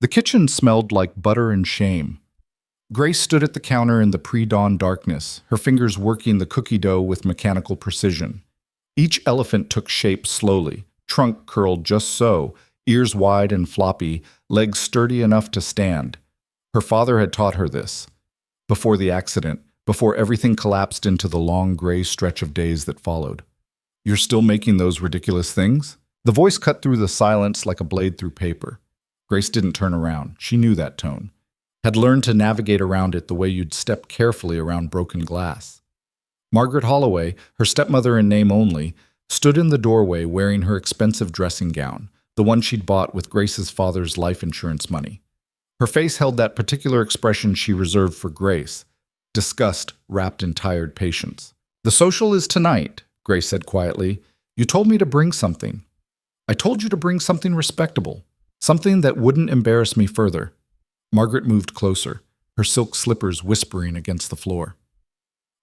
The kitchen smelled like butter and shame. Grace stood at the counter in the pre-dawn darkness, her fingers working the cookie dough with mechanical precision. Each elephant took shape slowly, trunk curled just so, ears wide and floppy, legs sturdy enough to stand. Her father had taught her this. Before the accident, before everything collapsed into the long gray stretch of days that followed. "You're still making those ridiculous things?" The voice cut through the silence like a blade through paper. Grace didn't turn around. She knew that tone. Had learned to navigate around it the way you'd step carefully around broken glass. Margaret Holloway, her stepmother in name only, stood in the doorway wearing her expensive dressing gown, the one she'd bought with Grace's father's life insurance money. Her face held that particular expression she reserved for Grace, disgust wrapped in tired patience. "The social is tonight," Grace said quietly. "You told me to bring something. I told you to bring something respectable, something that wouldn't embarrass me further." Margaret moved closer, her silk slippers whispering against the floor.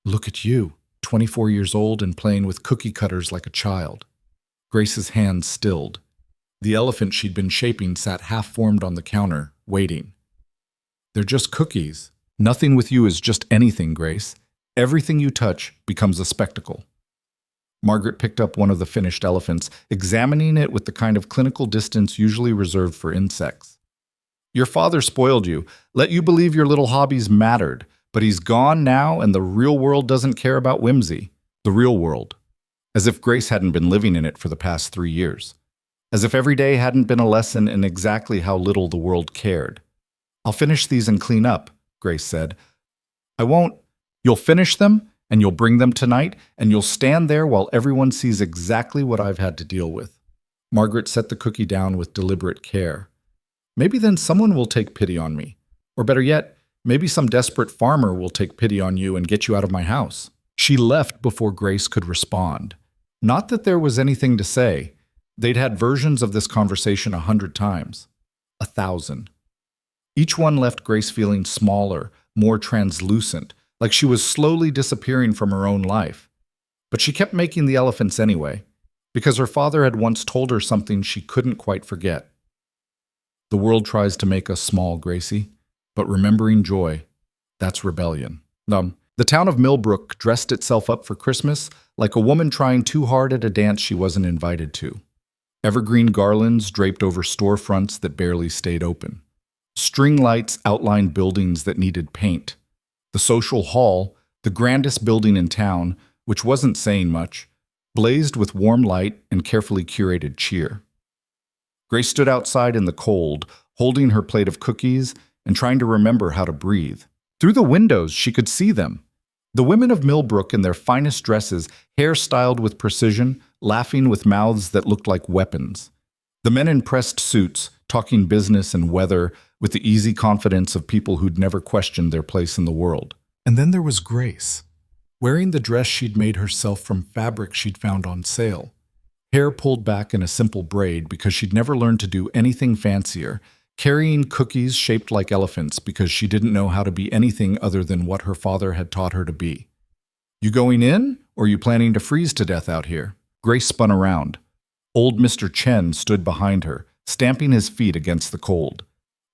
"Look at you, 24 years old and playing with cookie cutters like a child." Grace's hands stilled. The elephant she'd been shaping sat half-formed on the counter, waiting. "They're just cookies. Nothing with you is just anything, Grace. Everything you touch becomes a spectacle." Margaret picked up one of the finished elephants, examining it with the kind of clinical distance usually reserved for insects. "Your father spoiled you, let you believe your little hobbies mattered, but he's gone now and the real world doesn't care about whimsy. The real world." As if Grace hadn't been living in it for the past 3 years. As if every day hadn't been a lesson in exactly how little the world cared. "I'll finish these and clean up," Grace said. "I won't. You'll finish them, and you'll bring them tonight, and you'll stand there while everyone sees exactly what I've had to deal with." Margaret set the cookie down with deliberate care. "Maybe then someone will take pity on me. Or better yet, maybe some desperate farmer will take pity on you and get you out of my house." She left before Grace could respond. Not that there was anything to say. They'd had versions of this conversation 100 times. 1,000. Each one left Grace feeling smaller, more translucent, like she was slowly disappearing from her own life. But she kept making the elephants anyway, because her father had once told her something she couldn't quite forget. "The world tries to make us small, Gracie, but remembering joy, that's rebellion." The town of Millbrook dressed itself up for Christmas like a woman trying too hard at a dance she wasn't invited to. Evergreen garlands draped over storefronts that barely stayed open. String lights outlined buildings that needed paint. The social hall, the grandest building in town, which wasn't saying much, blazed with warm light and carefully curated cheer. Grace stood outside in the cold, holding her plate of cookies and trying to remember how to breathe. Through the windows, she could see them. The women of Millbrook in their finest dresses, hair styled with precision, laughing with mouths that looked like weapons. The men in pressed suits, talking business and weather with the easy confidence of people who'd never questioned their place in the world. And then there was Grace, wearing the dress she'd made herself from fabric she'd found on sale. Hair pulled back in a simple braid because she'd never learned to do anything fancier, carrying cookies shaped like elephants because she didn't know how to be anything other than what her father had taught her to be. "You going in, or you planning to freeze to death out here?" Grace spun around. Old Mr. Chen stood behind her, stamping his feet against the cold.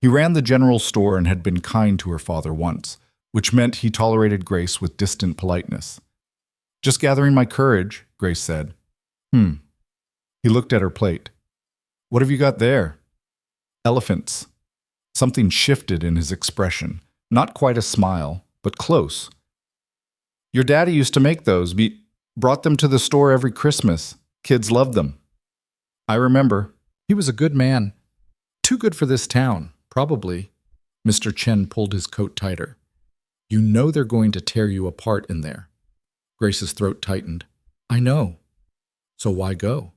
He ran the general store and had been kind to her father once, which meant he tolerated Grace with distant politeness. "Just gathering my courage," Grace said. He looked at her plate. "What have you got there?" "Elephants." Something shifted in his expression. Not quite a smile, but close. "Your daddy used to make those. Brought them to the store every Christmas. Kids loved them." "I remember. He was a good man. Too good for this town, probably." Mr. Chen pulled his coat tighter. "You know they're going to tear you apart in there." Grace's throat tightened. "I know. So why go?"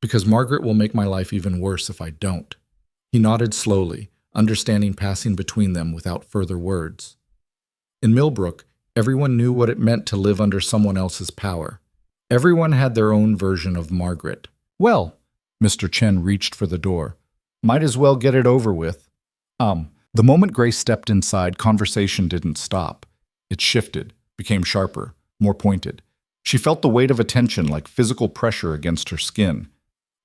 "Because Margaret will make my life even worse if I don't." He nodded slowly, understanding passing between them without further words. In Millbrook, everyone knew what it meant to live under someone else's power. Everyone had their own version of Margaret. "Well," Mr. Chen reached for the door. "Might as well get it over with." The moment Grace stepped inside, conversation didn't stop. It shifted, became sharper, more pointed. She felt the weight of attention like physical pressure against her skin.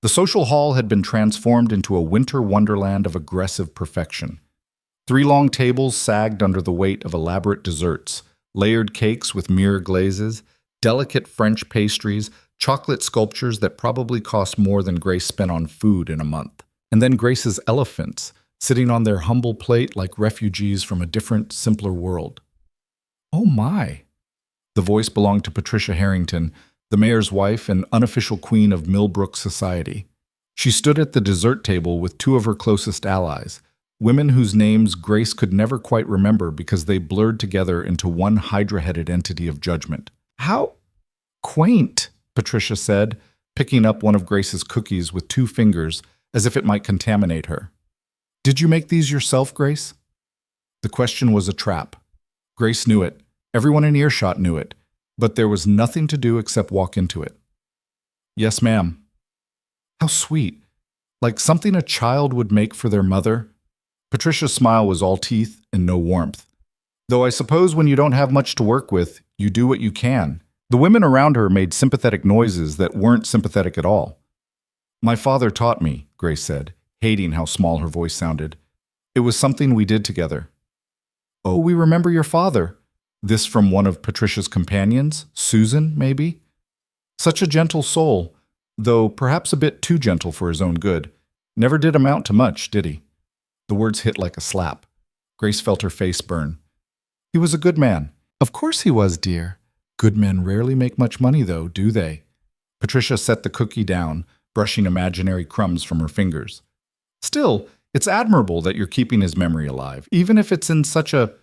The social hall had been transformed into a winter wonderland of aggressive perfection. 3 long tables sagged under the weight of elaborate desserts, layered cakes with mirror glazes, delicate French pastries, chocolate sculptures that probably cost more than Grace spent on food in a month. And then Grace's elephants, sitting on their humble plate like refugees from a different, simpler world. Oh my! The voice belonged to Patricia Harrington, the mayor's wife and unofficial queen of Millbrook society. She stood at the dessert table with 2 of her closest allies, women whose names Grace could never quite remember because they blurred together into one hydra-headed entity of judgment. How quaint, Patricia said, picking up one of Grace's cookies with 2 fingers as if it might contaminate her. Did you make these yourself, Grace? The question was a trap. Grace knew it. Everyone in earshot knew it. But there was nothing to do except walk into it. Yes, ma'am. How sweet. Like something a child would make for their mother. Patricia's smile was all teeth and no warmth. Though I suppose when you don't have much to work with, you do what you can. The women around her made sympathetic noises that weren't sympathetic at all. My father taught me, Grace said, hating how small her voice sounded. It was something we did together. Oh, we remember your father. This from one of Patricia's companions, Susan, maybe? Such a gentle soul, though perhaps a bit too gentle for his own good. Never did amount to much, did he? The words hit like a slap. Grace felt her face burn. He was a good man. Of course he was, dear. Good men rarely make much money, though, do they? Patricia set the cookie down, brushing imaginary crumbs from her fingers. Still, it's admirable that you're keeping his memory alive, even if it's in such a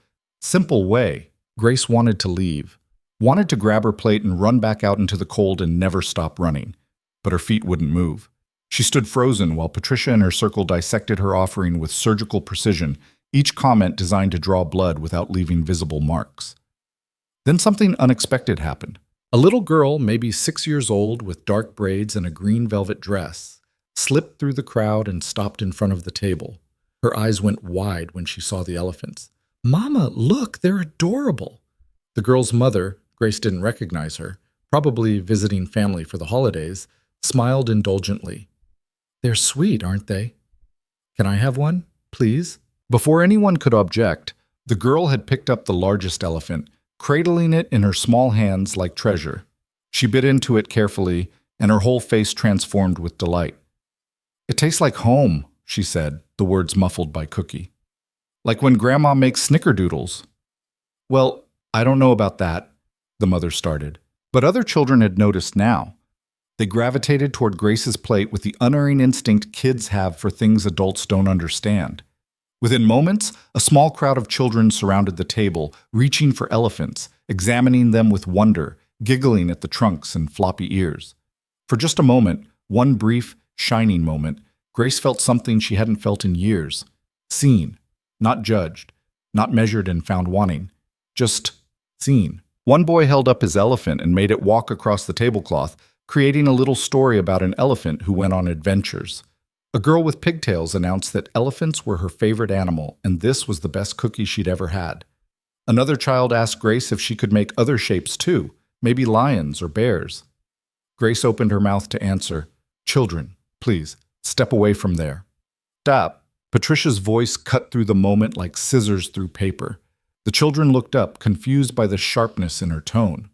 simple way. Grace wanted to leave, wanted to grab her plate and run back out into the cold and never stop running, but her feet wouldn't move. She stood frozen while Patricia and her circle dissected her offering with surgical precision, each comment designed to draw blood without leaving visible marks. Then something unexpected happened. A little girl, maybe 6 years old, with dark braids and a green velvet dress, slipped through the crowd and stopped in front of the table. Her eyes went wide when she saw the elephants. Mama, look, they're adorable. The girl's mother, Grace didn't recognize her, probably visiting family for the holidays, smiled indulgently. They're sweet, aren't they? Can I have one, please? Before anyone could object, the girl had picked up the largest elephant, cradling it in her small hands like treasure. She bit into it carefully, and her whole face transformed with delight. It tastes like home, she said, the words muffled by Cookie. Like when Grandma makes snickerdoodles. Well, I don't know about that, the mother started. But other children had noticed now. They gravitated toward Grace's plate with the unerring instinct kids have for things adults don't understand. Within moments, a small crowd of children surrounded the table, reaching for elephants, examining them with wonder, giggling at the trunks and floppy ears. For just a moment, one brief, shining moment, Grace felt something she hadn't felt in years. Seen. Not judged, not measured and found wanting, just seen. One boy held up his elephant and made it walk across the tablecloth, creating a little story about an elephant who went on adventures. A girl with pigtails announced that elephants were her favorite animal, and this was the best cookie she'd ever had. Another child asked Grace if she could make other shapes too, maybe lions or bears. Grace opened her mouth to answer, "Children, please, step away from there." Stop. Patricia's voice cut through the moment like scissors through paper. The children looked up, confused by the sharpness in her tone.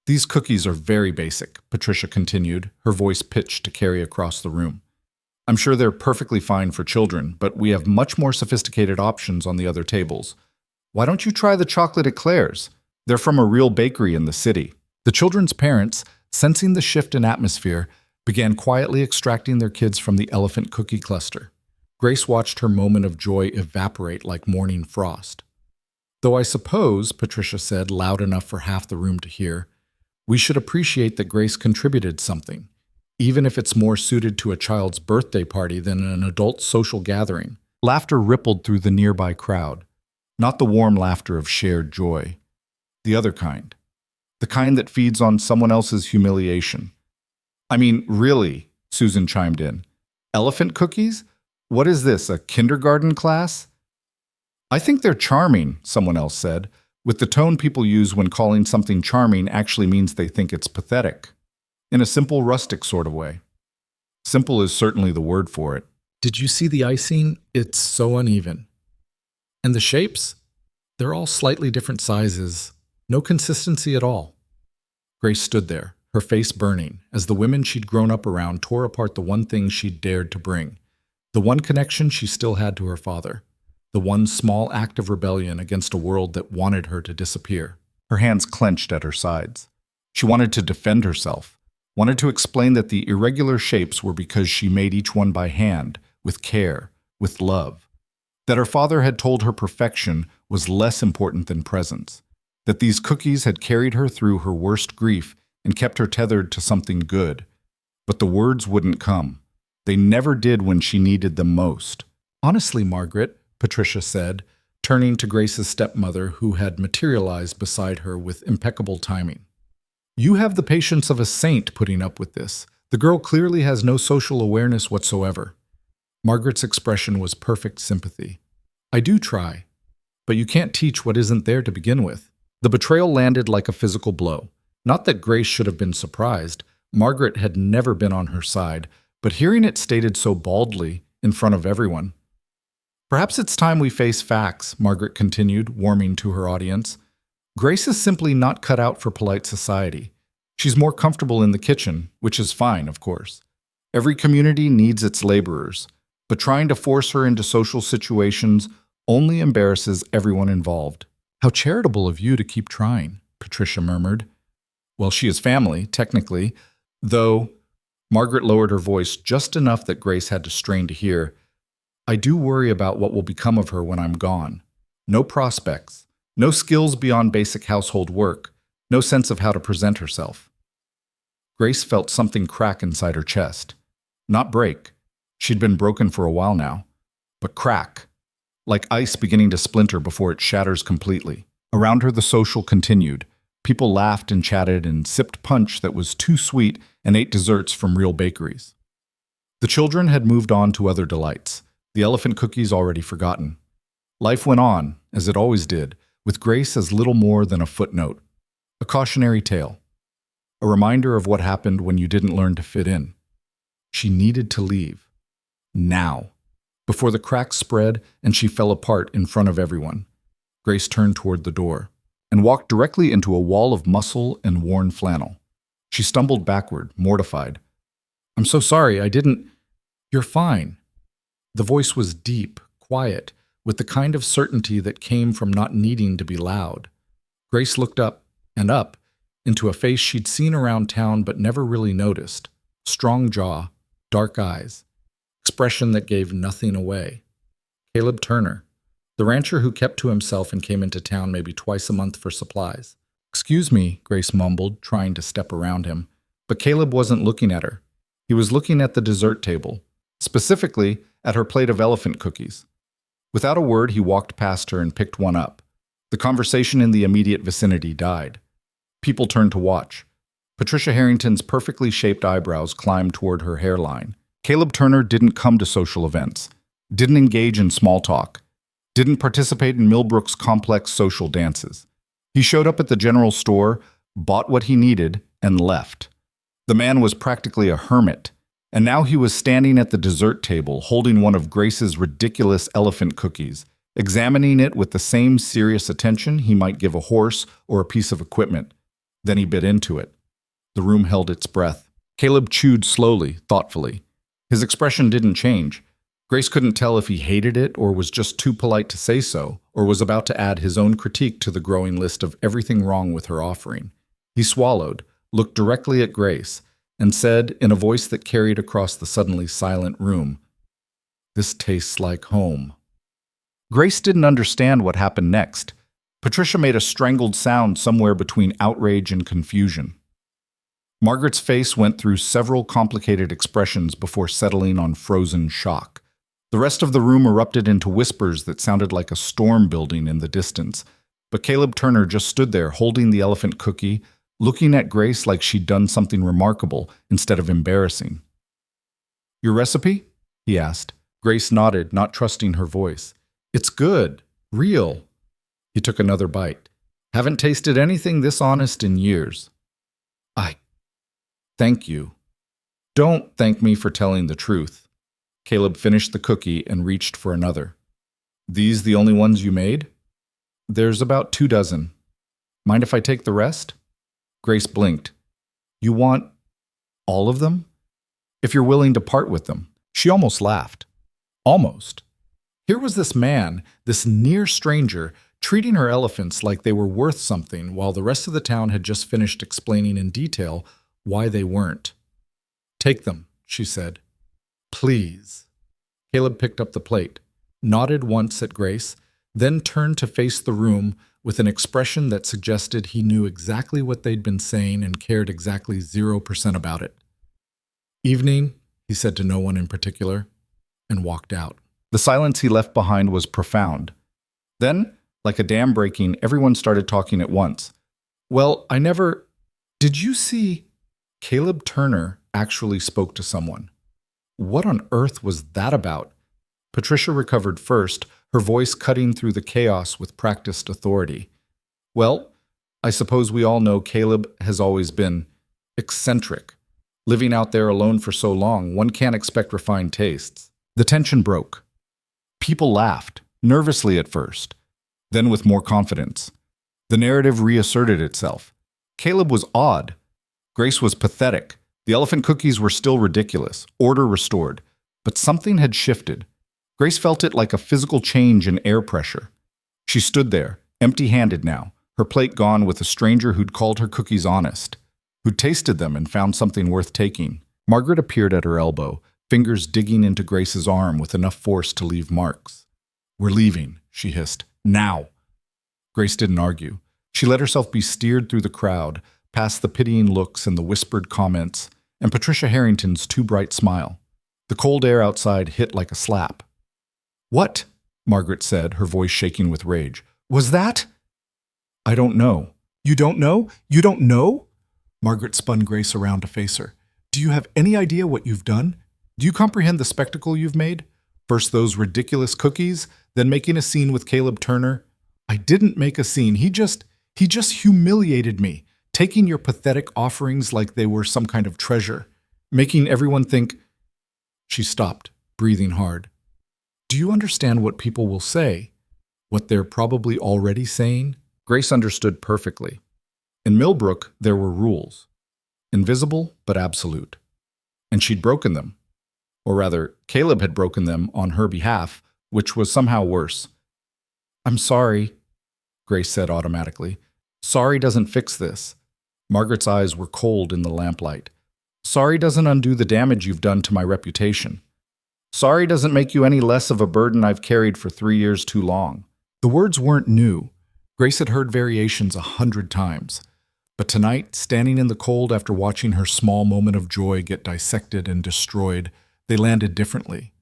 These cookies are very basic, Patricia continued, her voice pitched to carry across the room. I'm sure they're perfectly fine for children, but we have much more sophisticated options on the other tables. Why don't you try the chocolate eclairs? They're from a real bakery in the city. The children's parents, sensing the shift in atmosphere, began quietly extracting their kids from the elephant cookie cluster. Grace watched her moment of joy evaporate like morning frost. Though I suppose, Patricia said, loud enough for half the room to hear, we should appreciate that Grace contributed something, even if it's more suited to a child's birthday party than an adult social gathering. Laughter rippled through the nearby crowd, not the warm laughter of shared joy. The other kind. The kind that feeds on someone else's humiliation. I mean, really, Susan chimed in. Elephant cookies? What is this, a kindergarten class? I think they're charming, someone else said, with the tone people use when calling something charming actually means they think it's pathetic. In a simple, rustic sort of way. Simple is certainly the word for it. Did you see the icing? It's so uneven. And the shapes? They're all slightly different sizes. No consistency at all. Grace stood there, her face burning, as the women she'd grown up around tore apart the one thing she'd dared to bring, the one connection she still had to her father, the one small act of rebellion against a world that wanted her to disappear. Her hands clenched at her sides. She wanted to defend herself, wanted to explain that the irregular shapes were because she made each one by hand, with care, with love, that her father had told her perfection was less important than presence, that these cookies had carried her through her worst grief and kept her tethered to something good. But the words wouldn't come. They never did when she needed them most. Honestly, Margaret, Patricia said, turning to Grace's stepmother, who had materialized beside her with impeccable timing. You have the patience of a saint putting up with this. The girl clearly has no social awareness whatsoever. Margaret's expression was perfect sympathy. I do try, but you can't teach what isn't there to begin with. The betrayal landed like a physical blow. Not that Grace should have been surprised. Margaret had never been on her side, but hearing it stated so baldly in front of everyone. Perhaps it's time we face facts, Margaret continued, warming to her audience. Grace is simply not cut out for polite society. She's more comfortable in the kitchen, which is fine, of course. Every community needs its laborers, but trying to force her into social situations only embarrasses everyone involved. How charitable of you to keep trying, Patricia murmured. Well, she is family, technically, though. Margaret lowered her voice just enough that Grace had to strain to hear. I do worry about what will become of her when I'm gone. No prospects, no skills beyond basic household work, no sense of how to present herself. Grace felt something crack inside her chest. Not break. She'd been broken for a while now. But crack. Like ice beginning to splinter before it shatters completely. Around her the social continued. People laughed and chatted and sipped punch that was too sweet and ate desserts from real bakeries. The children had moved on to other delights, the elephant cookies already forgotten. Life went on, as it always did, with Grace as little more than a footnote, a cautionary tale, a reminder of what happened when you didn't learn to fit in. She needed to leave. Now. Before the cracks spread and she fell apart in front of everyone. Grace turned toward the door and walked directly into a wall of muscle and worn flannel. She stumbled backward, mortified. I'm so sorry, I didn't... You're fine. The voice was deep, quiet, with the kind of certainty that came from not needing to be loud. Grace looked up, and up, into a face she'd seen around town but never really noticed. Strong jaw, dark eyes, expression that gave nothing away. Caleb Turner, the rancher who kept to himself and came into town maybe twice a month for supplies. Excuse me, Grace mumbled, trying to step around him. But Caleb wasn't looking at her. He was looking at the dessert table, specifically at her plate of elephant cookies. Without a word, he walked past her and picked one up. The conversation in the immediate vicinity died. People turned to watch. Patricia Harrington's perfectly shaped eyebrows climbed toward her hairline. Caleb Turner didn't come to social events, didn't engage in small talk, didn't participate in Millbrook's complex social dances. He showed up at the general store, bought what he needed, and left. The man was practically a hermit, and now he was standing at the dessert table holding one of Grace's ridiculous elephant cookies, examining it with the same serious attention he might give a horse or a piece of equipment. Then he bit into it. The room held its breath. Caleb chewed slowly, thoughtfully. His expression didn't change. Grace couldn't tell if he hated it or was just too polite to say so, or was about to add his own critique to the growing list of everything wrong with her offering. He swallowed, looked directly at Grace, and said in a voice that carried across the suddenly silent room, "This tastes like home." Grace didn't understand what happened next. Patricia made a strangled sound somewhere between outrage and confusion. Margaret's face went through several complicated expressions before settling on frozen shock. The rest of the room erupted into whispers that sounded like a storm building in the distance, but Caleb Turner just stood there holding the elephant cookie, looking at Grace like she'd done something remarkable instead of embarrassing. "Your recipe?" he asked. Grace nodded, not trusting her voice. "It's good. Real." He took another bite. "Haven't tasted anything this honest in years." "Thank you." Don't thank me for telling the truth. Caleb finished the cookie and reached for another. These the only ones you made? There's about 2 dozen. Mind if I take the rest? Grace blinked. You want all of them? If you're willing to part with them. She almost laughed. Almost. Here was this man, this near stranger, treating her elephants like they were worth something while the rest of the town had just finished explaining in detail why they weren't. Take them, she said. Please. Caleb picked up the plate, nodded once at Grace, then turned to face the room with an expression that suggested he knew exactly what they'd been saying and cared exactly 0% about it. Evening, he said to no one in particular, and walked out. The silence he left behind was profound. Then, like a dam breaking, everyone started talking at once. Well, Did you see? Caleb Turner actually spoke to someone. What on earth was that about? Patricia recovered first, her voice cutting through the chaos with practiced authority. Well, I suppose we all know Caleb has always been eccentric. Living out there alone for so long, one can't expect refined tastes. The tension broke. People laughed, nervously at first, then with more confidence. The narrative reasserted itself. Caleb was odd. Grace was pathetic. The elephant cookies were still ridiculous, order restored. But something had shifted. Grace felt it like a physical change in air pressure. She stood there, empty-handed now, her plate gone with a stranger who'd called her cookies honest, who'd tasted them and found something worth taking. Margaret appeared at her elbow, fingers digging into Grace's arm with enough force to leave marks. We're leaving, she hissed. Now. Grace didn't argue. She let herself be steered through the crowd, past the pitying looks and the whispered comments, and Patricia Harrington's too bright smile. The cold air outside hit like a slap. What? Margaret said, her voice shaking with rage. Was that? I don't know. You don't know? You don't know? Margaret spun Grace around to face her. Do you have any idea what you've done? Do you comprehend the spectacle you've made? First those ridiculous cookies, then making a scene with Caleb Turner. I didn't make a scene. He just humiliated me, taking your pathetic offerings like they were some kind of treasure, making everyone think. She stopped, breathing hard. Do you understand what people will say? What they're probably already saying? Grace understood perfectly. In Millbrook, there were rules. Invisible, but absolute. And she'd broken them. Or rather, Caleb had broken them on her behalf, which was somehow worse. I'm sorry, Grace said automatically. Sorry doesn't fix this. Margaret's eyes were cold in the lamplight. Sorry doesn't undo the damage you've done to my reputation. Sorry doesn't make you any less of a burden I've carried for 3 years too long. The words weren't new. Grace had heard variations 100 times. But tonight, standing in the cold after watching her small moment of joy get dissected and destroyed, they landed differently.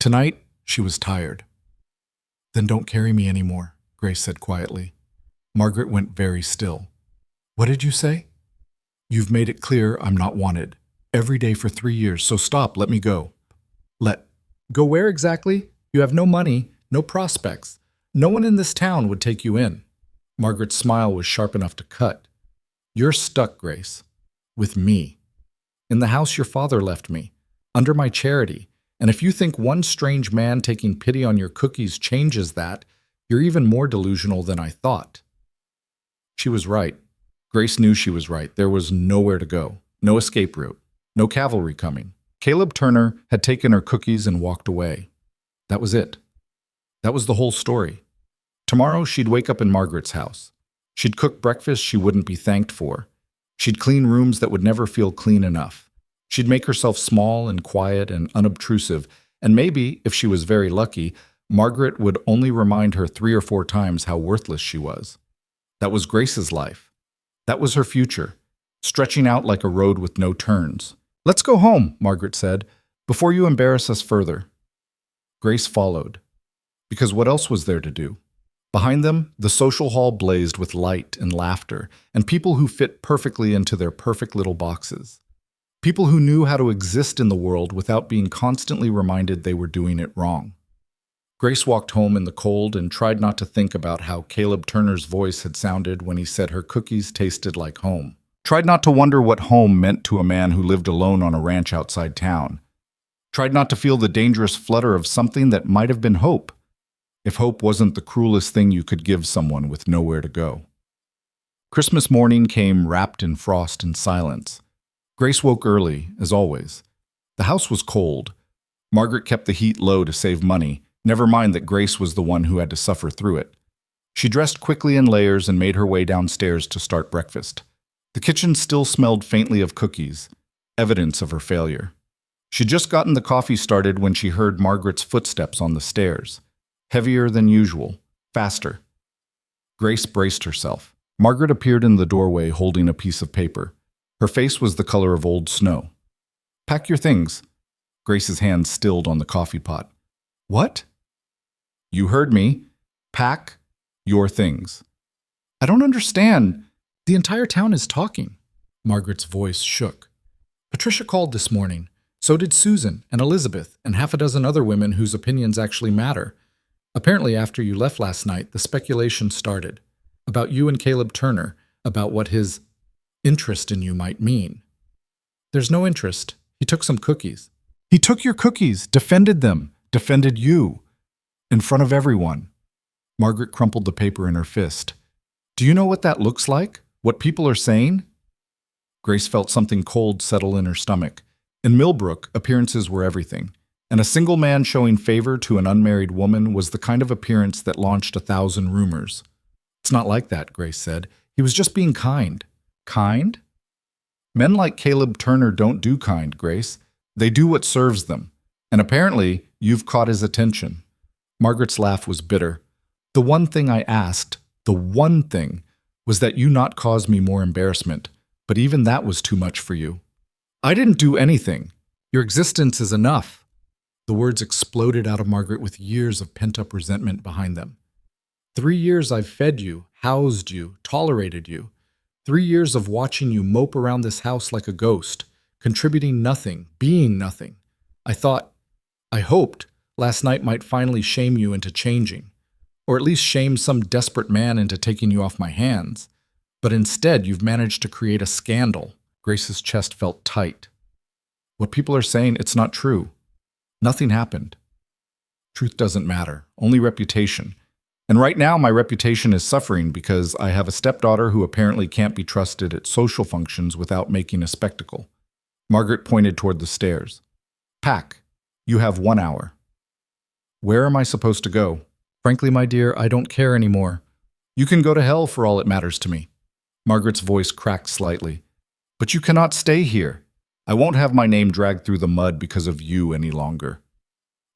Tonight, she was tired. Then don't carry me anymore, Grace said quietly. Margaret went very still. What did you say? You've made it clear I'm not wanted. Every day for 3 years, so stop, let me go. Go where exactly? You have no money, no prospects. No one in this town would take you in. Margaret's smile was sharp enough to cut. You're stuck, Grace. With me. In the house your father left me. Under my charity. And if you think one strange man taking pity on your cookies changes that, you're even more delusional than I thought. She was right. Grace knew she was right. There was nowhere to go. No escape route. No cavalry coming. Caleb Turner had taken her cookies and walked away. That was it. That was the whole story. Tomorrow she'd wake up in Margaret's house. She'd cook breakfast she wouldn't be thanked for. She'd clean rooms that would never feel clean enough. She'd make herself small and quiet and unobtrusive, and maybe, if she was very lucky, Margaret would only remind her 3 or 4 times how worthless she was. That was Grace's life. That was her future, stretching out like a road with no turns. Let's go home, Margaret said, before you embarrass us further. Grace followed, because what else was there to do? Behind them, the social hall blazed with light and laughter, and people who fit perfectly into their perfect little boxes. People who knew how to exist in the world without being constantly reminded they were doing it wrong. Grace walked home in the cold and tried not to think about how Caleb Turner's voice had sounded when he said her cookies tasted like home. Tried not to wonder what home meant to a man who lived alone on a ranch outside town. Tried not to feel the dangerous flutter of something that might have been hope, if hope wasn't the cruelest thing you could give someone with nowhere to go. Christmas morning came wrapped in frost and silence. Grace woke early, as always. The house was cold. Margaret kept the heat low to save money, never mind that Grace was the one who had to suffer through it. She dressed quickly in layers and made her way downstairs to start breakfast. The kitchen still smelled faintly of cookies, evidence of her failure. She'd just gotten the coffee started when she heard Margaret's footsteps on the stairs. Heavier than usual, faster. Grace braced herself. Margaret appeared in the doorway holding a piece of paper. Her face was the color of old snow. "Pack your things." Grace's hand stilled on the coffee pot. "What?" "You heard me. Pack your things." "I don't understand." The entire town is talking. Margaret's voice shook. Patricia called this morning. So did Susan and Elizabeth and half a dozen other women whose opinions actually matter. Apparently, after you left last night, the speculation started. About you and Caleb Turner, about what his interest in you might mean. There's no interest. He took some cookies. He took your cookies, defended them, defended you. In front of everyone. Margaret crumpled the paper in her fist. "Do you know what that looks like? What people are saying?" Grace felt something cold settle in her stomach. In Millbrook, appearances were everything, and a single man showing favor to an unmarried woman was the kind of appearance that launched 1,000 rumors. "It's not like that," Grace said. "He was just being kind." "Kind?" "Men like Caleb Turner don't do kind, Grace. They do what serves them. And apparently, you've caught his attention." Margaret's laugh was bitter. "The one thing I asked, the one thing, was that you not cause me more embarrassment, but even that was too much for you." "I didn't do anything. Your existence is enough." The words exploded out of Margaret with years of pent-up resentment behind them. 3 years I've fed you, housed you, tolerated you. 3 years of watching you mope around this house like a ghost, contributing nothing, being nothing. I hoped, last night might finally shame you into changing, or at least shame some desperate man into taking you off my hands. But instead, you've managed to create a scandal. Grace's chest felt tight. "What people are saying, it's not true. Nothing happened. Truth doesn't matter, only reputation. And right now my reputation is suffering because I have a stepdaughter who apparently can't be trusted at social functions without making a spectacle." Margaret pointed toward the stairs. "Pack. You have 1 hour." "Where am I supposed to go?" "Frankly, my dear, I don't care anymore. You can go to hell for all it matters to me." Margaret's voice cracked slightly. "But you cannot stay here. I won't have my name dragged through the mud because of you any longer."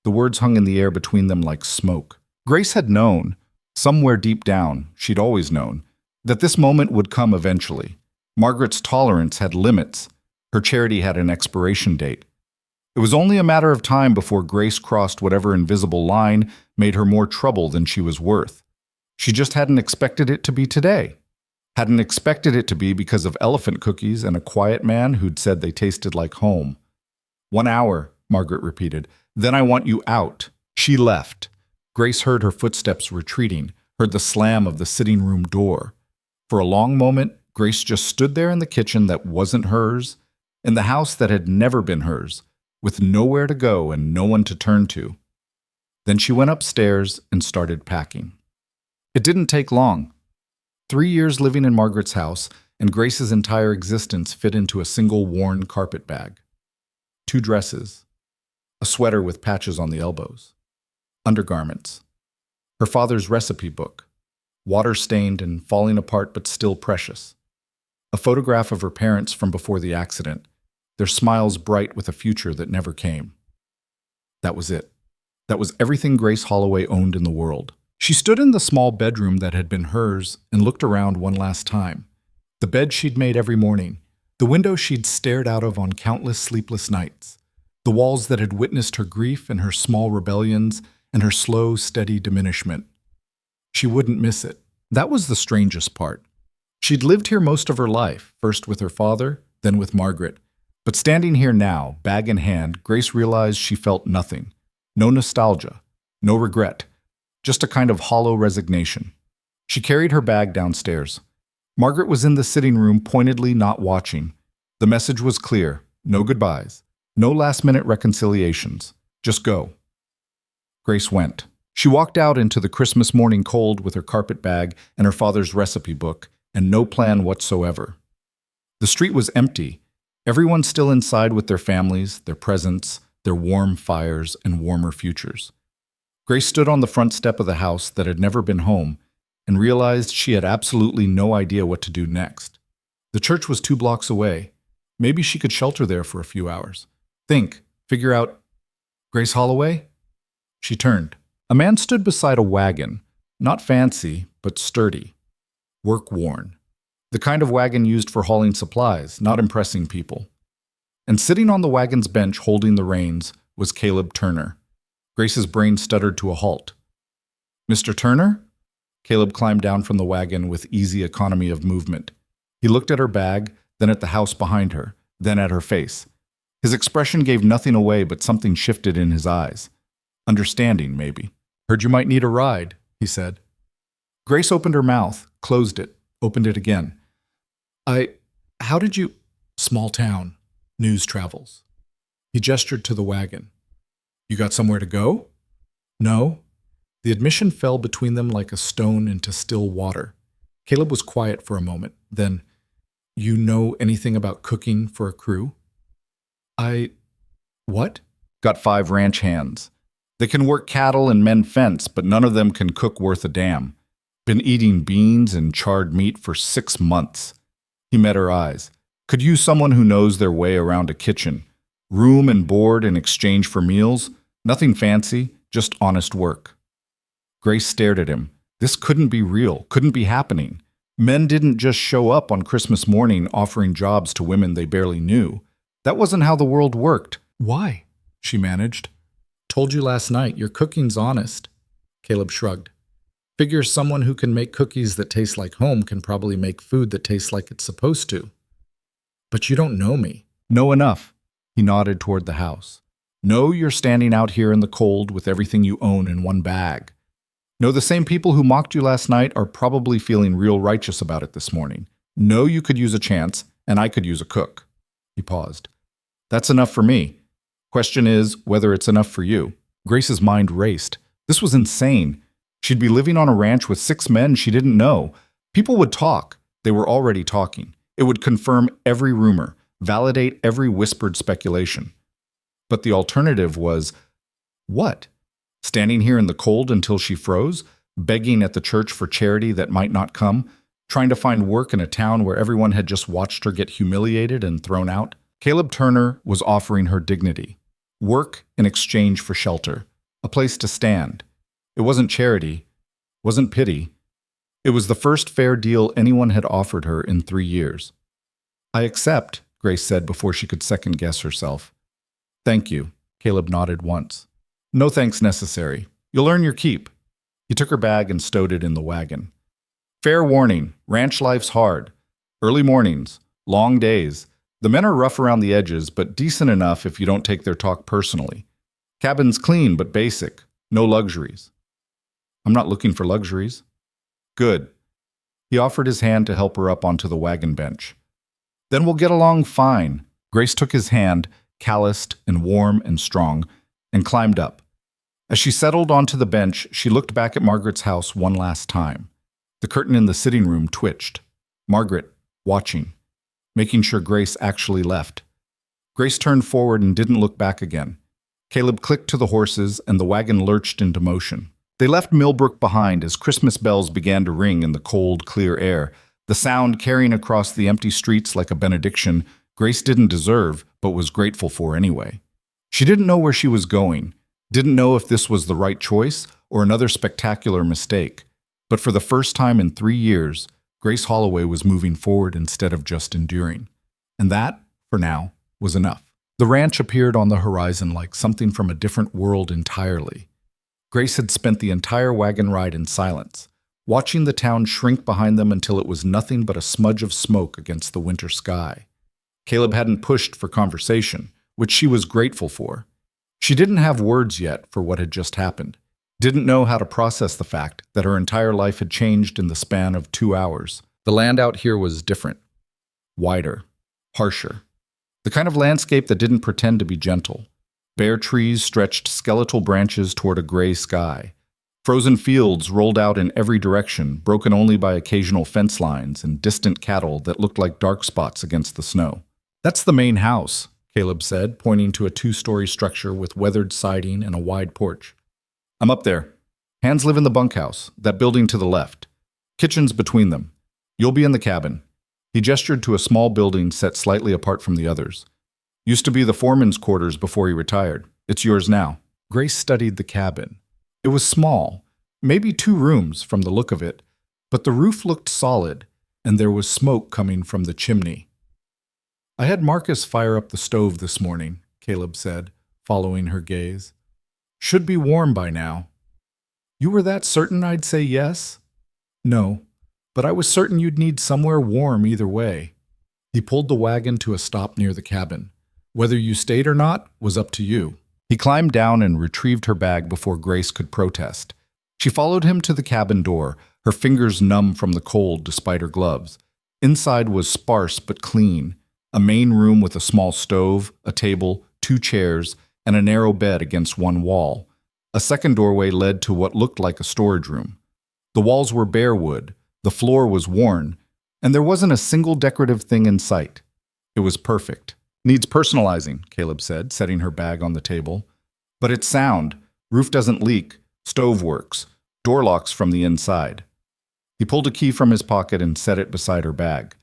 The words hung in the air between them like smoke. Grace had known, somewhere deep down, she'd always known, that this moment would come eventually. Margaret's tolerance had limits. Her charity had an expiration date. It was only a matter of time before Grace crossed whatever invisible line made her more trouble than she was worth. She just hadn't expected it to be today. Hadn't expected it to be because of elephant cookies and a quiet man who'd said they tasted like home. 1 hour, Margaret repeated. Then I want you out. She left. Grace heard her footsteps retreating, heard the slam of the sitting room door. For a long moment, Grace just stood there in the kitchen that wasn't hers, in the house that had never been hers, with nowhere to go and no one to turn to. Then she went upstairs and started packing. It didn't take long. 3 years living in Margaret's house, and Grace's entire existence fit into a single worn carpet bag. 2 dresses, a sweater with patches on the elbows, undergarments, her father's recipe book, water-stained and falling apart but still precious, a photograph of her parents from before the accident, their smiles bright with a future that never came. That was it. That was everything Grace Holloway owned in the world. She stood in the small bedroom that had been hers and looked around one last time. The bed she'd made every morning, the window she'd stared out of on countless sleepless nights, the walls that had witnessed her grief and her small rebellions and her slow, steady diminishment. She wouldn't miss it. That was the strangest part. She'd lived here most of her life, first with her father, then with Margaret. But standing here now, bag in hand, Grace realized she felt nothing. No nostalgia, no regret, just a kind of hollow resignation. She carried her bag downstairs. Margaret was in the sitting room, pointedly not watching. The message was clear: no goodbyes, no last-minute reconciliations. Just go. Grace went. She walked out into the Christmas morning cold with her carpet bag and her father's recipe book, and no plan whatsoever. The street was empty. Everyone still inside with their families, their presents, their warm fires, and warmer futures. Grace stood on the front step of the house that had never been home and realized she had absolutely no idea what to do next. The church was 2 blocks away. Maybe she could shelter there for a few hours. Figure out. Grace Holloway? She turned. A man stood beside a wagon, not fancy, but sturdy, work-worn. The kind of wagon used for hauling supplies, not impressing people. And sitting on the wagon's bench holding the reins was Caleb Turner. Grace's brain stuttered to a halt. Mr. Turner? Caleb climbed down from the wagon with easy economy of movement. He looked at her bag, then at the house behind her, then at her face. His expression gave nothing away, but something shifted in his eyes. Understanding, maybe. Heard you might need a ride, he said. Grace opened her mouth, closed it, opened it again. How did you... Small town. News travels. He gestured to the wagon. You got somewhere to go? No. The admission fell between them like a stone into still water. Caleb was quiet for a moment. Then, you know anything about cooking for a crew? What? Got 5 ranch hands. They can work cattle and mend fence, but none of them can cook worth a damn. Been eating beans and charred meat for 6 months. He met her eyes. Could use someone who knows their way around a kitchen. Room and board in exchange for meals. Nothing fancy, just honest work. Grace stared at him. This couldn't be real, couldn't be happening. Men didn't just show up on Christmas morning offering jobs to women they barely knew. That wasn't how the world worked. Why? She managed. Told you last night, your cooking's honest. Caleb shrugged. Figure someone who can make cookies that taste like home can probably make food that tastes like it's supposed to. But you don't know me. Know enough. He nodded toward the house. Know you're standing out here in the cold with everything you own in one bag. Know the same people who mocked you last night are probably feeling real righteous about it this morning. Know you could use a chance, and I could use a cook. He paused. That's enough for me. Question is whether it's enough for you. Grace's mind raced. This was insane. She'd be living on a ranch with 6 men she didn't know. People would talk. They were already talking. It would confirm every rumor, validate every whispered speculation. But the alternative was, what? Standing here in the cold until she froze, begging at the church for charity that might not come, trying to find work in a town where everyone had just watched her get humiliated and thrown out? Caleb Turner was offering her dignity, work in exchange for shelter, a place to stand. It wasn't charity, wasn't pity. It was the first fair deal anyone had offered her in 3 years. I accept, Grace said before she could second-guess herself. Thank you, Caleb nodded once. No thanks necessary. You'll earn your keep. He took her bag and stowed it in the wagon. Fair warning, ranch life's hard. Early mornings, long days. The men are rough around the edges, but decent enough if you don't take their talk personally. Cabin's clean but basic, no luxuries. I'm not looking for luxuries. Good. He offered his hand to help her up onto the wagon bench. Then we'll get along fine. Grace took his hand, calloused and warm and strong, and climbed up. As she settled onto the bench, she looked back at Margaret's house one last time. The curtain in the sitting room twitched. Margaret, watching, making sure Grace actually left. Grace turned forward and didn't look back again. Caleb clicked to the horses, and the wagon lurched into motion. They left Millbrook behind as Christmas bells began to ring in the cold, clear air, the sound carrying across the empty streets like a benediction Grace didn't deserve but was grateful for anyway. She didn't know where she was going, didn't know if this was the right choice or another spectacular mistake. But for the first time in 3 years, Grace Holloway was moving forward instead of just enduring. And that, for now, was enough. The ranch appeared on the horizon like something from a different world entirely. Grace had spent the entire wagon ride in silence, watching the town shrink behind them until it was nothing but a smudge of smoke against the winter sky. Caleb hadn't pushed for conversation, which she was grateful for. She didn't have words yet for what had just happened, didn't know how to process the fact that her entire life had changed in the span of 2 hours. The land out here was different, wider, harsher. The kind of landscape that didn't pretend to be gentle. Bare trees stretched skeletal branches toward a gray sky. Frozen fields rolled out in every direction, broken only by occasional fence lines and distant cattle that looked like dark spots against the snow. "That's the main house," Caleb said, pointing to a 2-story structure with weathered siding and a wide porch. "I'm up there. Hands live in the bunkhouse, that building to the left. Kitchen's between them. You'll be in the cabin." He gestured to a small building set slightly apart from the others. "Used to be the foreman's quarters before he retired. It's yours now." Grace studied the cabin. It was small, maybe 2 rooms from the look of it, but the roof looked solid, and there was smoke coming from the chimney. "I had Marcus fire up the stove this morning," Caleb said, following her gaze. "Should be warm by now." "You were that certain I'd say yes?" "No, but I was certain you'd need somewhere warm either way." He pulled the wagon to a stop near the cabin. "Whether you stayed or not was up to you." He climbed down and retrieved her bag before Grace could protest. She followed him to the cabin door, her fingers numb from the cold despite her gloves. Inside was sparse but clean, a main room with a small stove, a table, 2 chairs, and a narrow bed against one wall. A second doorway led to what looked like a storage room. The walls were bare wood, the floor was worn, and there wasn't a single decorative thing in sight. It was perfect. "Needs personalizing," Caleb said, setting her bag on the table. "But it's sound. Roof doesn't leak. Stove works. Door locks from the inside." He pulled a key from his pocket and set it beside her bag.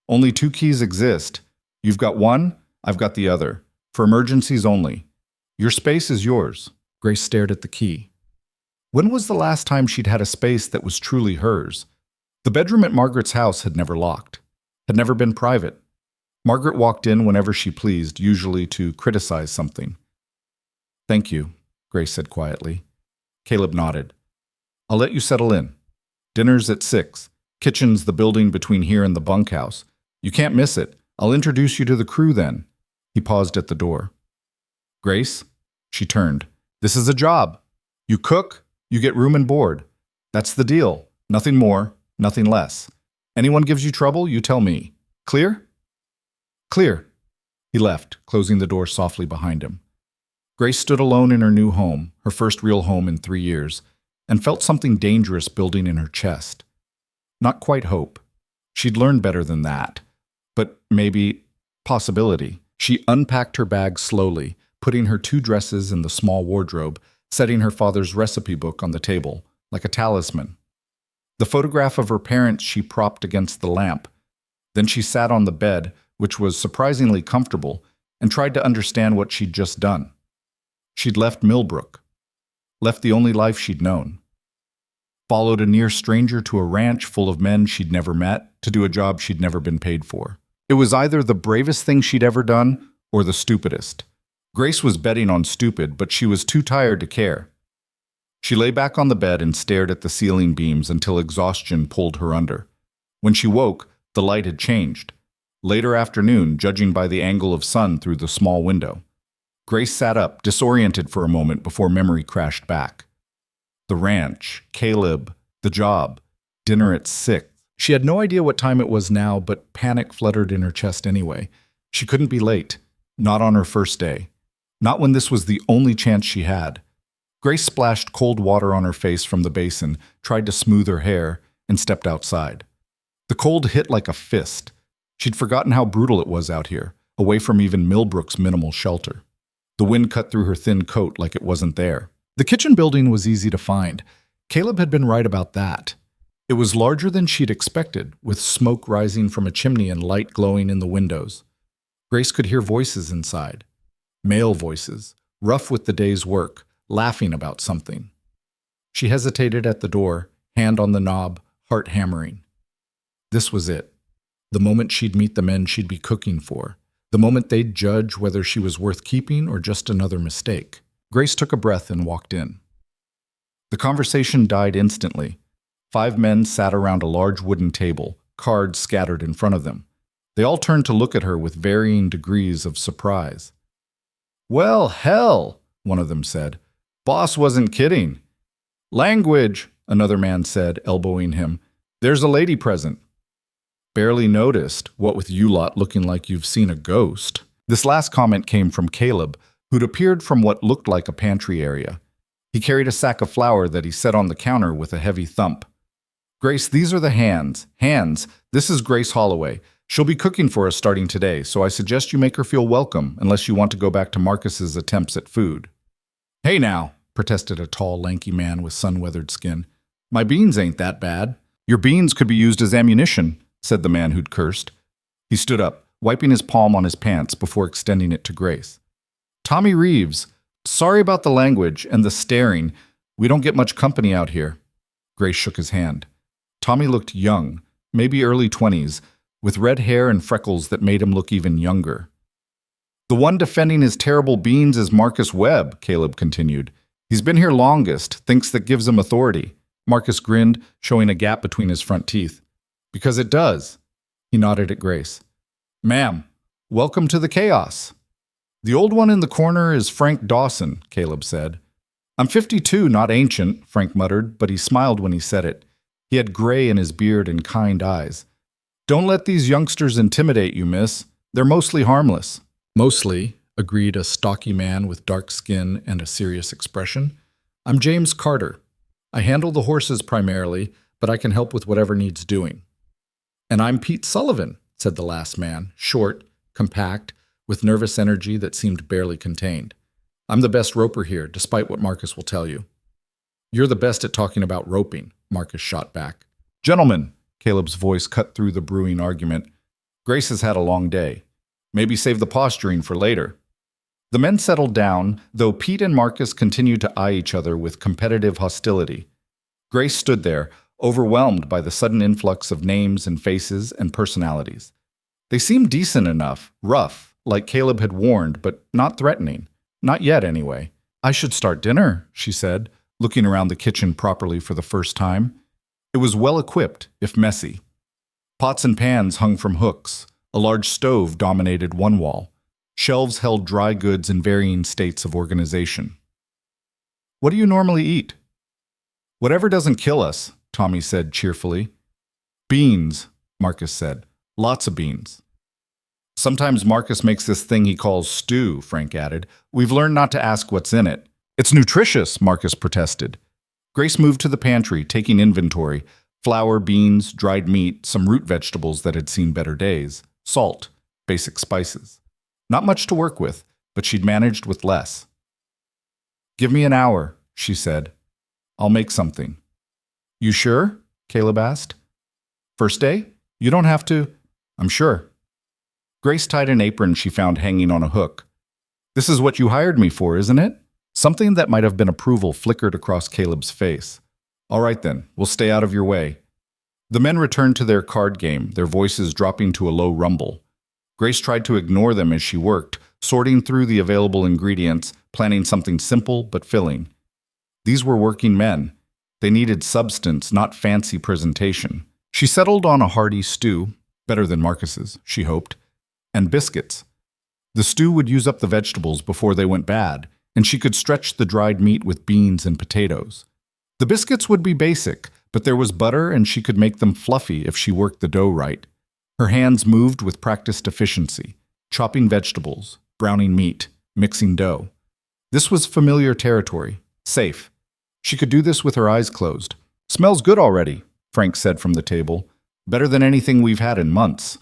"Only 2 keys exist. You've got one, I've got the other. For emergencies only. Your space is yours." Grace stared at the key. When was the last time she'd had a space that was truly hers? The bedroom at Margaret's house had never locked, had never been private. Margaret walked in whenever she pleased, usually to criticize something. "Thank you," Grace said quietly. Caleb nodded. "I'll let you settle in. Dinner's at 6. Kitchen's the building between here and the bunkhouse. You can't miss it. I'll introduce you to the crew then." He paused at the door. "Grace?" She turned. "This is a job. You cook, you get room and board. That's the deal. Nothing more, nothing less. Anyone gives you trouble, you tell me. Clear?" "Clear." He left, closing the door softly behind him. Grace stood alone in her new home, her first real home in 3 years, and felt something dangerous building in her chest. Not quite hope. She'd learned better than that. But maybe possibility. She unpacked her bag slowly, putting her 2 dresses in the small wardrobe, setting her father's recipe book on the table, like a talisman. The photograph of her parents she propped against the lamp. Then she sat on the bed, which was surprisingly comfortable, and tried to understand what she'd just done. She'd left Millbrook, left the only life she'd known, followed a near stranger to a ranch full of men she'd never met to do a job she'd never been paid for. It was either the bravest thing she'd ever done or the stupidest. Grace was betting on stupid, but she was too tired to care. She lay back on the bed and stared at the ceiling beams until exhaustion pulled her under. When she woke, the light had changed. Later afternoon, judging by the angle of sun through the small window. Grace sat up, disoriented for a moment before memory crashed back. The ranch, Caleb, the job, dinner at 6. She had no idea what time it was now, but panic fluttered in her chest anyway. She couldn't be late, not on her first day, not when this was the only chance she had. Grace splashed cold water on her face from the basin, tried to smooth her hair, and stepped outside. The cold hit like a fist. She'd forgotten how brutal it was out here, away from even Millbrook's minimal shelter. The wind cut through her thin coat like it wasn't there. The kitchen building was easy to find. Caleb had been right about that. It was larger than she'd expected, with smoke rising from a chimney and light glowing in the windows. Grace could hear voices inside. Male voices, rough with the day's work, laughing about something. She hesitated at the door, hand on the knob, heart hammering. This was it. The moment she'd meet the men she'd be cooking for. The moment they'd judge whether she was worth keeping or just another mistake. Grace took a breath and walked in. The conversation died instantly. 5 men sat around a large wooden table, cards scattered in front of them. They all turned to look at her with varying degrees of surprise. "Well, hell," one of them said. "Boss wasn't kidding." "Language," another man said, elbowing him. "There's a lady present." Barely noticed, what with you lot looking like you've seen a ghost. This last comment came from Caleb, who'd appeared from what looked like a pantry area. He carried a sack of flour that he set on the counter with a heavy thump. Grace, these are the hands. Hands, this is Grace Holloway. She'll be cooking for us starting today, so I suggest you make her feel welcome unless you want to go back to Marcus's attempts at food. Hey now, protested a tall, lanky man with sun-weathered skin. My beans ain't that bad. Your beans could be used as ammunition, said the man who'd cursed. He stood up, wiping his palm on his pants before extending it to Grace. Tommy Reeves, sorry about the language and the staring. We don't get much company out here. Grace shook his hand. Tommy looked young, maybe early 20s, with red hair and freckles that made him look even younger. The one defending his terrible beans is Marcus Webb, Caleb continued. He's been here longest, thinks that gives him authority. Marcus grinned, showing a gap between his front teeth. Because it does. He nodded at Grace. Ma'am, welcome to the chaos. The old one in the corner is Frank Dawson, Caleb said. I'm 52, not ancient, Frank muttered, but he smiled when he said it. He had gray in his beard and kind eyes. Don't let these youngsters intimidate you, miss. They're mostly harmless. Mostly, agreed a stocky man with dark skin and a serious expression. I'm James Carter. I handle the horses primarily, but I can help with whatever needs doing. And I'm Pete Sullivan, said the last man, short, compact, with nervous energy that seemed barely contained. I'm the best roper here, despite what Marcus will tell you. You're the best at talking about roping, Marcus shot back. Gentlemen, Caleb's voice cut through the brewing argument. Grace has had a long day. Maybe save the posturing for later. The men settled down, though Pete and Marcus continued to eye each other with competitive hostility. Grace stood there, overwhelmed by the sudden influx of names and faces and personalities. They seemed decent enough, rough, like Caleb had warned, but not threatening. Not yet, anyway. I should start dinner, she said, looking around the kitchen properly for the first time. It was well-equipped, if messy. Pots and pans hung from hooks. A large stove dominated one wall. Shelves held dry goods in varying states of organization. What do you normally eat? Whatever doesn't kill us, Tommy said cheerfully. Beans, Marcus said. Lots of beans. Sometimes Marcus makes this thing he calls stew, Frank added. We've learned not to ask what's in it. It's nutritious, Marcus protested. Grace moved to the pantry, taking inventory. Flour, beans, dried meat, some root vegetables that had seen better days. Salt, basic spices. Not much to work with, but she'd managed with less. Give me an hour, she said. I'll make something. You sure? Caleb asked. First day? You don't have to. I'm sure. Grace tied an apron she found hanging on a hook. This is what you hired me for, isn't it? Something that might have been approval flickered across Caleb's face. All right then, we'll stay out of your way. The men returned to their card game, their voices dropping to a low rumble. Grace tried to ignore them as she worked, sorting through the available ingredients, planning something simple but filling. These were working men. They needed substance, not fancy presentation. She settled on a hearty stew, better than Marcus's, she hoped, and biscuits. The stew would use up the vegetables before they went bad, and she could stretch the dried meat with beans and potatoes. The biscuits would be basic, but there was butter and she could make them fluffy if she worked the dough right. Her hands moved with practiced efficiency, chopping vegetables, browning meat, mixing dough. This was familiar territory, safe. She could do this with her eyes closed. Smells good already, Frank said from the table. Better than anything we've had in months.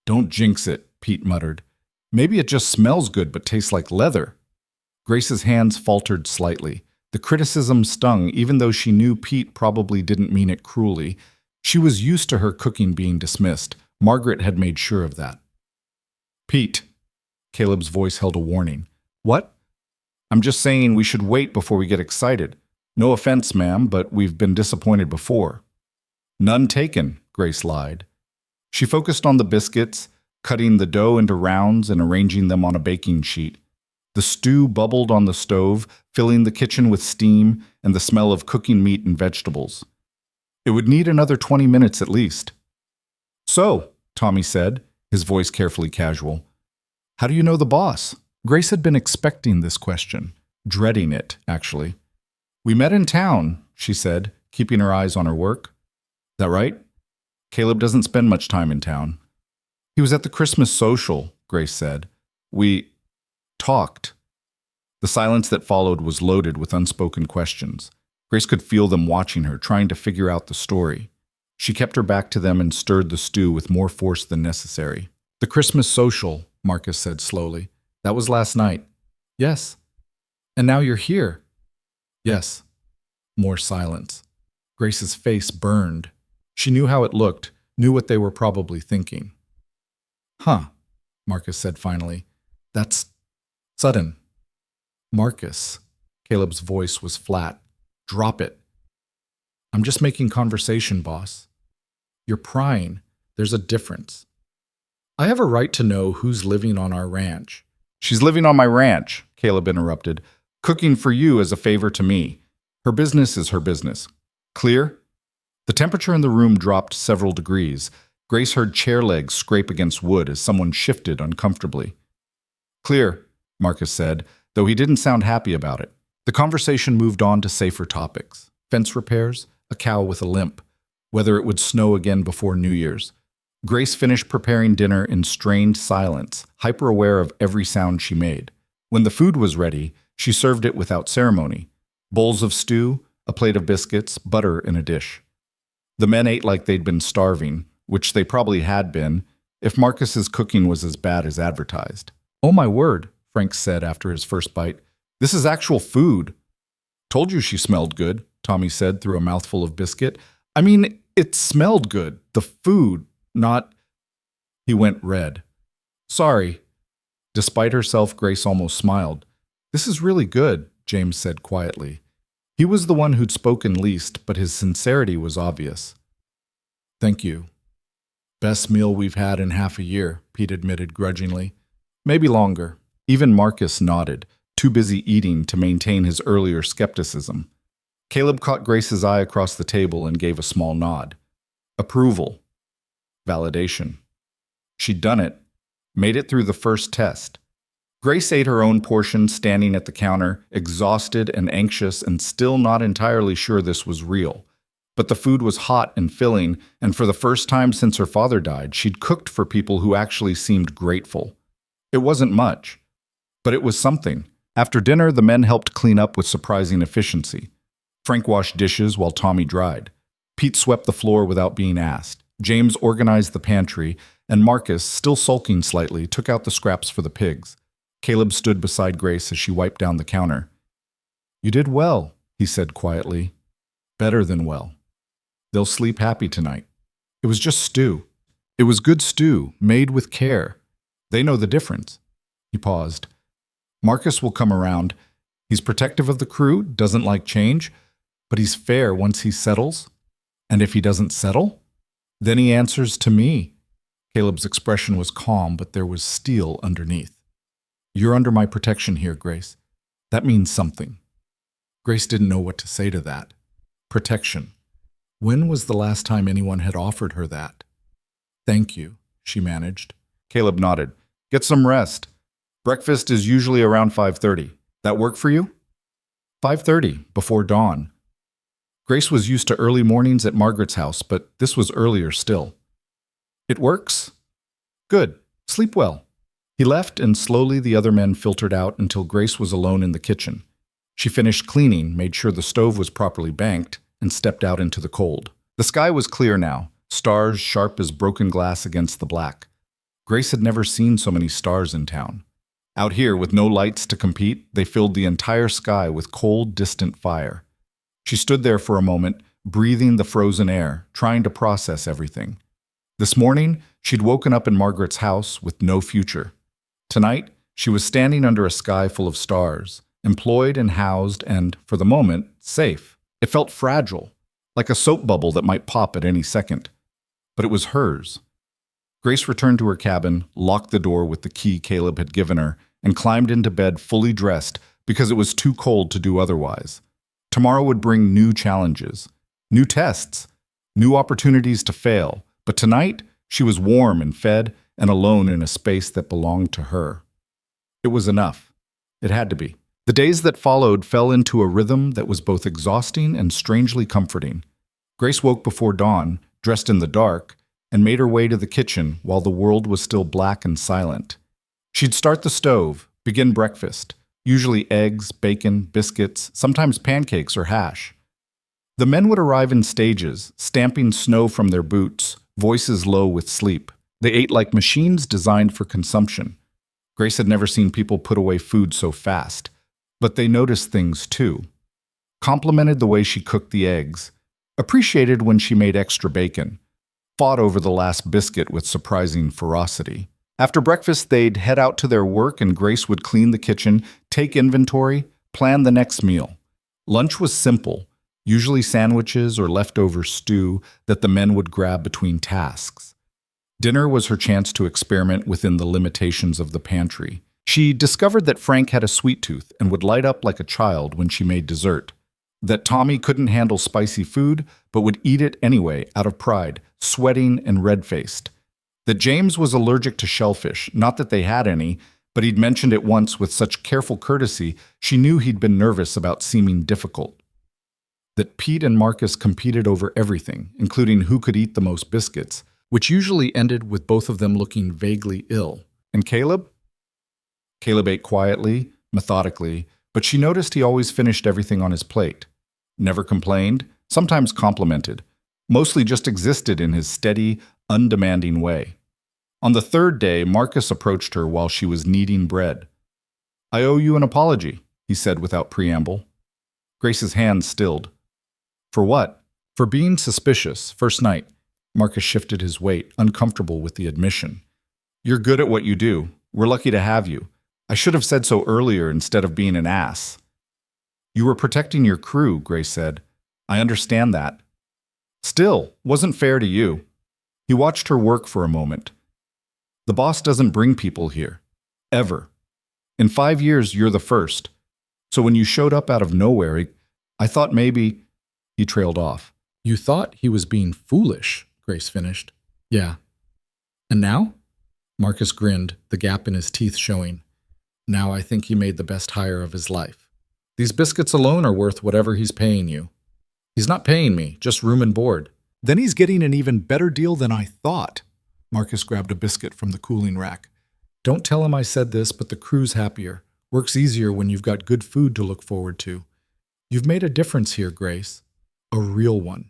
Don't jinx it, Pete muttered. Maybe it just smells good but tastes like leather. Grace's hands faltered slightly. The criticism stung, even though she knew Pete probably didn't mean it cruelly. She was used to her cooking being dismissed. Margaret had made sure of that. Pete. Caleb's voice held a warning. What? I'm just saying we should wait before we get excited. No offense, ma'am, but we've been disappointed before. None taken, Grace lied. She focused on the biscuits, cutting the dough into rounds and arranging them on a baking sheet. The stew bubbled on the stove, filling the kitchen with steam and the smell of cooking meat and vegetables. It would need another 20 minutes at least. So, Tommy said, his voice carefully casual, how do you know the boss? Grace had been expecting this question, dreading it, actually. We met in town, she said, keeping her eyes on her work. That right? Caleb doesn't spend much time in town. He was at the Christmas social, Grace said. We talked. The silence that followed was loaded with unspoken questions. Grace could feel them watching her, trying to figure out the story. She kept her back to them and stirred the stew with more force than necessary. The Christmas social, Marcus said slowly. That was last night. Yes. And now you're here. Yes. More silence. Grace's face burned. She knew how it looked, knew what they were probably thinking. Huh, Marcus said finally. That's sudden. Marcus. Caleb's voice was flat. Drop it. I'm just making conversation, boss. You're prying. There's a difference. I have a right to know who's living on our ranch. She's living on my ranch, Caleb interrupted. Cooking for you as a favor to me. Her business is her business. Clear? The temperature in the room dropped several degrees. Grace heard chair legs scrape against wood as someone shifted uncomfortably. Clear, Marcus said, though he didn't sound happy about it. The conversation moved on to safer topics. Fence repairs, a cow with a limp, whether it would snow again before New Year's. Grace finished preparing dinner in strained silence, hyper-aware of every sound she made. When the food was ready, she served it without ceremony. Bowls of stew, a plate of biscuits, butter in a dish. The men ate like they'd been starving, which they probably had been, if Marcus's cooking was as bad as advertised. Oh my word, Frank said after his first bite. This is actual food. Told you she smelled good, Tommy said through a mouthful of biscuit. I mean, it smelled good. The food, not... He went red. Sorry. Despite herself, Grace almost smiled. This is really good, James said quietly. He was the one who'd spoken least, but his sincerity was obvious. Thank you. Best meal we've had in half a year, Pete admitted grudgingly. Maybe longer. Even Marcus nodded, too busy eating to maintain his earlier skepticism. Caleb caught Grace's eye across the table and gave a small nod. Approval. Validation. She'd done it. Made it through the first test. Grace ate her own portion standing at the counter, exhausted and anxious and still not entirely sure this was real. But the food was hot and filling, and for the first time since her father died, she'd cooked for people who actually seemed grateful. It wasn't much, but it was something. After dinner, the men helped clean up with surprising efficiency. Frank washed dishes while Tommy dried. Pete swept the floor without being asked. James organized the pantry, and Marcus, still sulking slightly, took out the scraps for the pigs. Caleb stood beside Grace as she wiped down the counter. You did well, he said quietly. Better than well. They'll sleep happy tonight. It was just stew. It was good stew, made with care. They know the difference. He paused. Marcus will come around. He's protective of the crew, doesn't like change, but he's fair once he settles. And if he doesn't settle, then he answers to me. Caleb's expression was calm, but there was steel underneath. You're under my protection here, Grace. That means something. Grace didn't know what to say to that. Protection. When was the last time anyone had offered her that? Thank you, she managed. Caleb nodded. Get some rest. Breakfast is usually around 5:30. That work for you? 5:30, before dawn. Grace was used to early mornings at Margaret's house, but this was earlier still. It works? Good. Sleep well. He left, and slowly the other men filtered out until Grace was alone in the kitchen. She finished cleaning, made sure the stove was properly banked, and stepped out into the cold. The sky was clear now, stars sharp as broken glass against the black. Grace had never seen so many stars in town. Out here, with no lights to compete, they filled the entire sky with cold, distant fire. She stood there for a moment, breathing the frozen air, trying to process everything. This morning, she'd woken up in Margaret's house with no future. Tonight, she was standing under a sky full of stars, employed and housed and, for the moment, safe. It felt fragile, like a soap bubble that might pop at any second. But it was hers. Grace returned to her cabin, locked the door with the key Caleb had given her, and climbed into bed fully dressed because it was too cold to do otherwise. Tomorrow would bring new challenges, new tests, new opportunities to fail. But tonight, she was warm and fed and alone in a space that belonged to her. It was enough. It had to be. The days that followed fell into a rhythm that was both exhausting and strangely comforting. Grace woke before dawn, dressed in the dark, and made her way to the kitchen while the world was still black and silent. She'd start the stove, begin breakfast, usually eggs, bacon, biscuits, sometimes pancakes or hash. The men would arrive in stages, stamping snow from their boots, voices low with sleep. They ate like machines designed for consumption. Grace had never seen people put away food so fast, but they noticed things too. Complimented the way she cooked the eggs, appreciated when she made extra bacon, fought over the last biscuit with surprising ferocity. After breakfast, they'd head out to their work and Grace would clean the kitchen, take inventory, plan the next meal. Lunch was simple, usually sandwiches or leftover stew that the men would grab between tasks. Dinner was her chance to experiment within the limitations of the pantry. She discovered that Frank had a sweet tooth and would light up like a child when she made dessert. That Tommy couldn't handle spicy food, but would eat it anyway out of pride, sweating and red-faced. That James was allergic to shellfish, not that they had any, but he'd mentioned it once with such careful courtesy she knew he'd been nervous about seeming difficult. That Pete and Marcus competed over everything, including who could eat the most biscuits, which usually ended with both of them looking vaguely ill. And Caleb? Caleb ate quietly, methodically, but she noticed he always finished everything on his plate. Never complained, sometimes complimented, mostly just existed in his steady, undemanding way. On the third day, Marcus approached her while she was kneading bread. "I owe you an apology," he said without preamble. Grace's hand stilled. "For what?" "For being suspicious, first night." Marcus shifted his weight, uncomfortable with the admission. "You're good at what you do. We're lucky to have you. I should have said so earlier instead of being an ass." "You were protecting your crew," Grace said. "I understand that." "Still, wasn't fair to you." He watched her work for a moment. "The boss doesn't bring people here. Ever. In 5 years, you're the first. So when you showed up out of nowhere, I thought maybe—" He trailed off. "You thought he was being foolish," Grace finished. "Yeah." "And now?" Marcus grinned, the gap in his teeth showing. "Now I think he made the best hire of his life. These biscuits alone are worth whatever he's paying you." "He's not paying me, just room and board." "Then he's getting an even better deal than I thought." Marcus grabbed a biscuit from the cooling rack. "Don't tell him I said this, but the crew's happier. Works easier when you've got good food to look forward to. You've made a difference here, Grace. A real one."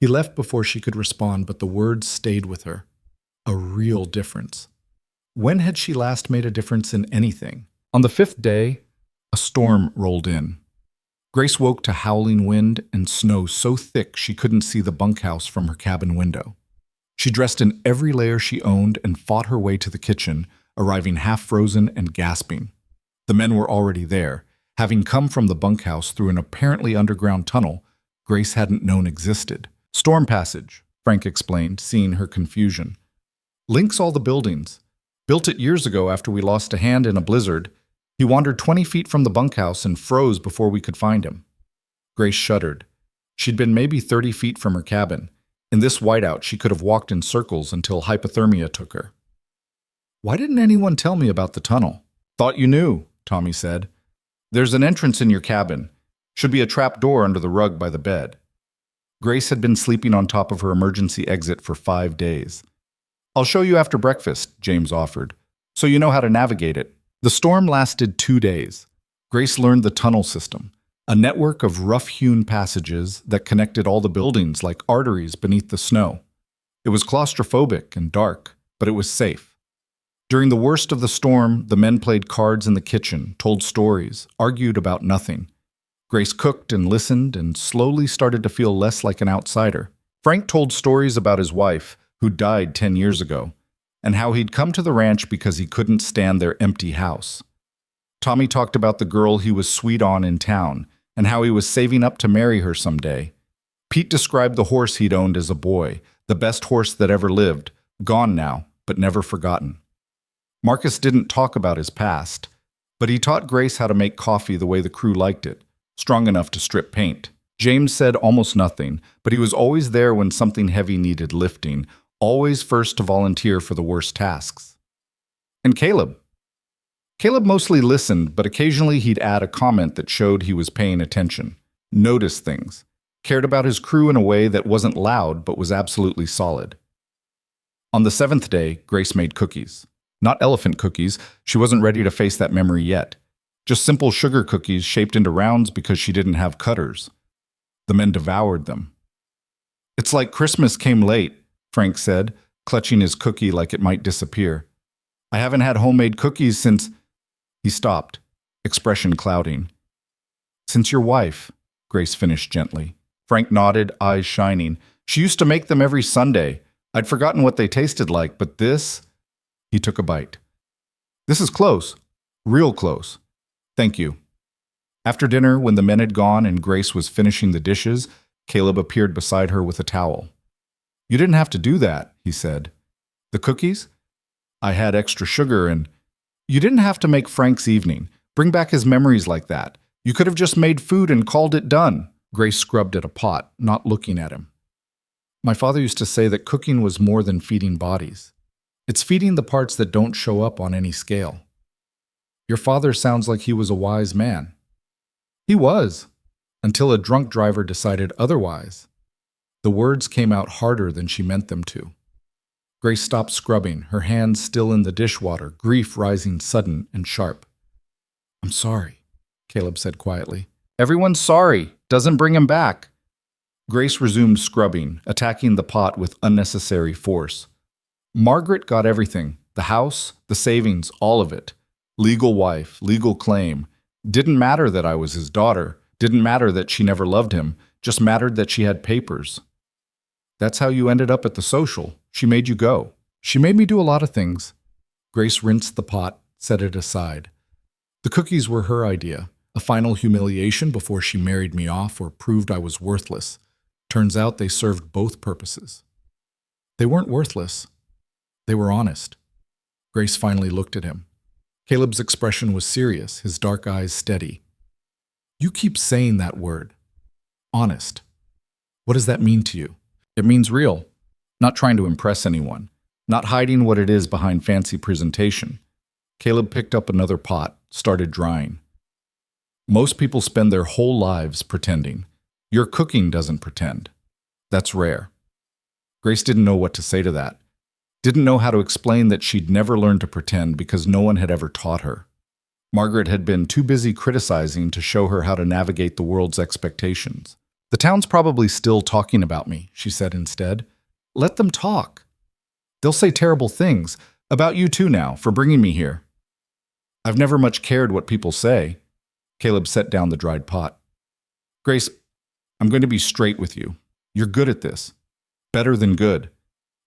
He left before she could respond, but the words stayed with her. A real difference. When had she last made a difference in anything? On the 5th day, a storm rolled in. Grace woke to howling wind and snow so thick she couldn't see the bunkhouse from her cabin window. She dressed in every layer she owned and fought her way to the kitchen, arriving half-frozen and gasping. The men were already there, having come from the bunkhouse through an apparently underground tunnel Grace hadn't known existed. "Storm passage," Frank explained, seeing her confusion. "Links all the buildings. Built it years ago after we lost a hand in a blizzard. He wandered 20 feet from the bunkhouse and froze before we could find him." Grace shuddered. She'd been maybe 30 feet from her cabin. In this whiteout, she could have walked in circles until hypothermia took her. "Why didn't anyone tell me about the tunnel?" "Thought you knew," Tommy said. "There's an entrance in your cabin. Should be a trap door under the rug by the bed." Grace had been sleeping on top of her emergency exit for 5 days. "I'll show you after breakfast," James offered, "so you know how to navigate it." The storm lasted 2 days. Grace learned the tunnel system, a network of rough-hewn passages that connected all the buildings like arteries beneath the snow. It was claustrophobic and dark, but it was safe. During the worst of the storm, the men played cards in the kitchen, told stories, argued about nothing. Grace cooked and listened and slowly started to feel less like an outsider. Frank told stories about his wife, who died 10 years ago, and how he'd come to the ranch because he couldn't stand their empty house. Tommy talked about the girl he was sweet on in town, and how he was saving up to marry her someday. Pete described the horse he'd owned as a boy, the best horse that ever lived, gone now, but never forgotten. Marcus didn't talk about his past, but he taught Grace how to make coffee the way the crew liked it, strong enough to strip paint. James said almost nothing, but he was always there when something heavy needed lifting, always first to volunteer for the worst tasks. And Caleb? Caleb mostly listened, but occasionally he'd add a comment that showed he was paying attention, noticed things, cared about his crew in a way that wasn't loud but was absolutely solid. On the seventh day, Grace made cookies. Not elephant cookies, she wasn't ready to face that memory yet. Just simple sugar cookies shaped into rounds because she didn't have cutters. The men devoured them. "It's like Christmas came late," Frank said, clutching his cookie like it might disappear. "I haven't had homemade cookies since—" He stopped, expression clouding. "Since your wife," Grace finished gently. Frank nodded, eyes shining. "She used to make them every Sunday. I'd forgotten what they tasted like, but this—" He took a bite. "This is close. Real close. Thank you." After dinner, when the men had gone and Grace was finishing the dishes, Caleb appeared beside her with a towel. "You didn't have to do that," he said. "The cookies? I had extra sugar and—" "You didn't have to make Frank's evening. Bring back his memories like that. You could have just made food and called it done." Grace scrubbed at a pot, not looking at him. "My father used to say that cooking was more than feeding bodies. It's feeding the parts that don't show up on any scale." "Your father sounds like he was a wise man." "He was, until a drunk driver decided otherwise." The words came out harder than she meant them to. Grace stopped scrubbing, her hands still in the dishwater, grief rising sudden and sharp. "I'm sorry," Caleb said quietly. "Everyone's sorry. Doesn't bring him back." Grace resumed scrubbing, attacking the pot with unnecessary force. "Margaret got everything. The house, the savings, all of it. Legal wife, legal claim. Didn't matter that I was his daughter. Didn't matter that she never loved him. Just mattered that she had papers." "That's how you ended up at the social. She made you go." "She made me do a lot of things." Grace rinsed the pot, set it aside. "The cookies were her idea. A final humiliation before she married me off or proved I was worthless. Turns out they served both purposes." "They weren't worthless. They were honest." Grace finally looked at him. Caleb's expression was serious, his dark eyes steady. "You keep saying that word. Honest. What does that mean to you?" "It means real. Not trying to impress anyone. Not hiding what it is behind fancy presentation." Caleb picked up another pot, started drying. "Most people spend their whole lives pretending. Your cooking doesn't pretend. That's rare." Grace didn't know what to say to that. Didn't know how to explain that she'd never learned to pretend because no one had ever taught her. Margaret had been too busy criticizing to show her how to navigate the world's expectations. "The town's probably still talking about me," she said instead. "Let them talk. They'll say terrible things. About you too now, for bringing me here." "I've never much cared what people say." Caleb set down the dried pot. "Grace, I'm going to be straight with you. You're good at this. Better than good.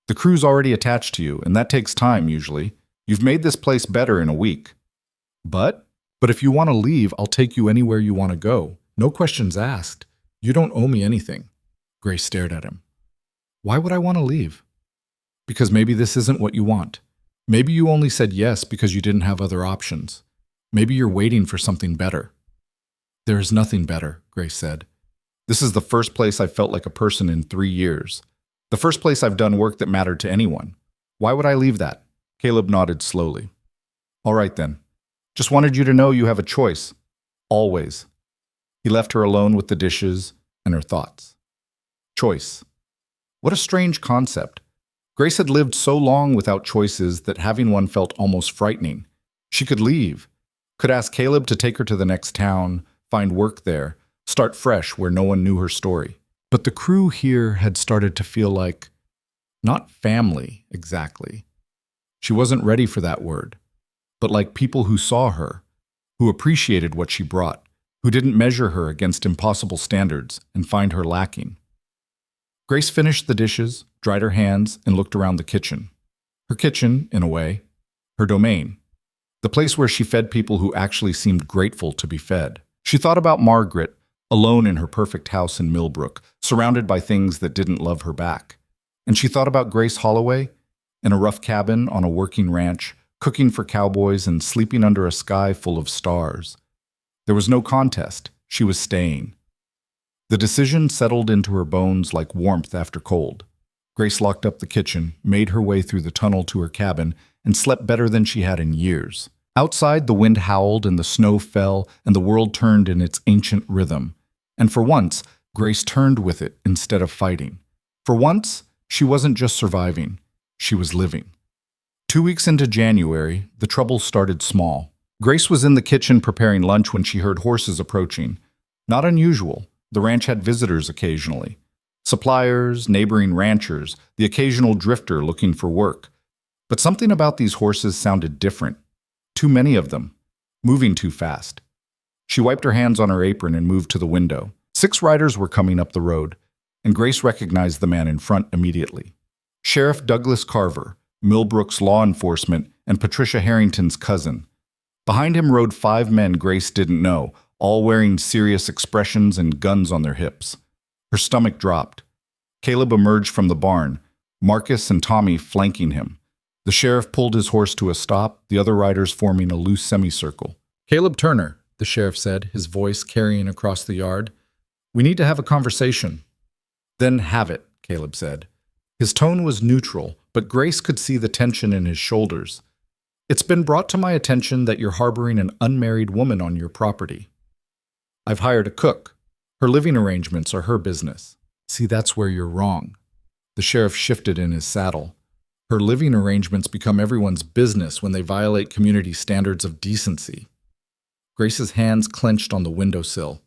The crew's already attached to you, and that takes time usually. You've made this place better in a week. But if you want to leave, I'll take you anywhere you want to go. No questions asked. You don't owe me anything." Grace stared at him. "Why would I want to leave?" "Because maybe this isn't what you want. Maybe you only said yes because you didn't have other options. Maybe you're waiting for something better." "There is nothing better," Grace said. "This is the first place I've felt like a person in 3 years. The first place I've done work that mattered to anyone. Why would I leave that?" Caleb nodded slowly. "All right then. Just wanted you to know you have a choice. Always." He left her alone with the dishes and her thoughts. Choice. What a strange concept. Grace had lived so long without choices that having one felt almost frightening. She could leave, could ask Caleb to take her to the next town, find work there, start fresh where no one knew her story. But the crew here had started to feel like, not family exactly. She wasn't ready for that word, but like people who saw her, who appreciated what she brought, who didn't measure her against impossible standards and find her lacking. Grace finished the dishes, dried her hands, and looked around the kitchen. Her kitchen, in a way, her domain. The place where she fed people who actually seemed grateful to be fed. She thought about Margaret, alone in her perfect house in Millbrook, surrounded by things that didn't love her back. And she thought about Grace Holloway, in a rough cabin on a working ranch, cooking for cowboys and sleeping under a sky full of stars. There was no contest. She was staying. The decision settled into her bones like warmth after cold. Grace locked up the kitchen, made her way through the tunnel to her cabin, and slept better than she had in years. Outside, the wind howled and the snow fell, and the world turned in its ancient rhythm. And for once, Grace turned with it instead of fighting. For once, she wasn't just surviving. She was living. 2 weeks into January, the trouble started small. Grace was in the kitchen preparing lunch when she heard horses approaching. Not unusual. The ranch had visitors occasionally. Suppliers, neighboring ranchers, the occasional drifter looking for work. But something about these horses sounded different. Too many of them. Moving too fast. She wiped her hands on her apron and moved to the window. 6 riders were coming up the road, and Grace recognized the man in front immediately. Sheriff Douglas Carver, Millbrook's law enforcement, and Patricia Harrington's cousin. Behind him rode 5 men Grace didn't know, all wearing serious expressions and guns on their hips. Her stomach dropped. Caleb emerged from the barn, Marcus and Tommy flanking him. The sheriff pulled his horse to a stop, the other riders forming a loose semicircle. "Caleb Turner," the sheriff said, his voice carrying across the yard. "We need to have a conversation." "Then have it," Caleb said. His tone was neutral, but Grace could see the tension in his shoulders. "It's been brought to my attention that you're harboring an unmarried woman on your property. I've hired a cook. Her living arrangements are her business." "See, that's where you're wrong." The sheriff shifted in his saddle. "Her living arrangements become everyone's business when they violate community standards of decency." Grace's hands clenched on the windowsill.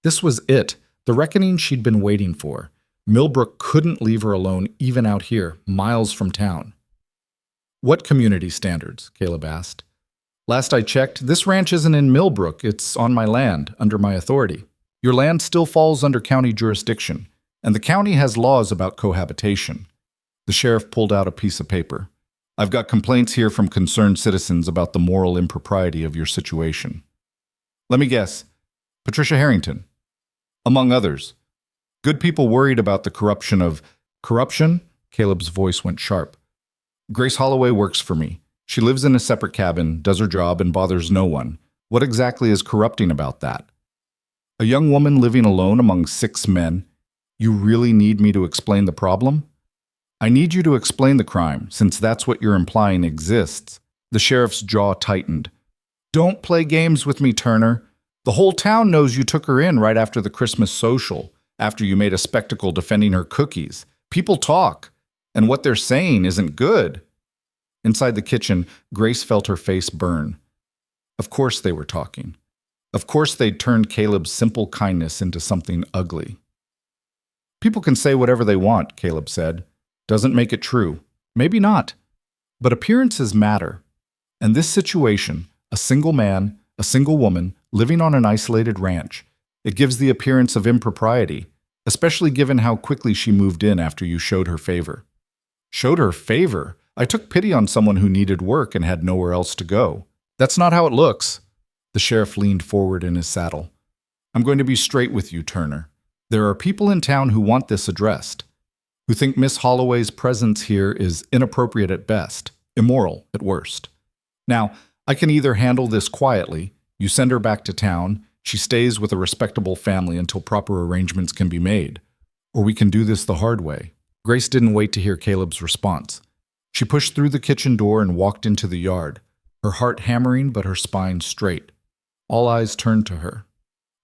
This was it, the reckoning she'd been waiting for. Millbrook couldn't leave her alone even out here, miles from town. "What community standards?" Caleb asked. "Last I checked, this ranch isn't in Millbrook. It's on my land, under my authority. Your land still falls under county jurisdiction, and the county has laws about cohabitation." The sheriff pulled out a piece of paper. "I've got complaints here from concerned citizens about the moral impropriety of your situation. Let me guess, Patricia Harrington, among others. Good people worried about the corruption of—" "Corruption?" Caleb's voice went sharp. "Grace Holloway works for me. She lives in a separate cabin, does her job, and bothers no one. What exactly is corrupting about that? A young woman living alone among 6 men. You really need me to explain the problem?" "I need you to explain the crime, since that's what you're implying exists." The sheriff's jaw tightened. "Don't play games with me, Turner. The whole town knows you took her in right after the Christmas social, after you made a spectacle defending her cookies. People talk, and what they're saying isn't good." Inside the kitchen, Grace felt her face burn. Of course they were talking. Of course they'd turned Caleb's simple kindness into something ugly. "People can say whatever they want," Caleb said. "Doesn't make it true. Maybe not. But appearances matter. And this situation, a single man, a single woman, living on an isolated ranch, it gives the appearance of impropriety, especially given how quickly she moved in after you showed her favor." "Showed her favor? I took pity on someone who needed work and had nowhere else to go." "That's not how it looks." The sheriff leaned forward in his saddle. "I'm going to be straight with you, Turner. There are people in town who want this addressed, who think Miss Holloway's presence here is inappropriate at best, immoral at worst. Now, I can either handle this quietly, you send her back to town, she stays with a respectable family until proper arrangements can be made, or we can do this the hard way." Grace didn't wait to hear Caleb's response. She pushed through the kitchen door and walked into the yard, her heart hammering but her spine straight. All eyes turned to her.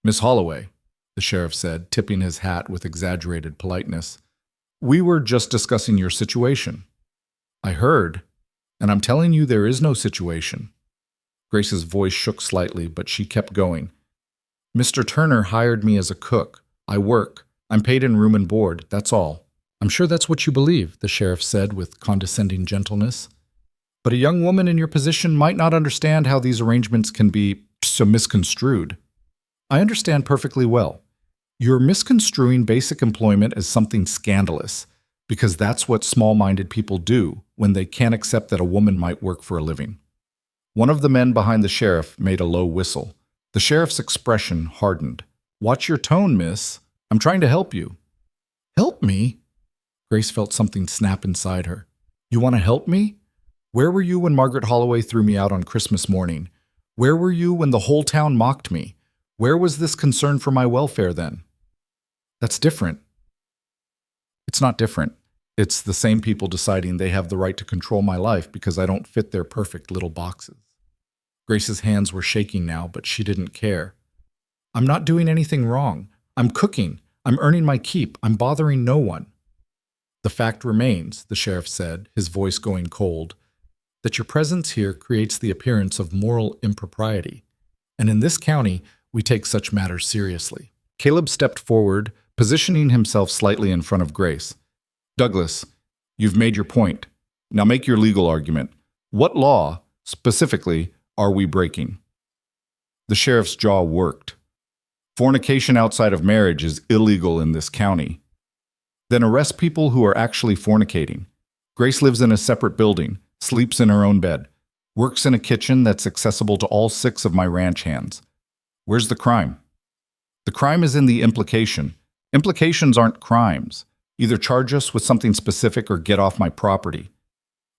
"Miss Holloway," the sheriff said, tipping his hat with exaggerated politeness, "we were just discussing your situation." "I heard, and I'm telling you there is no situation." Grace's voice shook slightly, but she kept going. "Mr. Turner hired me as a cook. I work. I'm paid in room and board, that's all." "I'm sure that's what you believe," the sheriff said with condescending gentleness. "But a young woman in your position might not understand how these arrangements can be so misconstrued." "I understand perfectly well. You're misconstruing basic employment as something scandalous, because that's what small-minded people do when they can't accept that a woman might work for a living." One of the men behind the sheriff made a low whistle. The sheriff's expression hardened. "Watch your tone, miss. I'm trying to help you." "Help me?" Grace felt something snap inside her. "You want to help me? Where were you when Margaret Holloway threw me out on Christmas morning? Where were you when the whole town mocked me? Where was this concern for my welfare then?" "That's different." "It's not different. It's the same people deciding they have the right to control my life because I don't fit their perfect little boxes." Grace's hands were shaking now, but she didn't care. "I'm not doing anything wrong. I'm cooking. I'm earning my keep. I'm bothering no one." The fact remains, the sheriff said, his voice going cold, that your presence here creates the appearance of moral impropriety. And in this county, we take such matters seriously. Caleb stepped forward, positioning himself slightly in front of Grace. Douglas, you've made your point. Now make your legal argument. What law, specifically, are we breaking? The sheriff's jaw worked. Fornication outside of marriage is illegal in this county. Then arrest people who are actually fornicating. Grace lives in a separate building, sleeps in her own bed, works in a kitchen that's accessible to all 6 of my ranch hands. Where's the crime? The crime is in the implication. Implications aren't crimes. Either charge us with something specific or get off my property.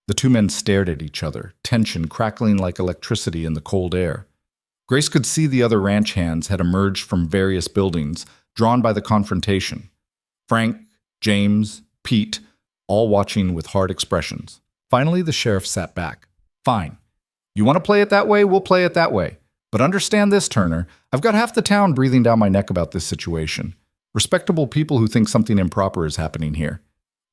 The 2 men stared at each other, tension crackling like electricity in the cold air. Grace could see the other ranch hands had emerged from various buildings, drawn by the confrontation. Frank, James, Pete, all watching with hard expressions. Finally, the sheriff sat back. Fine. You want to play it that way? We'll play it that way. But understand this, Turner. I've got half the town breathing down my neck about this situation. Respectable people who think something improper is happening here.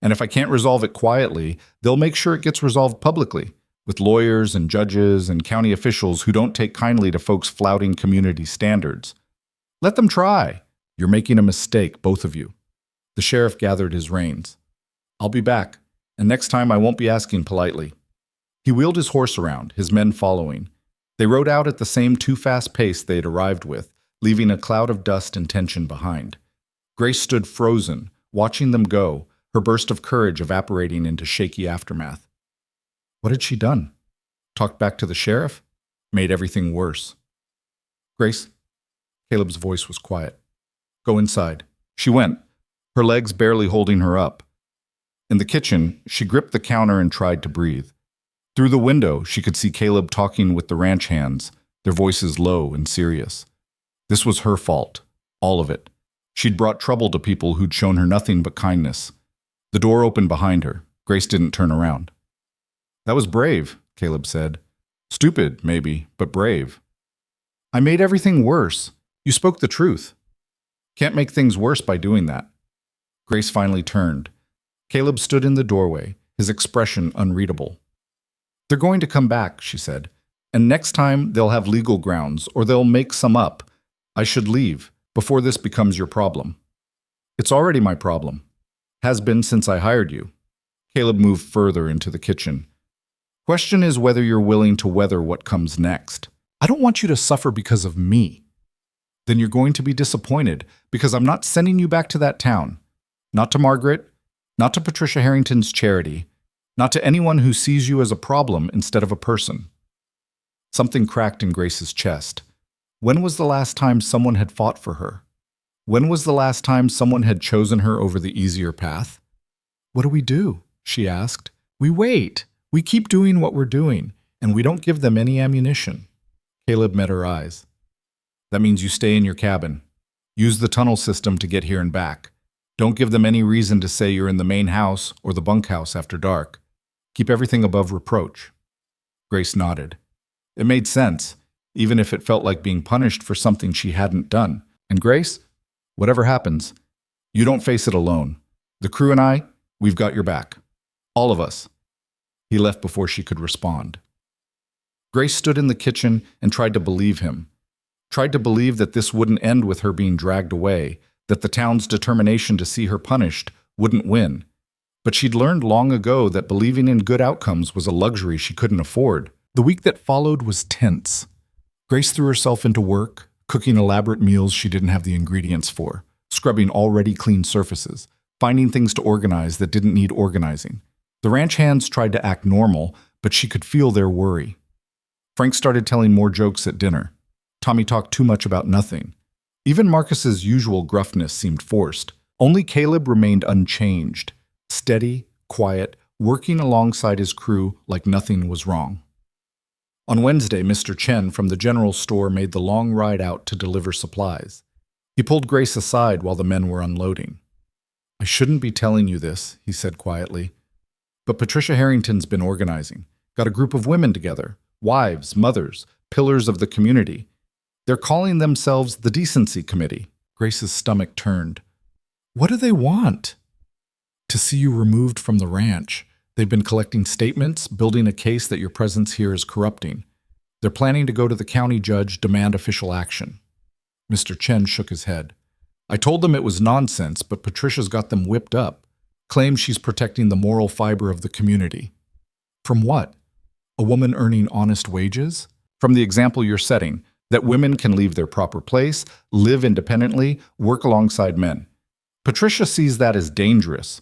And if I can't resolve it quietly, they'll make sure it gets resolved publicly, with lawyers and judges and county officials who don't take kindly to folks flouting community standards. Let them try. You're making a mistake, both of you. The sheriff gathered his reins. I'll be back, and next time I won't be asking politely. He wheeled his horse around, his men following. They rode out at the same too-fast pace they had arrived with, leaving a cloud of dust and tension behind. Grace stood frozen, watching them go, her burst of courage evaporating into shaky aftermath. What had she done? Talked back to the sheriff? Made everything worse. Grace? Caleb's voice was quiet. Go inside. She went, her legs barely holding her up. In the kitchen, she gripped the counter and tried to breathe. Through the window, she could see Caleb talking with the ranch hands, their voices low and serious. This was her fault, all of it. She'd brought trouble to people who'd shown her nothing but kindness. The door opened behind her. Grace didn't turn around. That was brave, Caleb said. Stupid, maybe, but brave. I made everything worse. You spoke the truth. Can't make things worse by doing that. Grace finally turned. Caleb stood in the doorway, his expression unreadable. They're going to come back, she said, and next time they'll have legal grounds, or they'll make some up. I should leave, before this becomes your problem. It's already my problem. Has been since I hired you. Caleb moved further into the kitchen. Question is whether you're willing to weather what comes next. I don't want you to suffer because of me. Then you're going to be disappointed, because I'm not sending you back to that town. Not to Margaret, not to Patricia Harrington's charity, not to anyone who sees you as a problem instead of a person. Something cracked in Grace's chest. When was the last time someone had fought for her? When was the last time someone had chosen her over the easier path? What do we do? She asked. We wait. We keep doing what we're doing, and we don't give them any ammunition. Caleb met her eyes. That means you stay in your cabin. Use the tunnel system to get here and back. Don't give them any reason to say you're in the main house or the bunkhouse after dark. Keep everything above reproach. Grace nodded. It made sense, even if it felt like being punished for something she hadn't done. And Grace, whatever happens, you don't face it alone. The crew and I, we've got your back. All of us. He left before she could respond. Grace stood in the kitchen and tried to believe him. Tried to believe that this wouldn't end with her being dragged away, that the town's determination to see her punished wouldn't win. But she'd learned long ago that believing in good outcomes was a luxury she couldn't afford. The week that followed was tense. Grace threw herself into work, cooking elaborate meals she didn't have the ingredients for, scrubbing already clean surfaces, finding things to organize that didn't need organizing. The ranch hands tried to act normal, but she could feel their worry. Frank started telling more jokes at dinner. Tommy talked too much about nothing. Even Marcus's usual gruffness seemed forced. Only Caleb remained unchanged, steady, quiet, working alongside his crew like nothing was wrong. On Wednesday, Mr. Chen from the general store made the long ride out to deliver supplies. He pulled Grace aside while the men were unloading. I shouldn't be telling you this, he said quietly, but Patricia Harrington's been organizing. Got a group of women together, wives, mothers, pillars of the community. They're calling themselves the Decency Committee. Grace's stomach turned. What do they want? to see you removed from the ranch. They've been collecting statements, building a case that your presence here is corrupting. They're planning to go to the county judge, demand official action." Mr. Chen shook his head. "I told them it was nonsense, but Patricia's got them whipped up. Claims she's protecting the moral fiber of the community." "From what? A woman earning honest wages?" "From the example you're setting, that women can leave their proper place, live independently, work alongside men. Patricia sees that as dangerous."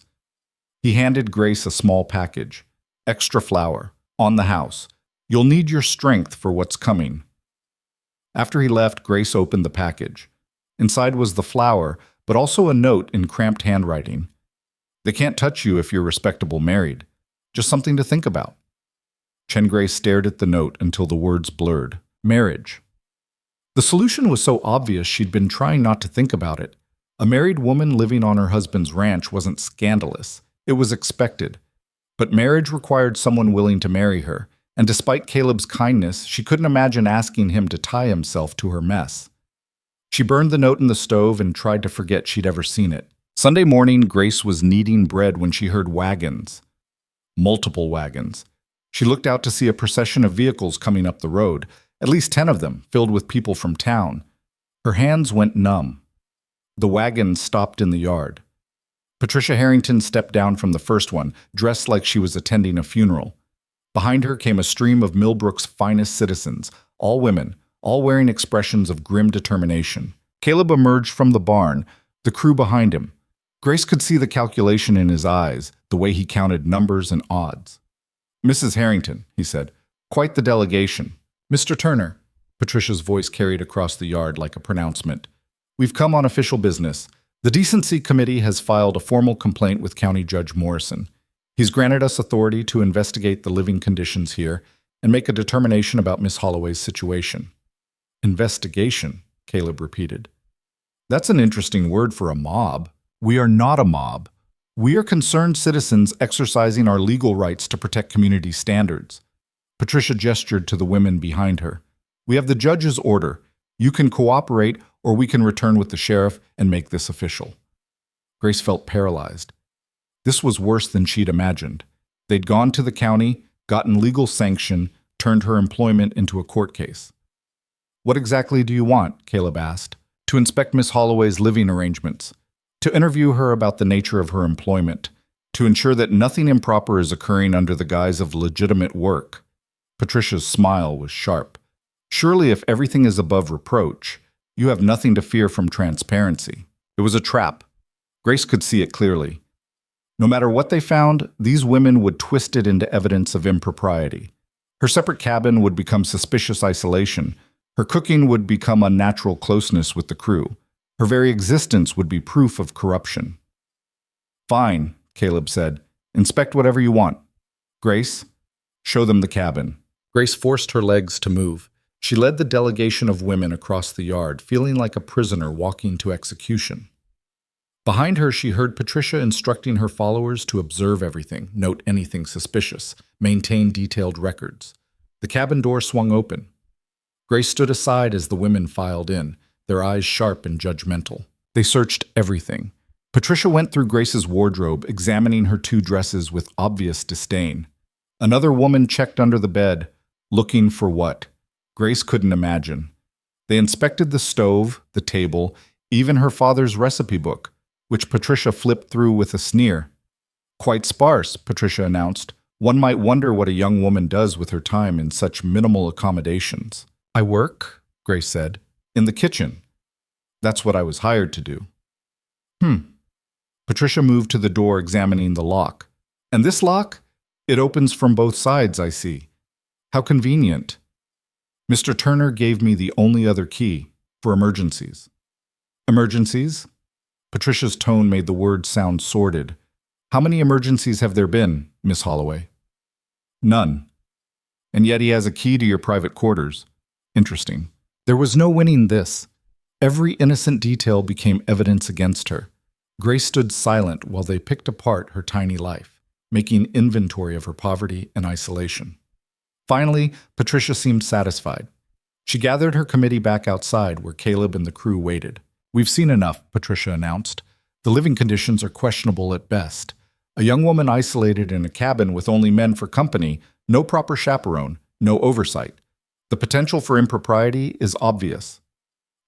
He handed Grace a small package. "Extra flour. On the house. You'll need your strength for what's coming." After he left, Grace opened the package. Inside was the flour, but also a note in cramped handwriting. "They can't touch you if you're respectable married. Just something to think about." Chen Grace stared at the note until the words blurred. Marriage. The solution was so obvious she'd been trying not to think about it. A married woman living on her husband's ranch wasn't scandalous. It was expected. But marriage required someone willing to marry her, and despite Caleb's kindness, she couldn't imagine asking him to tie himself to her mess. She burned the note in the stove and tried to forget she'd ever seen it. Sunday morning, Grace was kneading bread when she heard wagons. Multiple wagons. She looked out to see a procession of vehicles coming up the road, at least 10 of them, filled with people from town. Her hands went numb. The wagons stopped in the yard. Patricia Harrington stepped down from the first one, dressed like she was attending a funeral. Behind her came a stream of Millbrook's finest citizens, all women, all wearing expressions of grim determination. Caleb emerged from the barn, the crew behind him. Grace could see the calculation in his eyes, the way he counted numbers and odds. "Mrs. Harrington," he said, "quite the delegation." "Mr. Turner," Patricia's voice carried across the yard like a pronouncement, "we've come on official business. The Decency Committee has filed a formal complaint with County Judge Morrison. He's granted us authority to investigate the living conditions here and make a determination about Miss Holloway's situation." "Investigation," Caleb repeated. "That's an interesting word for a mob." "We are not a mob. We are concerned citizens exercising our legal rights to protect community standards." Patricia gestured to the women behind her. "We have the judge's order. You can cooperate, or we can return with the sheriff and make this official." Grace felt paralyzed. This was worse than she'd imagined. They'd gone to the county, gotten legal sanction, turned her employment into a court case. "What exactly do you want?" Caleb asked. "To inspect Miss Holloway's living arrangements, to interview her about the nature of her employment, to ensure that nothing improper is occurring under the guise of legitimate work." Patricia's smile was sharp. "Surely if everything is above reproach, you have nothing to fear from transparency." It was a trap. Grace could see it clearly. No matter what they found, these women would twist it into evidence of impropriety. Her separate cabin would become suspicious isolation. Her cooking would become unnatural closeness with the crew. Her very existence would be proof of corruption. "Fine," Caleb said. "Inspect whatever you want. Grace, show them the cabin." Grace forced her legs to move. She led the delegation of women across the yard, feeling like a prisoner walking to execution. Behind her, she heard Patricia instructing her followers to observe everything, note anything suspicious, maintain detailed records. The cabin door swung open. Grace stood aside as the women filed in, their eyes sharp and judgmental. They searched everything. Patricia went through Grace's wardrobe, examining her 2 dresses with obvious disdain. Another woman checked under the bed, looking for what? Grace couldn't imagine. They inspected the stove, the table, even her father's recipe book, which Patricia flipped through with a sneer. "Quite sparse," Patricia announced. "One might wonder what a young woman does with her time in such minimal accommodations." "I work," Grace said, "in the kitchen. That's what I was hired to do." Patricia moved to the door, examining the lock. "And this lock? It opens from both sides, I see. How convenient." "Mr. Turner gave me the only other key, for emergencies." "Emergencies?" Patricia's tone made the words sound sordid. "How many emergencies have there been, Miss Holloway?" "None. And yet he has a key to your private quarters. Interesting." There was no winning this. Every innocent detail became evidence against her. Grace stood silent while they picked apart her tiny life, making inventory of her poverty and isolation. Finally, Patricia seemed satisfied. She gathered her committee back outside where Caleb and the crew waited. "We've seen enough," Patricia announced. "The living conditions are questionable at best. A young woman isolated in a cabin with only men for company, no proper chaperone, no oversight. The potential for impropriety is obvious.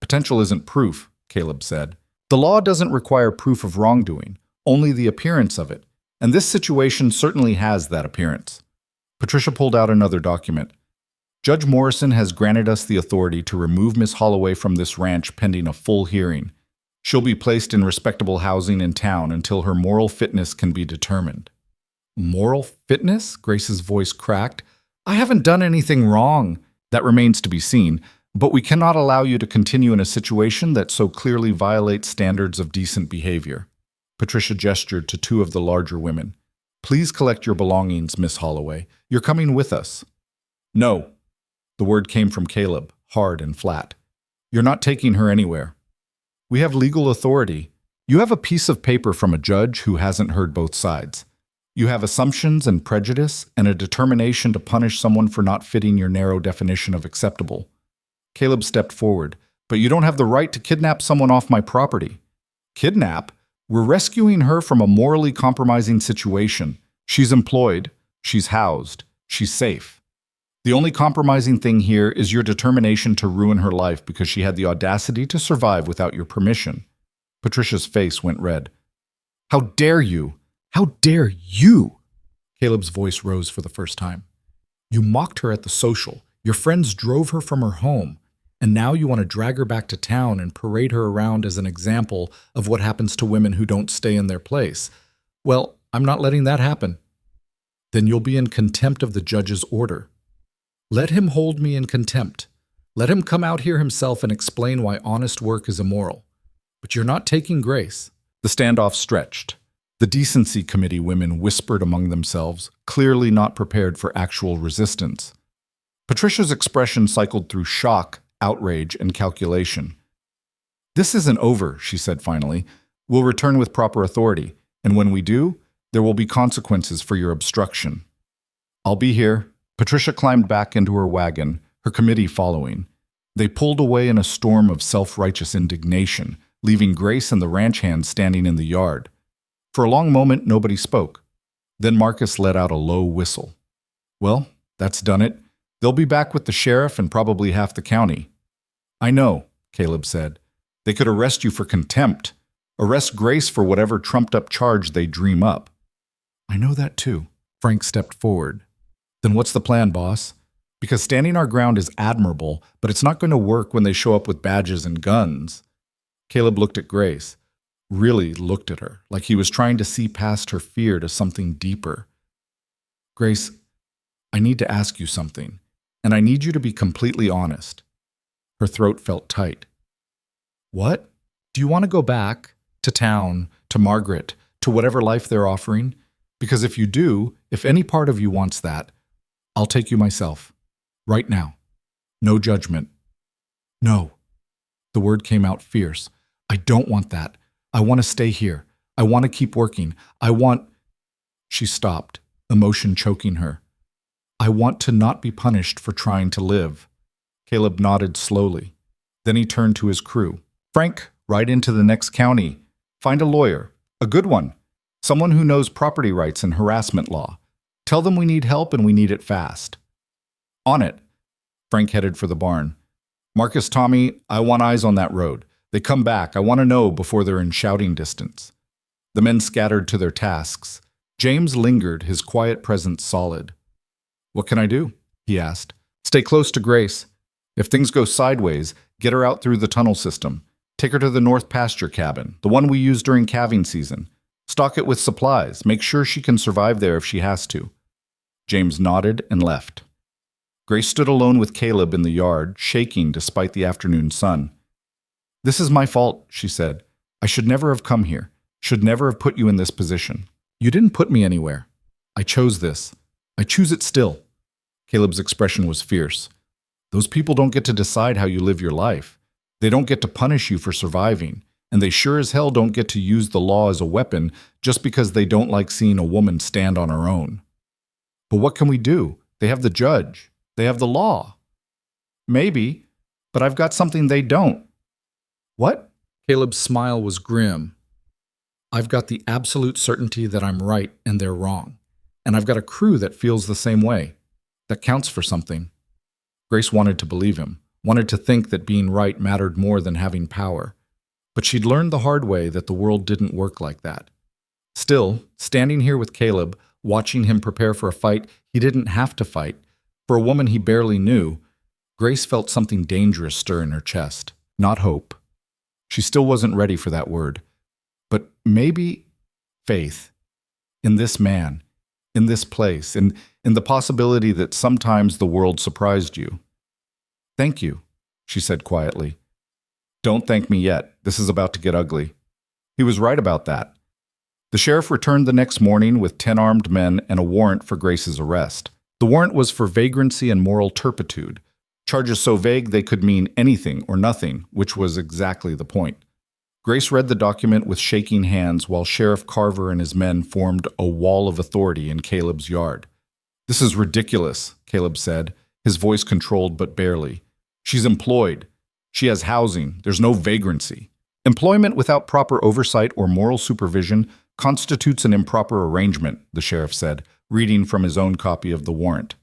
Potential isn't proof, Caleb said. The law doesn't require proof of wrongdoing, only the appearance of it, and this situation certainly has that appearance. Patricia pulled out another document. Judge Morrison has granted us the authority to remove Miss Holloway from this ranch pending a full hearing. She'll be placed in respectable housing in town until her moral fitness can be determined. Moral fitness? Grace's voice cracked. I haven't done anything wrong. That remains to be seen, but we cannot allow you to continue in a situation that so clearly violates standards of decent behavior. Patricia gestured to two of the larger women. Please collect your belongings, Miss Holloway. You're coming with us. No. The word came from Caleb, hard and flat. You're not taking her anywhere. We have legal authority. You have a piece of paper from a judge who hasn't heard both sides. You have assumptions and prejudice and a determination to punish someone for not fitting your narrow definition of acceptable. Caleb stepped forward. But you don't have the right to kidnap someone off my property. Kidnap? We're rescuing her from a morally compromising situation. She's employed, she's housed, she's safe. The only compromising thing here is your determination to ruin her life because she had the audacity to survive without your permission. Patricia's face went red. How dare you? How dare you? Caleb's voice rose for the first time. You mocked her at the social. Your friends drove her from her home. And now you want to drag her back to town and parade her around as an example of what happens to women who don't stay in their place. Well, I'm not letting that happen. Then you'll be in contempt of the judge's order. Let him hold me in contempt. Let him come out here himself and explain why honest work is immoral. But you're not taking Grace. The standoff stretched. The decency committee women whispered among themselves, clearly not prepared for actual resistance. Patricia's expression cycled through shock, outrage, and calculation. This isn't over, she said finally. We'll return with proper authority, and when we do, there will be consequences for your obstruction. I'll be here. Patricia climbed back into her wagon, her committee following. They pulled away in a storm of self-righteous indignation, leaving Grace and the ranch hands standing in the yard. For a long moment, nobody spoke. Then Marcus let out a low whistle. Well, that's done it. They'll be back with the sheriff and probably half the county. I know, Caleb said. They could arrest you for contempt. Arrest Grace for whatever trumped-up charge they dream up. I know that too. Frank stepped forward. Then what's the plan, boss? Because standing our ground is admirable, but it's not going to work when they show up with badges and guns. Caleb looked at Grace. Really looked at her, like he was trying to see past her fear to something deeper. Grace, I need to ask you something, and I need you to be completely honest. Her throat felt tight. What? Do you want to go back to town, to Margaret, to whatever life they're offering? Because if you do, if any part of you wants that, I'll take you myself. Right now. No judgment. No. The word came out fierce. I don't want that. I want to stay here. I want to keep working. I want... She stopped, emotion choking her. I want to not be punished for trying to live. Caleb nodded slowly. Then he turned to his crew. Frank, ride into the next county. Find a lawyer. A good one. Someone who knows property rights and harassment law. Tell them we need help and we need it fast. On it. Frank headed for the barn. Marcus, Tommy, I want eyes on that road. They come back. I want to know before they're in shouting distance. The men scattered to their tasks. James lingered, his quiet presence solid. What can I do? He asked. Stay close to Grace. If things go sideways, get her out through the tunnel system. Take her to the north pasture cabin, the one we use during calving season. Stock it with supplies. Make sure she can survive there if she has to. James nodded and left. Grace stood alone with Caleb in the yard, shaking despite the afternoon sun. This is my fault, she said. I should never have come here. Should never have put you in this position. You didn't put me anywhere. I chose this. I choose it still. Caleb's expression was fierce. Those people don't get to decide how you live your life. They don't get to punish you for surviving. And they sure as hell don't get to use the law as a weapon just because they don't like seeing a woman stand on her own. But what can we do? They have the judge. They have the law. Maybe, but I've got something they don't. What? Caleb's smile was grim. I've got the absolute certainty that I'm right and they're wrong. And I've got a crew that feels the same way. That counts for something. Grace wanted to believe him, wanted to think that being right mattered more than having power. But she'd learned the hard way that the world didn't work like that. Still, standing here with Caleb, watching him prepare for a fight he didn't have to fight, for a woman he barely knew, Grace felt something dangerous stir in her chest, not hope. She still wasn't ready for that word. But maybe faith in this man, in this place, in the possibility that sometimes the world surprised you. "Thank you," she said quietly. "Don't thank me yet. This is about to get ugly." He was right about that. The sheriff returned the next morning with 10 armed men and a warrant for Grace's arrest. The warrant was for vagrancy and moral turpitude, charges so vague they could mean anything or nothing, which was exactly the point. Grace read the document with shaking hands while Sheriff Carver and his men formed a wall of authority in Caleb's yard. "This is ridiculous," Caleb said, his voice controlled but barely. "She's employed. She has housing. There's no vagrancy. Employment without proper oversight or moral supervision constitutes an improper arrangement," the sheriff said, reading from his own copy of the warrant.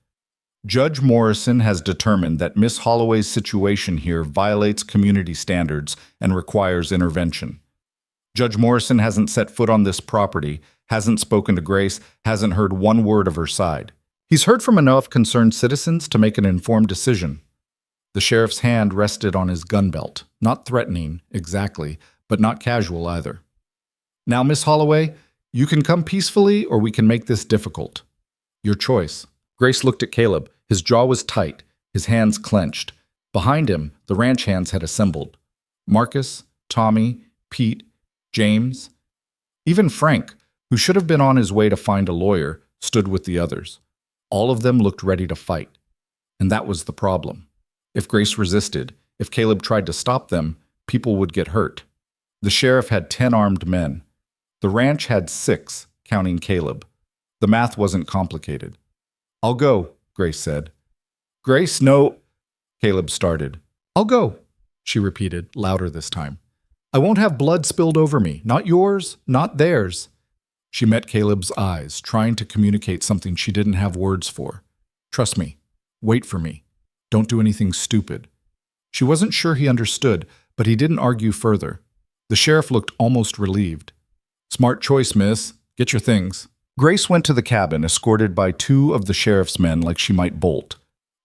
"Judge Morrison has determined that Miss Holloway's situation here violates community standards and requires intervention. Judge Morrison hasn't set foot on this property, hasn't spoken to Grace, hasn't heard one word of her side. He's heard from enough concerned citizens to make an informed decision." The sheriff's hand rested on his gun belt, not threatening, exactly, but not casual either. "Now, Miss Holloway, you can come peacefully or we can make this difficult. Your choice." Grace looked at Caleb. His jaw was tight, his hands clenched. Behind him, the ranch hands had assembled. Marcus, Tommy, Pete, James. Even Frank, who should have been on his way to find a lawyer, stood with the others. All of them looked ready to fight. And that was the problem. If Grace resisted, if Caleb tried to stop them, people would get hurt. The sheriff had 10 armed men. The ranch had 6, counting Caleb. The math wasn't complicated. "I'll go," Grace said. "Grace, no," Caleb started. "I'll go," she repeated, louder this time. "I won't have blood spilled over me. Not yours, not theirs." She met Caleb's eyes, trying to communicate something she didn't have words for. "Trust me. Wait for me. Don't do anything stupid." She wasn't sure he understood, but he didn't argue further. The sheriff looked almost relieved. "Smart choice, miss. Get your things." Grace went to the cabin, escorted by 2 of the sheriff's men like she might bolt.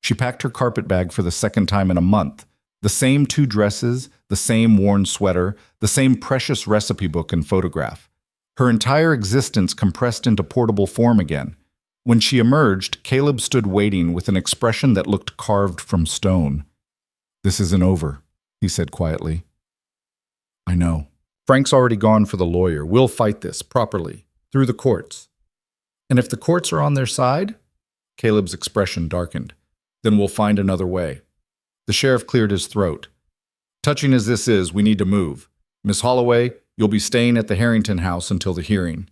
She packed her carpet bag for the second time in a month. The same 2 dresses, the same worn sweater, the same precious recipe book and photograph. Her entire existence compressed into portable form again. When she emerged, Caleb stood waiting with an expression that looked carved from stone. "This isn't over," he said quietly. "I know. Frank's already gone for the lawyer. We'll fight this properly, through the courts." "And if the courts are on their side?" Caleb's expression darkened. "Then we'll find another way." The sheriff cleared his throat. "Touching as this is, we need to move. Miss Holloway, you'll be staying at the Harrington house until the hearing."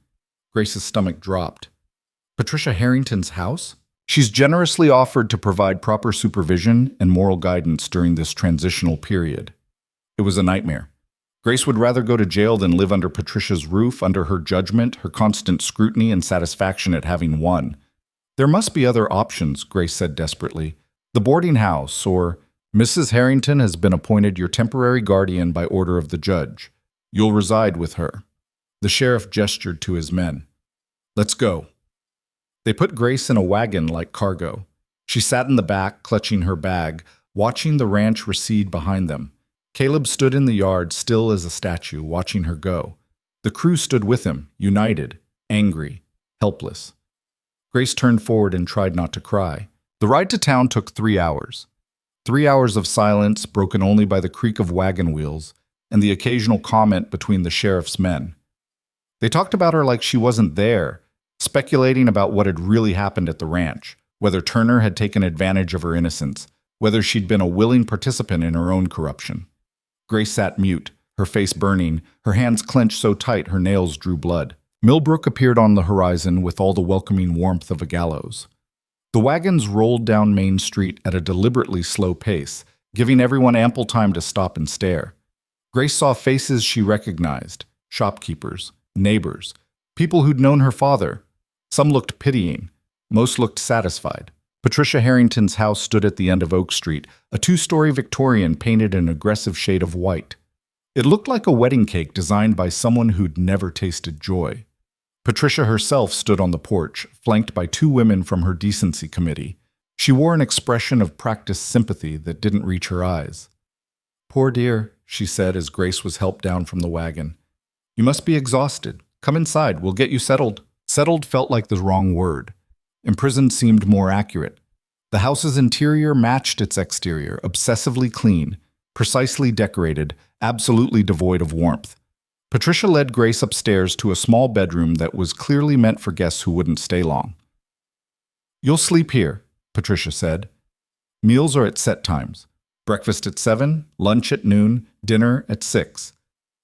Grace's stomach dropped. Patricia Harrington's house? She's generously offered to provide proper supervision and moral guidance during this transitional period. It was a nightmare. Grace would rather go to jail than live under Patricia's roof, under her judgment, her constant scrutiny, and satisfaction at having won. "There must be other options," Grace said desperately. "The boarding house, or Mrs. Harrington has been appointed your temporary guardian by order of the judge. You'll reside with her." The sheriff gestured to his men. "Let's go." They put Grace in a wagon like cargo. She sat in the back, clutching her bag, watching the ranch recede behind them. Caleb stood in the yard, still as a statue, watching her go. The crew stood with him, united, angry, helpless. Grace turned forward and tried not to cry. The ride to town took 3 hours. 3 hours of silence, broken only by the creak of wagon wheels and the occasional comment between the sheriff's men. They talked about her like she wasn't there, speculating about what had really happened at the ranch, whether Turner had taken advantage of her innocence, whether she'd been a willing participant in her own corruption. Grace sat mute, her face burning, her hands clenched so tight her nails drew blood. Millbrook appeared on the horizon with all the welcoming warmth of a gallows. The wagons rolled down Main Street at a deliberately slow pace, giving everyone ample time to stop and stare. Grace saw faces she recognized, shopkeepers, Neighbors. People who'd known her father. Some looked pitying. Most looked satisfied. Patricia Harrington's house stood at the end of Oak Street, a two-story Victorian painted an aggressive shade of white. It looked like a wedding cake designed by someone who'd never tasted joy. Patricia herself stood on the porch, flanked by two women from her decency committee. She wore an expression of practiced sympathy that didn't reach her eyes. "Poor dear," she said as Grace was helped down from the wagon. "You must be exhausted. Come inside, we'll get you settled." Settled felt like the wrong word. Imprisoned seemed more accurate. The house's interior matched its exterior, obsessively clean, precisely decorated, absolutely devoid of warmth. Patricia led Grace upstairs to a small bedroom that was clearly meant for guests who wouldn't stay long. "You'll sleep here," Patricia said. "Meals are at set times. Breakfast at 7, lunch at noon, dinner at 6.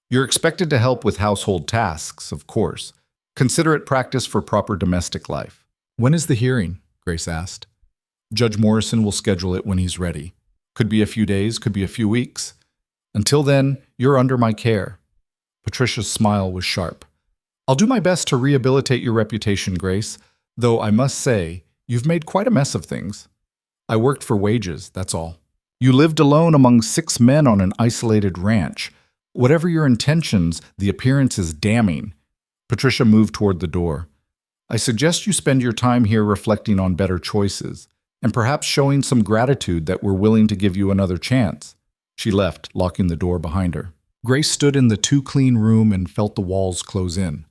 You're expected to help with household tasks, of course. Consider it practice for proper domestic life." "When is the hearing?" Grace asked. "Judge Morrison will schedule it when he's ready. Could be a few days, could be a few weeks. Until then, you're under my care." Patricia's smile was sharp. "I'll do my best to rehabilitate your reputation, Grace, though I must say, you've made quite a mess of things. I worked for wages, that's all. You lived alone among 6 men on an isolated ranch. Whatever your intentions, the appearance is damning." Patricia moved toward the door. "I suggest you spend your time here reflecting on better choices, and perhaps showing some gratitude that we're willing to give you another chance." She left, locking the door behind her. Grace stood in the too-clean room and felt the walls close in.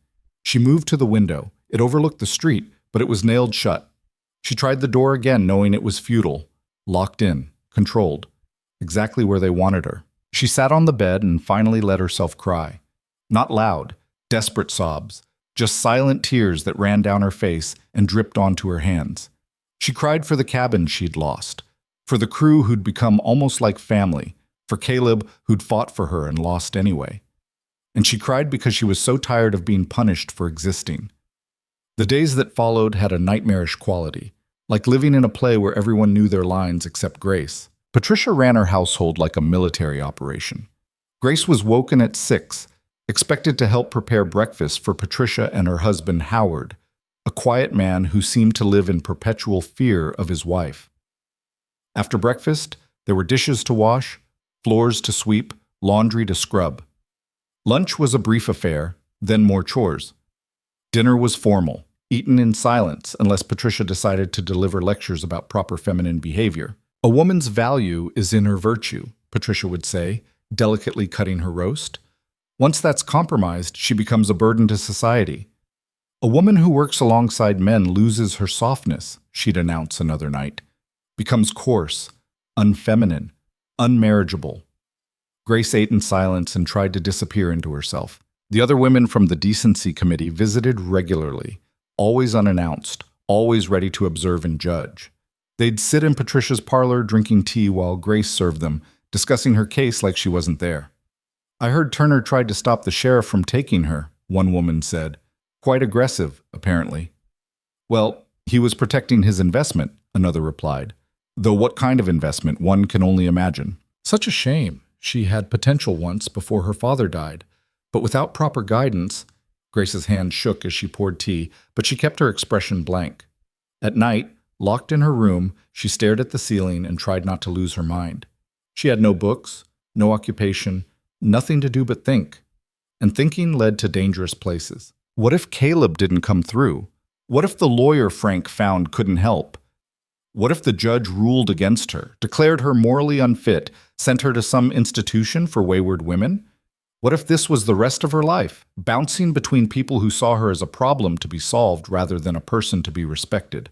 She moved to the window. It overlooked the street, but it was nailed shut. She tried the door again, knowing it was futile. Locked in, controlled, exactly where they wanted her. She sat on the bed and finally let herself cry. Not loud, desperate sobs, just silent tears that ran down her face and dripped onto her hands. She cried for the cabin she'd lost, for the crew who'd become almost like family, for Caleb who'd fought for her and lost anyway. And she cried because she was so tired of being punished for existing. The days that followed had a nightmarish quality, like living in a play where everyone knew their lines except Grace. Patricia ran her household like a military operation. Grace was woken at 6, expected to help prepare breakfast for Patricia and her husband Howard, a quiet man who seemed to live in perpetual fear of his wife. After breakfast, there were dishes to wash, floors to sweep, laundry to scrub. Lunch was a brief affair, then more chores. Dinner was formal, eaten in silence unless Patricia decided to deliver lectures about proper feminine behavior. "A woman's value is in her virtue," Patricia would say, delicately cutting her roast. "Once that's compromised, she becomes a burden to society. A woman who works alongside men loses her softness," she'd announce another night, "becomes coarse, unfeminine, unmarriageable." Grace ate in silence and tried to disappear into herself. The other women from the decency committee visited regularly, always unannounced, always ready to observe and judge. They'd sit in Patricia's parlor drinking tea while Grace served them, discussing her case like she wasn't there. "I heard Turner tried to stop the sheriff from taking her," one woman said. "Quite aggressive, apparently." "Well, he was protecting his investment," another replied. "Though what kind of investment, one can only imagine." "Such a shame. She had potential once before her father died. But without proper guidance—" Grace's hand shook as she poured tea, but she kept her expression blank. At night, locked in her room, she stared at the ceiling and tried not to lose her mind. She had no books, no occupation, nothing to do but think. And thinking led to dangerous places. What if Caleb didn't come through? What if the lawyer Frank found couldn't help? What if the judge ruled against her, declared her morally unfit, sent her to some institution for wayward women? What if this was the rest of her life, bouncing between people who saw her as a problem to be solved rather than a person to be respected?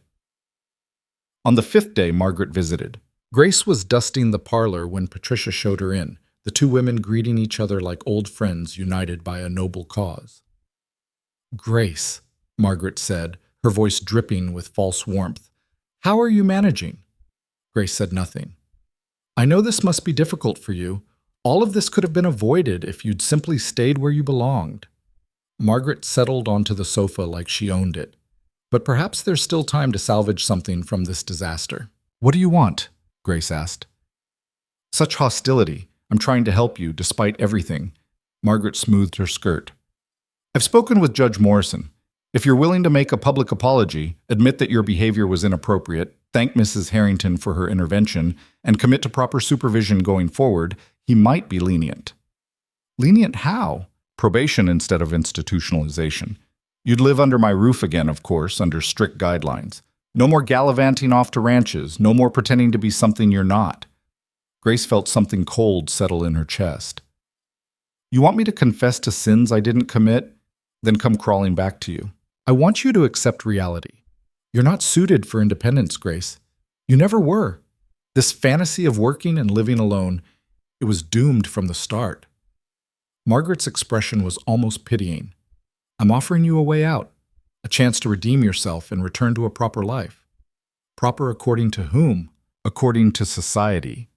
On the 5th day, Margaret visited. Grace was dusting the parlor when Patricia showed her in, the two women greeting each other like old friends united by a noble cause. "Grace," Margaret said, her voice dripping with false warmth, "how are you managing?" Grace said nothing. "I know this must be difficult for you. All of this could have been avoided if you'd simply stayed where you belonged." Margaret settled onto the sofa like she owned it. "But perhaps there's still time to salvage something from this disaster." "What do you want?" Grace asked. "Such hostility. I'm trying to help you, despite everything." Margaret smoothed her skirt. I've spoken with Judge Morrison. If you're willing to make a public apology, admit that your behavior was inappropriate, thank Mrs. Harrington for her intervention, and commit to proper supervision going forward, he might be lenient. Lenient how? Probation instead of institutionalization. You'd live under my roof again, of course, under strict guidelines. No more gallivanting off to ranches, no more pretending to be something you're not. Grace felt something cold settle in her chest. You want me to confess to sins I didn't commit, then come crawling back to you? I want you to accept reality. You're not suited for independence, Grace. You never were. This fantasy of working and living alone, it was doomed from the start. Margaret's expression was almost pitying. I'm offering you a way out, a chance to redeem yourself and return to a proper life. Proper according to whom? According to society.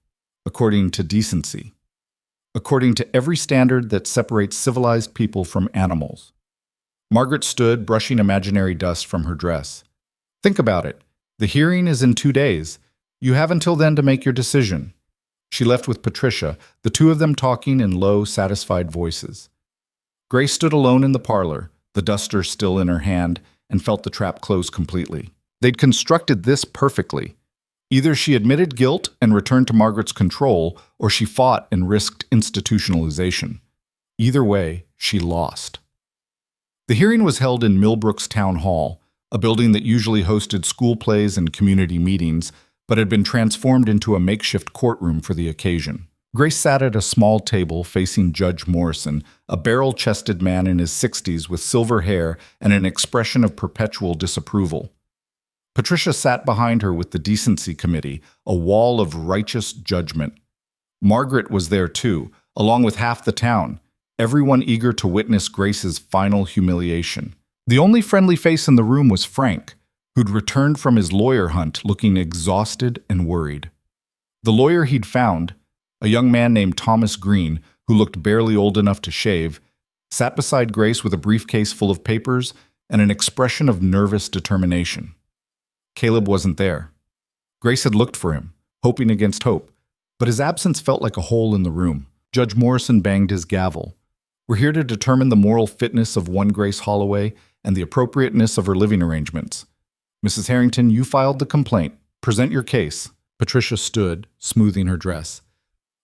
According to decency. According to every standard that separates civilized people from animals. Margaret stood, brushing imaginary dust from her dress. Think about it. The hearing is in 2 days. You have until then to make your decision. She left with Patricia, the two of them talking in low, satisfied voices. Grace stood alone in the parlor, the duster still in her hand, and felt the trap close completely. They'd constructed this perfectly. Either she admitted guilt and returned to Margaret's control, or she fought and risked institutionalization. Either way, she lost. The hearing was held in Millbrook's Town Hall, a building that usually hosted school plays and community meetings, but had been transformed into a makeshift courtroom for the occasion. Grace sat at a small table facing Judge Morrison, a barrel-chested man in his 60s with silver hair and an expression of perpetual disapproval. Patricia sat behind her with the Decency Committee, a wall of righteous judgment. Margaret was there too, along with half the town, everyone eager to witness Grace's final humiliation. The only friendly face in the room was Frank, who'd returned from his lawyer hunt looking exhausted and worried. The lawyer he'd found, a young man named Thomas Green, who looked barely old enough to shave, sat beside Grace with a briefcase full of papers and an expression of nervous determination. Caleb wasn't there. Grace had looked for him, hoping against hope, but his absence felt like a hole in the room. Judge Morrison banged his gavel. We're here to determine the moral fitness of one Grace Holloway and the appropriateness of her living arrangements. Mrs. Harrington, you filed the complaint. Present your case. Patricia stood, smoothing her dress.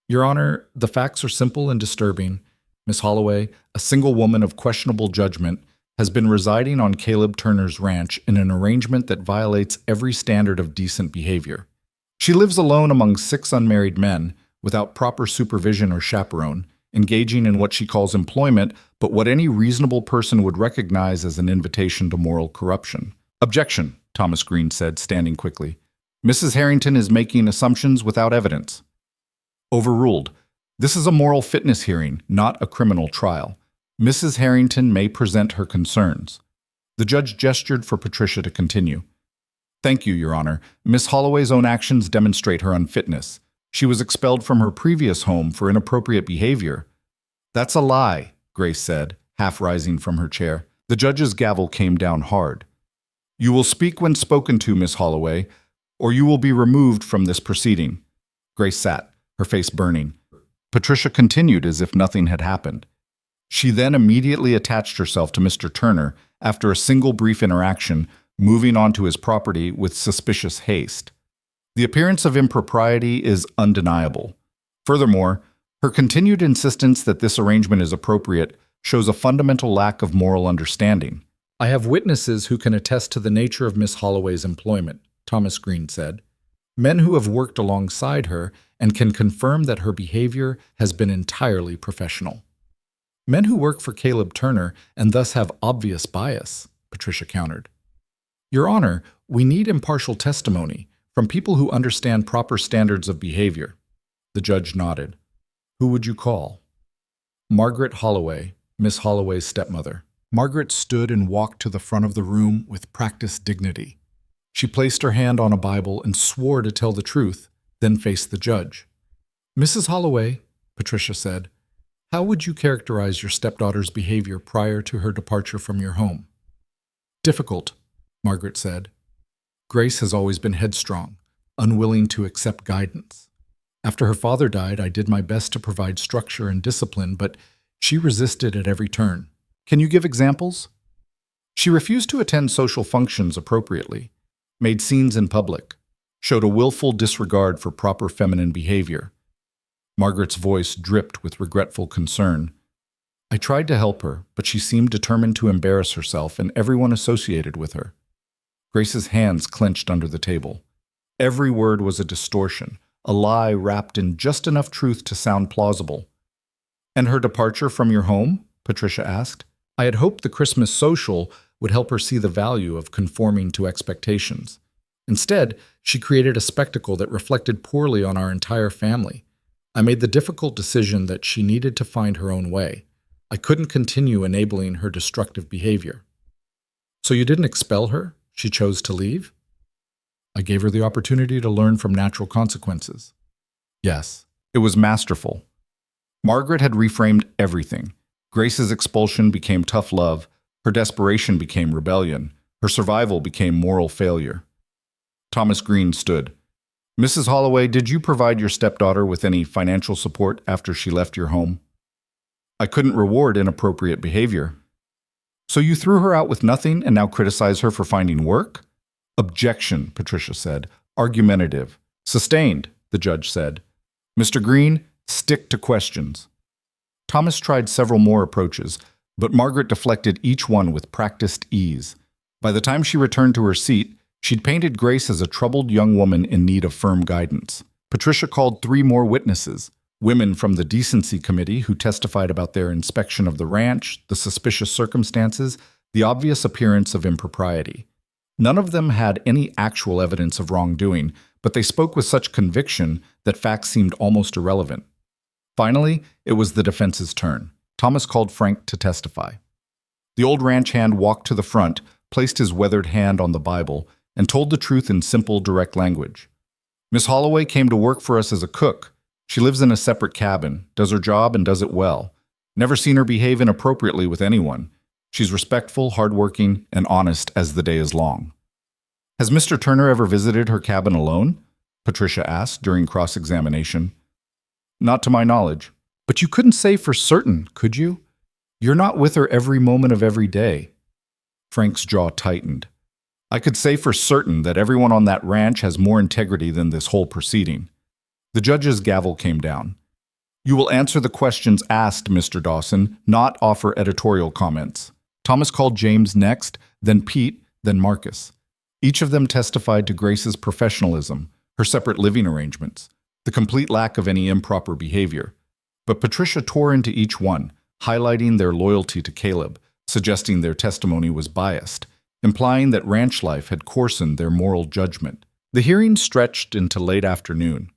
Your Honor, the facts are simple and disturbing. Miss Holloway, a single woman of questionable judgment, has been residing on Caleb Turner's ranch in an arrangement that violates every standard of decent behavior. She lives alone among 6 unmarried men, without proper supervision or chaperone, engaging in what she calls employment, but what any reasonable person would recognize as an invitation to moral corruption. Objection, Thomas Green said, standing quickly. Mrs. Harrington is making assumptions without evidence. Overruled. This is a moral fitness hearing, not a criminal trial. Mrs. Harrington may present her concerns. The judge gestured for Patricia to continue. Thank you, Your Honor. Miss Holloway's own actions demonstrate her unfitness. She was expelled from her previous home for inappropriate behavior. That's a lie, Grace said, half rising from her chair. The judge's gavel came down hard. You will speak when spoken to, Miss Holloway, or you will be removed from this proceeding. Grace sat, her face burning. Patricia continued as if nothing had happened. She then immediately attached herself to Mr. Turner after a single brief interaction, moving onto his property with suspicious haste. The appearance of impropriety is undeniable. Furthermore, her continued insistence that this arrangement is appropriate shows a fundamental lack of moral understanding. I have witnesses who can attest to the nature of Miss Holloway's employment, Thomas Green said. Men who have worked alongside her and can confirm that her behavior has been entirely professional. Men who work for Caleb Turner and thus have obvious bias, Patricia countered. Your Honor, we need impartial testimony from people who understand proper standards of behavior. The judge nodded. Who would you call? Margaret Holloway, Miss Holloway's stepmother. Margaret stood and walked to the front of the room with practiced dignity. She placed her hand on a Bible and swore to tell the truth, then faced the judge. Mrs. Holloway, Patricia said, how would you characterize your stepdaughter's behavior prior to her departure from your home? Difficult, Margaret said. Grace has always been headstrong, unwilling to accept guidance. After her father died, I did my best to provide structure and discipline, but she resisted at every turn. Can you give examples? She refused to attend social functions appropriately, made scenes in public, showed a willful disregard for proper feminine behavior. Margaret's voice dripped with regretful concern. I tried to help her, but she seemed determined to embarrass herself and everyone associated with her. Grace's hands clenched under the table. Every word was a distortion, a lie wrapped in just enough truth to sound plausible. And her departure from your home? Patricia asked. I had hoped the Christmas social would help her see the value of conforming to expectations. Instead, she created a spectacle that reflected poorly on our entire family. I made the difficult decision that she needed to find her own way. I couldn't continue enabling her destructive behavior. So you didn't expel her? She chose to leave? I gave her the opportunity to learn from natural consequences. Yes, it was masterful. Margaret had reframed everything. Grace's expulsion became tough love. Her desperation became rebellion. Her survival became moral failure. Thomas Green stood. Mrs. Holloway, did you provide your stepdaughter with any financial support after she left your home? I couldn't reward inappropriate behavior. So you threw her out with nothing and now criticize her for finding work? Objection, Patricia said. Argumentative. Sustained, the judge said. Mr. Green, stick to questions. Thomas tried several more approaches, but Margaret deflected each one with practiced ease. By the time she returned to her seat, she'd painted Grace as a troubled young woman in need of firm guidance. Patricia called 3 more witnesses, women from the Decency Committee who testified about their inspection of the ranch, the suspicious circumstances, the obvious appearance of impropriety. None of them had any actual evidence of wrongdoing, but they spoke with such conviction that facts seemed almost irrelevant. Finally, it was the defense's turn. Thomas called Frank to testify. The old ranch hand walked to the front, placed his weathered hand on the Bible, and told the truth in simple, direct language. Miss Holloway came to work for us as a cook. She lives in a separate cabin, does her job, and does it well. Never seen her behave inappropriately with anyone. She's respectful, hardworking, and honest as the day is long. Has Mr. Turner ever visited her cabin alone? Patricia asked during cross-examination. Not to my knowledge. But you couldn't say for certain, could you? You're not with her every moment of every day. Frank's jaw tightened. I could say for certain that everyone on that ranch has more integrity than this whole proceeding. The judge's gavel came down. You will answer the questions asked, Mr. Dawson, not offer editorial comments. Thomas called James next, then Pete, then Marcus. Each of them testified to Grace's professionalism, her separate living arrangements, the complete lack of any improper behavior. But Patricia tore into each one, highlighting their loyalty to Caleb, suggesting their testimony was biased, implying that ranch life had coarsened their moral judgment. The hearing stretched into late afternoon.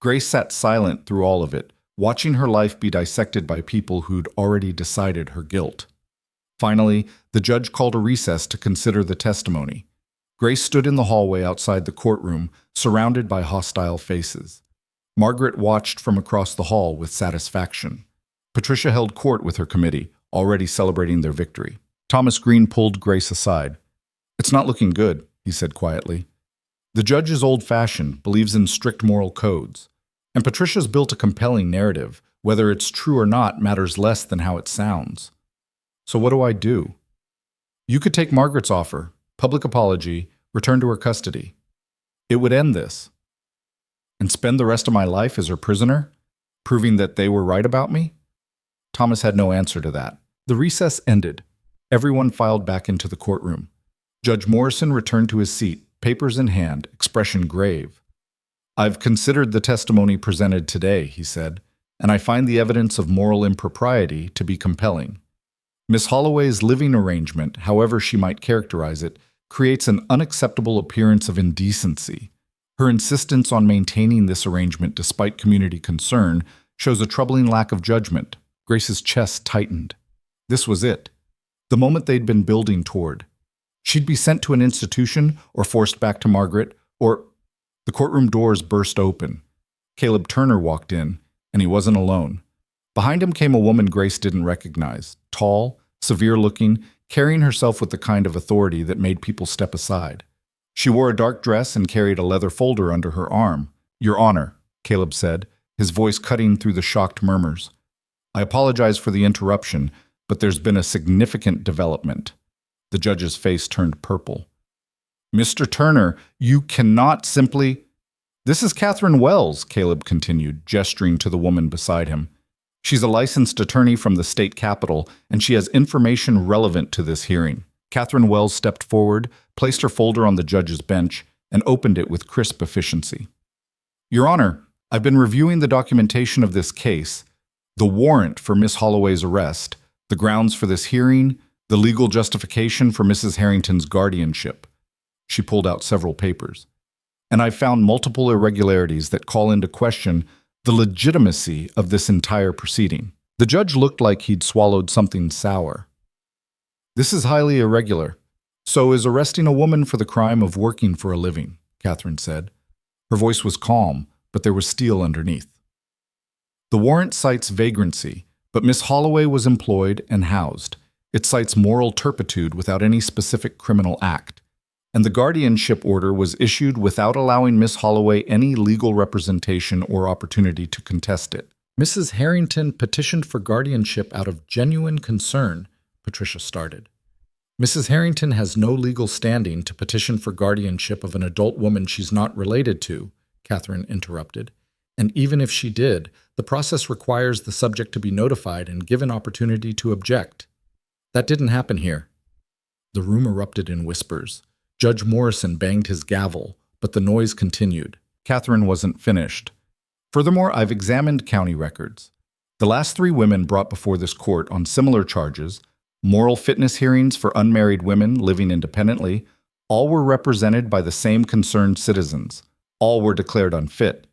Grace sat silent through all of it, watching her life be dissected by people who'd already decided her guilt. Finally, the judge called a recess to consider the testimony. Grace stood in the hallway outside the courtroom, surrounded by hostile faces. Margaret watched from across the hall with satisfaction. Patricia held court with her committee, already celebrating their victory. Thomas Green pulled Grace aside. It's not looking good, he said quietly. The judge is old-fashioned, believes in strict moral codes. And Patricia's built a compelling narrative. Whether it's true or not matters less than how it sounds. So what do I do? You could take Margaret's offer, public apology, return to her custody. It would end this. And spend the rest of my life as her prisoner, proving that they were right about me? Thomas had no answer to that. The recess ended. Everyone filed back into the courtroom. Judge Morrison returned to his seat, papers in hand, expression grave. I've considered the testimony presented today, he said, and I find the evidence of moral impropriety to be compelling. Miss Holloway's living arrangement, however she might characterize it, creates an unacceptable appearance of indecency. Her insistence on maintaining this arrangement despite community concern shows a troubling lack of judgment. Grace's chest tightened. This was it. The moment they'd been building toward. She'd be sent to an institution or forced back to Margaret, or... The courtroom doors burst open. Caleb Turner walked in, and he wasn't alone. Behind him came a woman Grace didn't recognize, tall, severe-looking, carrying herself with the kind of authority that made people step aside. She wore a dark dress and carried a leather folder under her arm. Your Honor, Caleb said, his voice cutting through the shocked murmurs. I apologize for the interruption, but there's been a significant development. The judge's face turned purple. Mr. Turner, you cannot simply... This is Catherine Wells, Caleb continued, gesturing to the woman beside him. She's a licensed attorney from the state capitol, and she has information relevant to this hearing. Catherine Wells stepped forward, placed her folder on the judge's bench, and opened it with crisp efficiency. Your Honor, I've been reviewing the documentation of this case, the warrant for Miss Holloway's arrest, the grounds for this hearing, the legal justification for Mrs. Harrington's guardianship. She pulled out several papers. And I've found multiple irregularities that call into question the legitimacy of this entire proceeding. The judge looked like he'd swallowed something sour. This is highly irregular. So is arresting a woman for the crime of working for a living, Catherine said. Her voice was calm, but there was steel underneath. The warrant cites vagrancy, but Miss Holloway was employed and housed. It cites moral turpitude without any specific criminal act. And the guardianship order was issued without allowing Miss Holloway any legal representation or opportunity to contest it. Mrs. Harrington petitioned for guardianship out of genuine concern, Patricia started. Mrs. Harrington has no legal standing to petition for guardianship of an adult woman she's not related to, Catherine interrupted. And even if she did, the process requires the subject to be notified and given opportunity to object. That didn't happen here. The room erupted in whispers. Judge Morrison banged his gavel, but the noise continued. Catherine wasn't finished. Furthermore, I've examined county records. The last 3 women brought before this court on similar charges, moral fitness hearings for unmarried women living independently, all were represented by the same concerned citizens. All were declared unfit.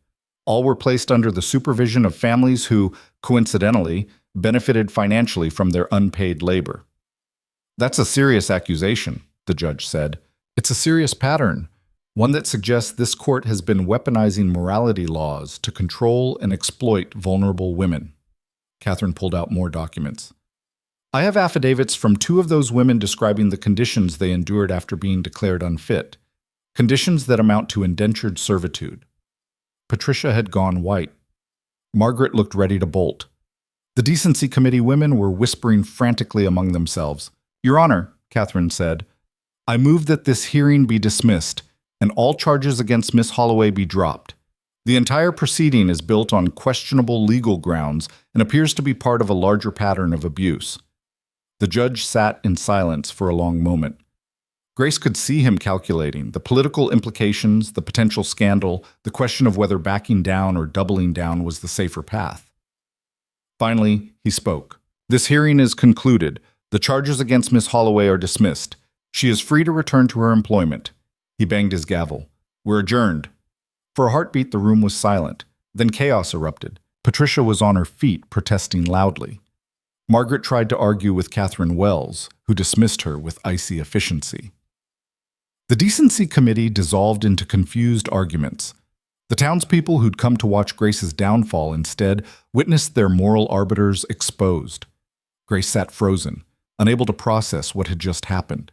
All were placed under the supervision of families who, coincidentally, benefited financially from their unpaid labor. That's a serious accusation, the judge said. It's a serious pattern, one that suggests this court has been weaponizing morality laws to control and exploit vulnerable women. Catherine pulled out more documents. I have affidavits from 2 of those women describing the conditions they endured after being declared unfit, conditions that amount to indentured servitude. Patricia had gone white. Margaret looked ready to bolt. The Decency Committee women were whispering frantically among themselves. Your Honor, Catherine said, I move that this hearing be dismissed and all charges against Miss Holloway be dropped. The entire proceeding is built on questionable legal grounds and appears to be part of a larger pattern of abuse. The judge sat in silence for a long moment. Grace could see him calculating the political implications, the potential scandal, the question of whether backing down or doubling down was the safer path. Finally, he spoke. This hearing is concluded. The charges against Miss Holloway are dismissed. She is free to return to her employment. He banged his gavel. We're adjourned. For a heartbeat, the room was silent. Then chaos erupted. Patricia was on her feet, protesting loudly. Margaret tried to argue with Catherine Wells, who dismissed her with icy efficiency. The Decency Committee dissolved into confused arguments. The townspeople who'd come to watch Grace's downfall instead witnessed their moral arbiters exposed. Grace sat frozen, unable to process what had just happened.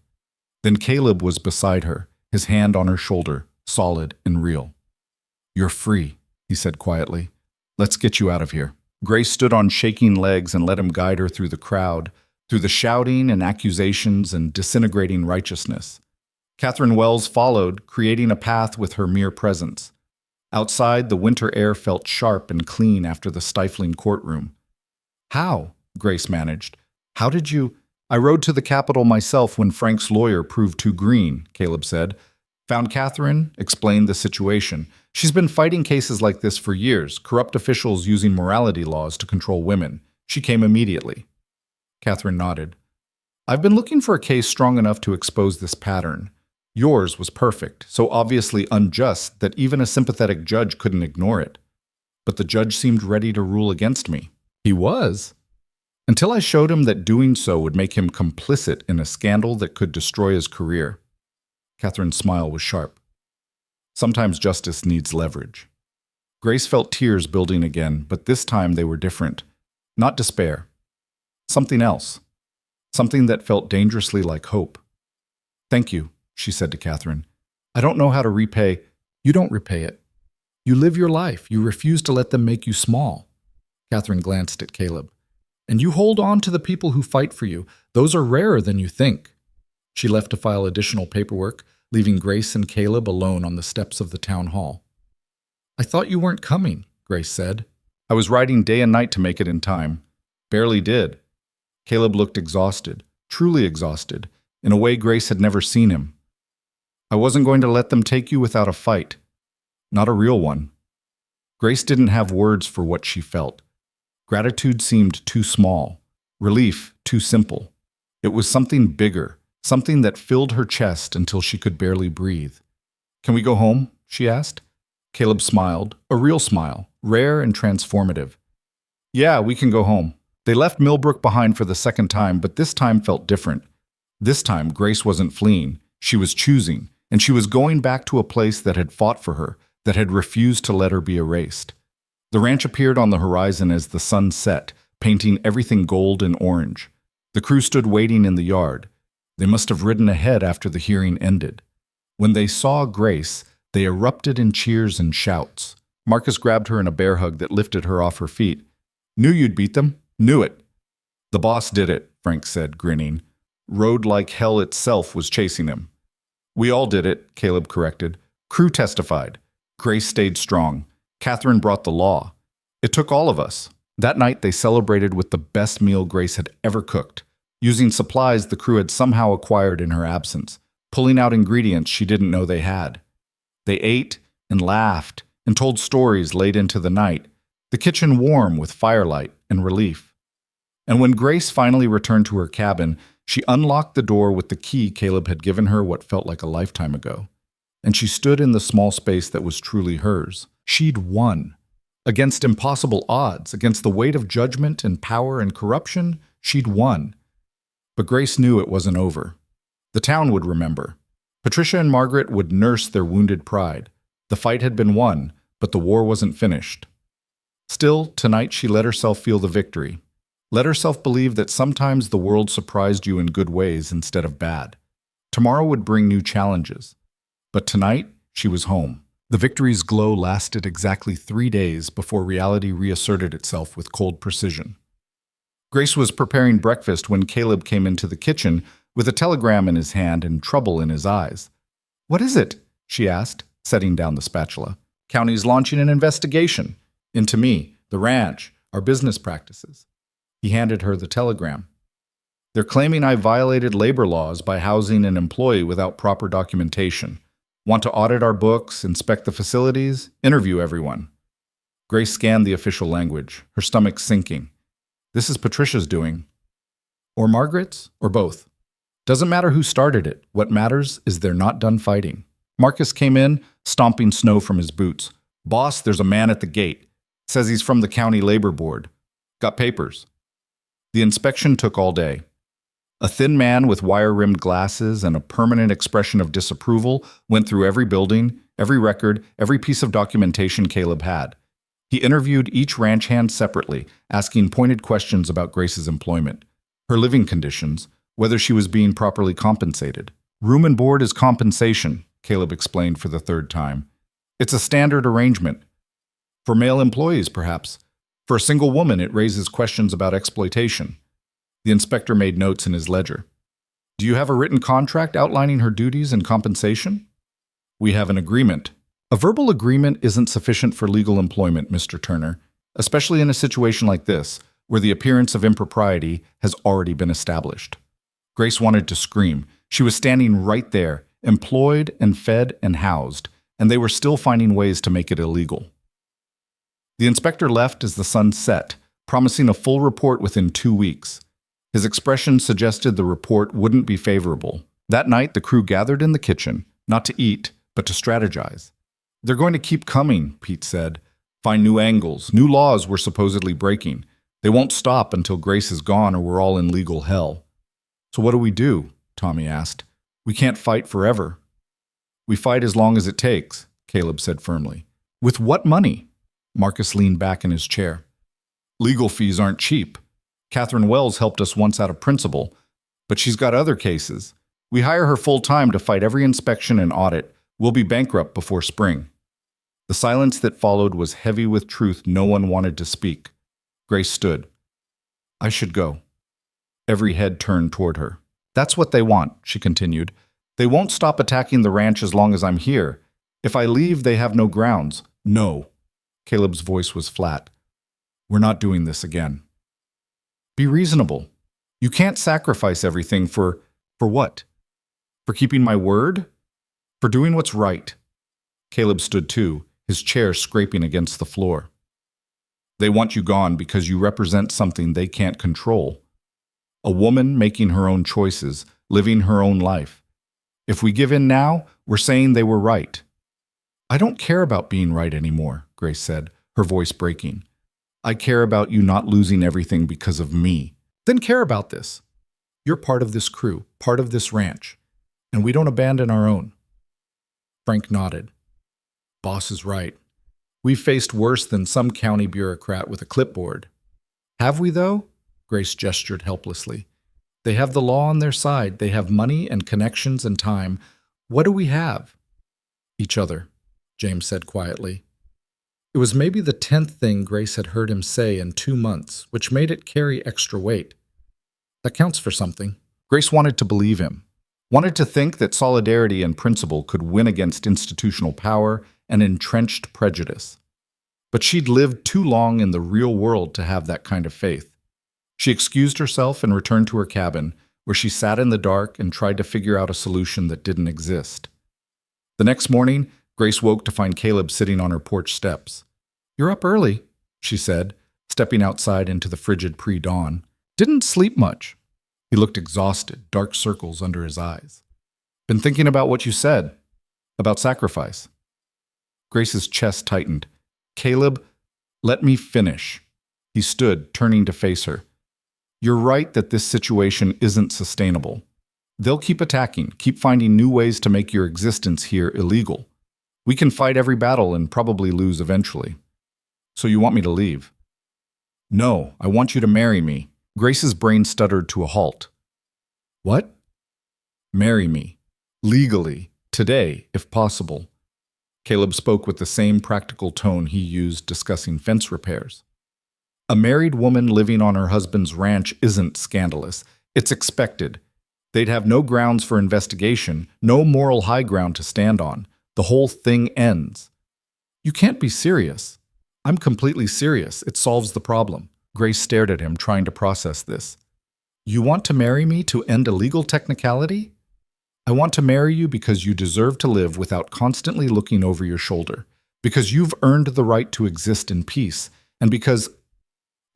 Then Caleb was beside her, his hand on her shoulder, solid and real. You're free, he said quietly. Let's get you out of here. Grace stood on shaking legs and let him guide her through the crowd, through the shouting and accusations and disintegrating righteousness. Catherine Wells followed, creating a path with her mere presence. Outside, the winter air felt sharp and clean after the stifling courtroom. How? Grace managed. How did you... I rode to the Capitol myself when Frank's lawyer proved too green, Caleb said. Found Catherine, explained the situation. She's been fighting cases like this for years, corrupt officials using morality laws to control women. She came immediately. Catherine nodded. I've been looking for a case strong enough to expose this pattern. Yours was perfect, so obviously unjust that even a sympathetic judge couldn't ignore it. But the judge seemed ready to rule against me. He was. Until I showed him that doing so would make him complicit in a scandal that could destroy his career. Catherine's smile was sharp. Sometimes justice needs leverage. Grace felt tears building again, but this time they were different. Not despair. Something else. Something that felt dangerously like hope. Thank you, she said to Catherine. I don't know how to repay. You don't repay it. You live your life. You refuse to let them make you small. Catherine glanced at Caleb. And you hold on to the people who fight for you. Those are rarer than you think. She left to file additional paperwork, leaving Grace and Caleb alone on the steps of the town hall. I thought you weren't coming, Grace said. I was riding day and night to make it in time. Barely did. Caleb looked exhausted, truly exhausted, in a way Grace had never seen him. I wasn't going to let them take you without a fight. Not a real one. Grace didn't have words for what she felt. Gratitude seemed too small. Relief too simple. It was something bigger, something that filled her chest until she could barely breathe. Can we go home? She asked. Caleb smiled, a real smile, rare and transformative. Yeah, we can go home. They left Millbrook behind for the second time, but this time felt different. This time, Grace wasn't fleeing. She was choosing, and she was going back to a place that had fought for her, that had refused to let her be erased. The ranch appeared on the horizon as the sun set, painting everything gold and orange. The crew stood waiting in the yard. They must have ridden ahead after the hearing ended. When they saw Grace, they erupted in cheers and shouts. Marcus grabbed her in a bear hug that lifted her off her feet. Knew you'd beat them. Knew it. The boss did it, Frank said, grinning. Road like hell itself was chasing him. We all did it, Caleb corrected. Crew testified. Grace stayed strong. Catherine brought the law. It took all of us. That night they celebrated with the best meal Grace had ever cooked, using supplies the crew had somehow acquired in her absence, pulling out ingredients she didn't know they had. They ate and laughed and told stories late into the night, the kitchen warm with firelight and relief. And when Grace finally returned to her cabin, she unlocked the door with the key Caleb had given her what felt like a lifetime ago. And she stood in the small space that was truly hers. She'd won. Against impossible odds, against the weight of judgment and power and corruption, she'd won. But Grace knew it wasn't over. The town would remember. Patricia and Margaret would nurse their wounded pride. The fight had been won, but the war wasn't finished. Still, tonight she let herself feel the victory. Let herself believe that sometimes the world surprised you in good ways instead of bad. Tomorrow would bring new challenges. But tonight, she was home. The victory's glow lasted exactly 3 days before reality reasserted itself with cold precision. Grace was preparing breakfast when Caleb came into the kitchen with a telegram in his hand and trouble in his eyes. What is it? She asked, setting down the spatula. County's launching an investigation into me, the ranch, our business practices. He handed her the telegram. They're claiming I violated labor laws by housing an employee without proper documentation. Want to audit our books, inspect the facilities, interview everyone. Grace scanned the official language, her stomach sinking. This is Patricia's doing. Or Margaret's, or both. Doesn't matter who started it. What matters is they're not done fighting. Marcus came in, stomping snow from his boots. Boss, there's a man at the gate. Says he's from the county labor board. Got papers. The inspection took all day. A thin man with wire-rimmed glasses and a permanent expression of disapproval went through every building, every record, every piece of documentation Caleb had. He interviewed each ranch hand separately, asking pointed questions about Grace's employment, her living conditions, whether she was being properly compensated. Room and board is compensation, Caleb explained for the third time. It's a standard arrangement. For male employees, perhaps. For a single woman, it raises questions about exploitation. The inspector made notes in his ledger. Do you have a written contract outlining her duties and compensation? We have an agreement. A verbal agreement isn't sufficient for legal employment, Mr. Turner, especially in a situation like this, where the appearance of impropriety has already been established. Grace wanted to scream. She was standing right there, employed and fed and housed, and they were still finding ways to make it illegal. The inspector left as the sun set, promising a full report within 2 weeks. His expression suggested the report wouldn't be favorable. That night, the crew gathered in the kitchen, not to eat, but to strategize. They're going to keep coming, Pete said. Find new angles, new laws we're supposedly breaking. They won't stop until Grace is gone or we're all in legal hell. So what do we do? Tommy asked. We can't fight forever. We fight as long as it takes, Caleb said firmly. With what money? Marcus leaned back in his chair. Legal fees aren't cheap. Catherine Wells helped us once out of principle, but she's got other cases. We hire her full-time to fight every inspection and audit. We'll be bankrupt before spring. The silence that followed was heavy with truth no one wanted to speak. Grace stood. I should go. Every head turned toward her. That's what they want, she continued. They won't stop attacking the ranch as long as I'm here. If I leave, they have no grounds. No. Caleb's voice was flat. We're not doing this again. Be reasonable. You can't sacrifice everything for what? For keeping my word? For doing what's right. Caleb stood too, his chair scraping against the floor. They want you gone because you represent something they can't control. A woman making her own choices, living her own life. If we give in now, we're saying they were right. I don't care about being right anymore, Grace said, her voice breaking. I care about you not losing everything because of me. Then care about this. You're part of this crew, part of this ranch, and we don't abandon our own. Frank nodded. Boss is right. We've faced worse than some county bureaucrat with a clipboard. Have we, though? Grace gestured helplessly. They have the law on their side. They have money and connections and time. What do we have? Each other, James said quietly. It was maybe the 10th thing Grace had heard him say in 2 months, which made it carry extra weight. That counts for something. Grace wanted to believe him, wanted to think that solidarity and principle could win against institutional power and entrenched prejudice. But she'd lived too long in the real world to have that kind of faith. She excused herself and returned to her cabin, where she sat in the dark and tried to figure out a solution that didn't exist. The next morning, Grace woke to find Caleb sitting on her porch steps. You're up early, she said, stepping outside into the frigid pre-dawn. Didn't sleep much. He looked exhausted, dark circles under his eyes. Been thinking about what you said, about sacrifice. Grace's chest tightened. Caleb, let me finish. He stood, turning to face her. You're right that this situation isn't sustainable. They'll keep attacking, keep finding new ways to make your existence here illegal. We can fight every battle and probably lose eventually. So you want me to leave? No, I want you to marry me. Grace's brain stuttered to a halt. What? Marry me. Legally. Today, if possible. Caleb spoke with the same practical tone he used discussing fence repairs. A married woman living on her husband's ranch isn't scandalous. It's expected. They'd have no grounds for investigation, no moral high ground to stand on. The whole thing ends. You can't be serious. I'm completely serious. It solves the problem. Grace stared at him, trying to process this. You want to marry me to end a legal technicality? I want to marry you because you deserve to live without constantly looking over your shoulder, because you've earned the right to exist in peace, and because...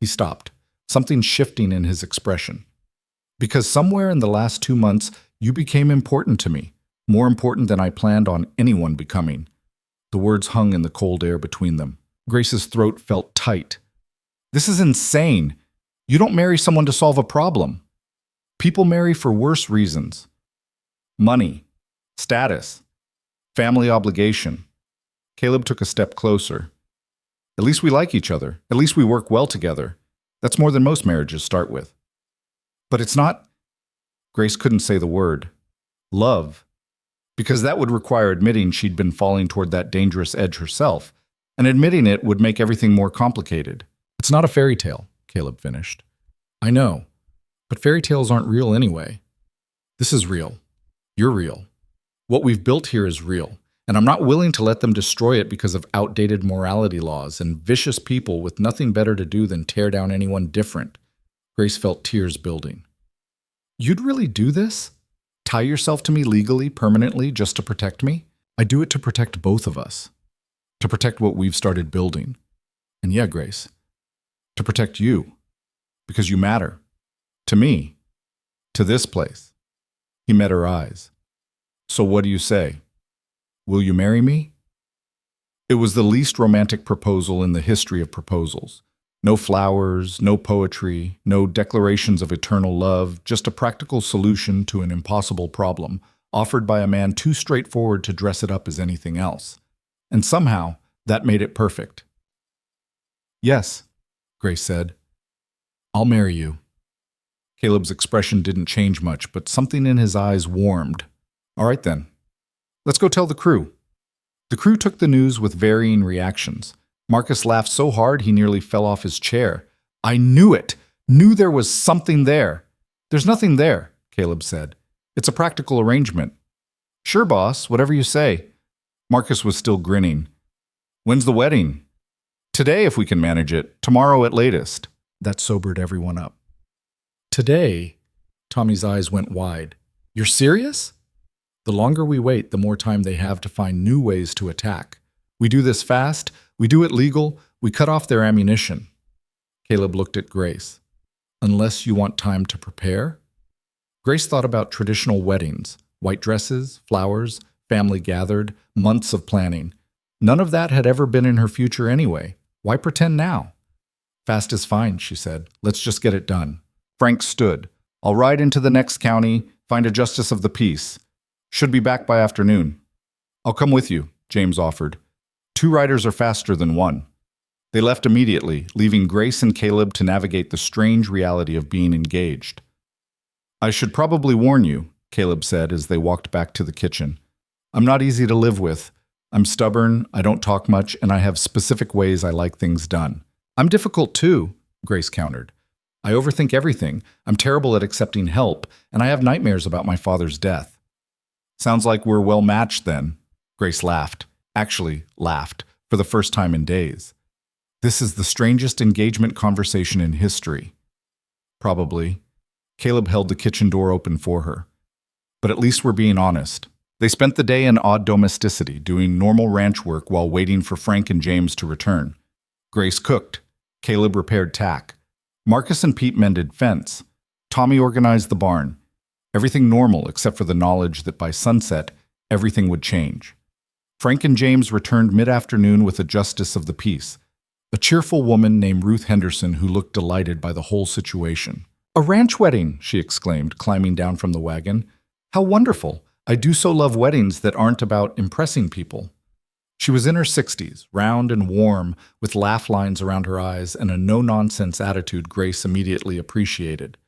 He stopped, something shifting in his expression. Because somewhere in the last 2 months, you became important to me, more important than I planned on anyone becoming. The words hung in the cold air between them. Grace's throat felt tight. This is insane. You don't marry someone to solve a problem. People marry for worse reasons. Money, status, family obligation. Caleb took a step closer. At least we like each other. At least we work well together. That's more than most marriages start with. But it's not... Grace couldn't say the word. Love. Because that would require admitting she'd been falling toward that dangerous edge herself, and admitting it would make everything more complicated. It's not a fairy tale, Caleb finished. I know, but fairy tales aren't real anyway. This is real. You're real. What we've built here is real, and I'm not willing to let them destroy it because of outdated morality laws and vicious people with nothing better to do than tear down anyone different. Grace felt tears building. You'd really do this? Tie yourself to me legally, permanently, just to protect me? I do it to protect both of us. To protect what we've started building. And yeah, Grace, to protect you. Because you matter. To me. To this place. He met her eyes. So what do you say? Will you marry me? It was the least romantic proposal in the history of proposals. No flowers, no poetry, no declarations of eternal love, just a practical solution to an impossible problem, offered by a man too straightforward to dress it up as anything else. And somehow, that made it perfect. Yes, Grace said. I'll marry you. Caleb's expression didn't change much, but something in his eyes warmed. All right then. Let's go tell the crew. The crew took the news with varying reactions. Marcus laughed so hard he nearly fell off his chair. I knew it! Knew there was something there. There's nothing there, Caleb said. It's a practical arrangement. Sure, boss, whatever you say. Marcus was still grinning. When's the wedding? Today, if we can manage it. Tomorrow at latest. That sobered everyone up. Today? Tommy's eyes went wide. You're serious? The longer we wait, the more time they have to find new ways to attack. We do this fast, we do it legal, we cut off their ammunition. Caleb looked at Grace. Unless you want time to prepare? Grace thought about traditional weddings, white dresses, flowers, family gathered, months of planning. None of that had ever been in her future anyway. Why pretend now? Fast is fine, she said. Let's just get it done. Frank stood. I'll ride into the next county, find a justice of the peace. Should be back by afternoon. I'll come with you, James offered. 2 riders are faster than 1. They left immediately, leaving Grace and Caleb to navigate the strange reality of being engaged. I should probably warn you, Caleb said as they walked back to the kitchen. I'm not easy to live with. I'm stubborn, I don't talk much, and I have specific ways I like things done. I'm difficult too, Grace countered. I overthink everything. I'm terrible at accepting help, and I have nightmares about my father's death. Sounds like we're well matched then. Grace laughed. Actually, laughed, for the first time in days. This is the strangest engagement conversation in history. Probably. Caleb held the kitchen door open for her. But at least we're being honest. They spent the day in odd domesticity, doing normal ranch work while waiting for Frank and James to return. Grace cooked. Caleb repaired tack. Marcus and Pete mended fence. Tommy organized the barn. Everything normal except for the knowledge that by sunset, everything would change. Frank and James returned mid-afternoon with a justice of the peace, a cheerful woman named Ruth Henderson who looked delighted by the whole situation. A ranch wedding, she exclaimed, climbing down from the wagon. How wonderful! I do so love weddings that aren't about impressing people. She was in her 60s, round and warm, with laugh lines around her eyes and a no-nonsense attitude Grace immediately appreciated.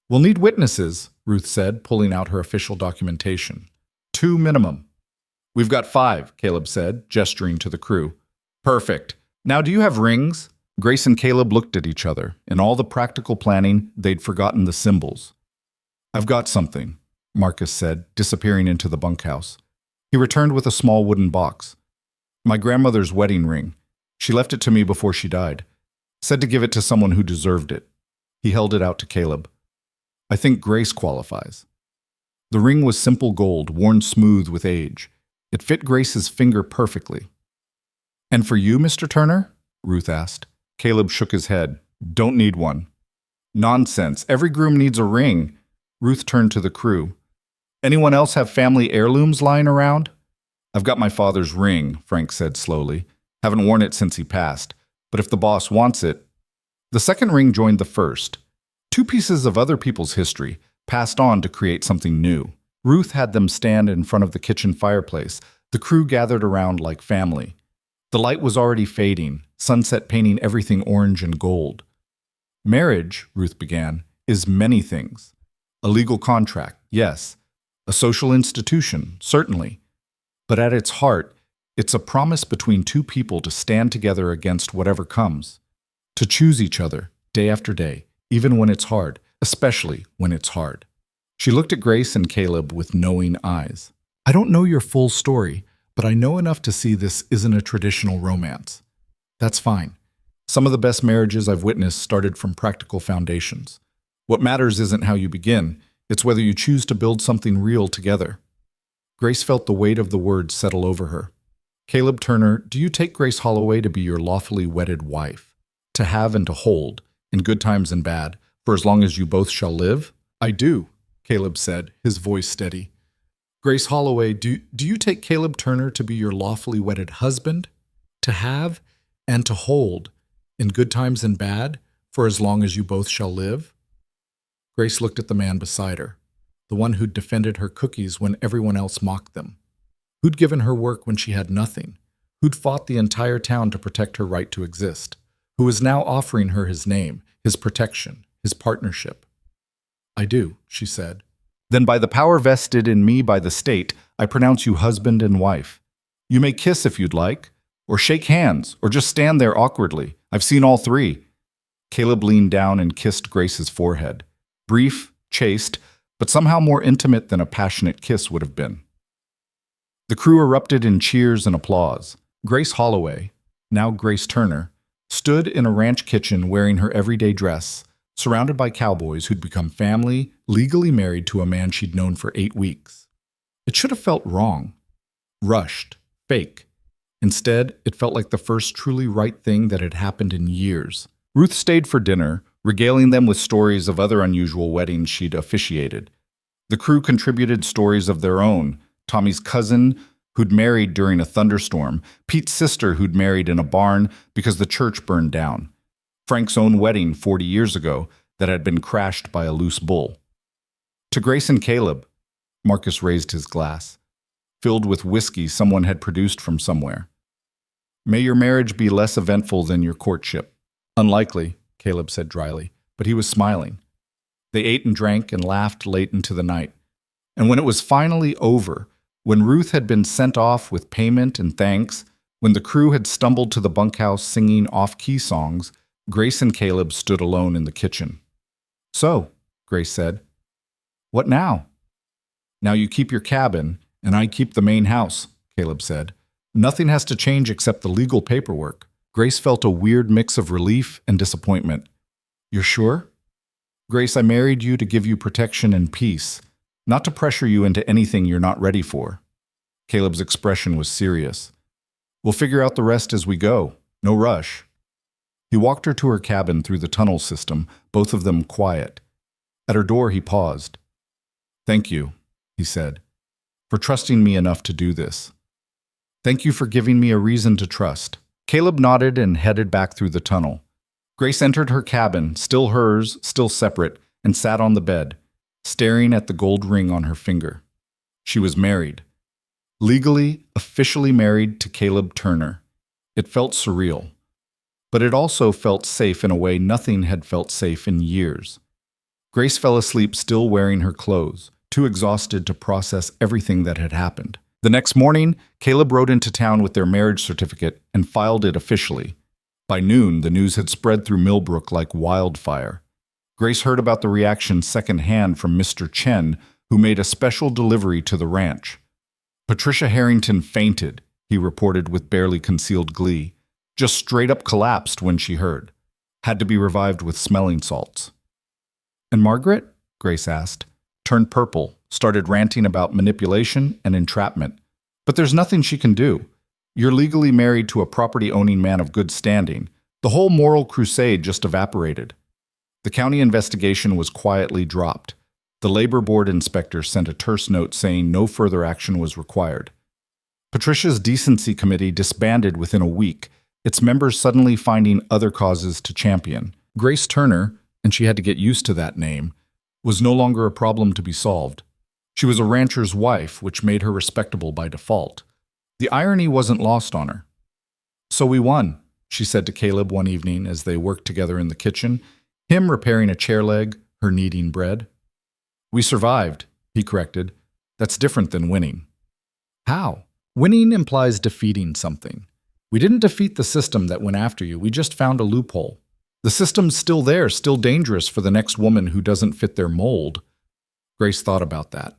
We'll need witnesses, Ruth said, pulling out her official documentation. 2 minimum. We've got 5, Caleb said, gesturing to the crew. Perfect. Now do you have rings? Grace and Caleb looked at each other. In all the practical planning, they'd forgotten the symbols. I've got something, Marcus said, disappearing into the bunkhouse. He returned with a small wooden box. My grandmother's wedding ring. She left it to me before she died. Said to give it to someone who deserved it. He held it out to Caleb. I think Grace qualifies. The ring was simple gold, worn smooth with age. It fit Grace's finger perfectly. And for you, Mr. Turner? Ruth asked. Caleb shook his head. Don't need one. Nonsense. Every groom needs a ring. Ruth turned to the crew. Anyone else have family heirlooms lying around? I've got my father's ring, Frank said slowly. Haven't worn it since he passed. But if the boss wants it... The second ring joined the first. 2 pieces of other people's history, passed on to create something new. Ruth had them stand in front of the kitchen fireplace. The crew gathered around like family. The light was already fading, sunset painting everything orange and gold. Marriage, Ruth began, is many things. A legal contract, yes. A social institution, certainly. But at its heart, it's a promise between 2 people to stand together against whatever comes. To choose each other, day after day, even when it's hard, especially when it's hard. She looked at Grace and Caleb with knowing eyes. I don't know your full story, but I know enough to see this isn't a traditional romance. That's fine. Some of the best marriages I've witnessed started from practical foundations. What matters isn't how you begin, it's whether you choose to build something real together. Grace felt the weight of the words settle over her. Caleb Turner, do you take Grace Holloway to be your lawfully wedded wife? To have and to hold, in good times and bad, for as long as you both shall live? I do, Caleb said, his voice steady. Grace Holloway, do you take Caleb Turner to be your lawfully wedded husband? To have and to hold, in good times and bad, for as long as you both shall live? Grace looked at the man beside her, the one who'd defended her cookies when everyone else mocked them, who'd given her work when she had nothing, who'd fought the entire town to protect her right to exist, who was now offering her his name, his protection, his partnership. I do, she said. Then by the power vested in me by the state, I pronounce you husband and wife. You may kiss if you'd like, or shake hands, or just stand there awkwardly. I've seen all 3. Caleb leaned down and kissed Grace's forehead. Brief, chaste, but somehow more intimate than a passionate kiss would have been. The crew erupted in cheers and applause. Grace Holloway, now Grace Turner, stood in a ranch kitchen wearing her everyday dress, surrounded by cowboys who'd become family, legally married to a man she'd known for 8 weeks. It should have felt wrong, rushed, fake. Instead, it felt like the first truly right thing that had happened in years. Ruth stayed for dinner, regaling them with stories of other unusual weddings she'd officiated. The crew contributed stories of their own: Tommy's cousin, who'd married during a thunderstorm; Pete's sister, who'd married in a barn because the church burned down; Frank's own wedding 40 years ago that had been crashed by a loose bull. To Grace and Caleb, Marcus raised his glass, filled with whiskey someone had produced from somewhere. May your marriage be less eventful than your courtship. Unlikely, Caleb said dryly, but he was smiling. They ate and drank and laughed late into the night. And when it was finally over, when Ruth had been sent off with payment and thanks, when the crew had stumbled to the bunkhouse singing off-key songs, Grace and Caleb stood alone in the kitchen. So, Grace said, what now? Now you keep your cabin, and I keep the main house, Caleb said. Nothing has to change except the legal paperwork. Grace felt a weird mix of relief and disappointment. You're sure? Grace, I married you to give you protection and peace, not to pressure you into anything you're not ready for. Caleb's expression was serious. We'll figure out the rest as we go. No rush. He walked her to her cabin through the tunnel system, both of them quiet. At her door, he paused. Thank you, he said, for trusting me enough to do this. Thank you for giving me a reason to trust. Caleb nodded and headed back through the tunnel. Grace entered her cabin, still hers, still separate, and sat on the bed, staring at the gold ring on her finger. She was married. Legally, officially married to Caleb Turner. It felt surreal. But it also felt safe in a way nothing had felt safe in years. Grace fell asleep still wearing her clothes, too exhausted to process everything that had happened. The next morning, Caleb rode into town with their marriage certificate and filed it officially. By noon, the news had spread through Millbrook like wildfire. Grace heard about the reaction secondhand from Mr. Chen, who made a special delivery to the ranch. Patricia Harrington fainted, he reported with barely concealed glee. Just straight up collapsed when she heard. Had to be revived with smelling salts. And Margaret? Grace asked. Turned purple, started ranting about manipulation and entrapment. But there's nothing she can do. You're legally married to a property-owning man of good standing. The whole moral crusade just evaporated. The county investigation was quietly dropped. The labor board inspector sent a terse note saying no further action was required. Patricia's decency committee disbanded within a week, its members suddenly finding other causes to champion. Grace Turner, and she had to get used to that name, was no longer a problem to be solved. She was a rancher's wife, which made her respectable by default. The irony wasn't lost on her. So we won, she said to Caleb one evening as they worked together in the kitchen, him repairing a chair leg, her kneading bread. We survived, he corrected. That's different than winning. How? Winning implies defeating something. We didn't defeat the system that went after you, we just found a loophole. The system's still there, still dangerous for the next woman who doesn't fit their mold. Grace thought about that.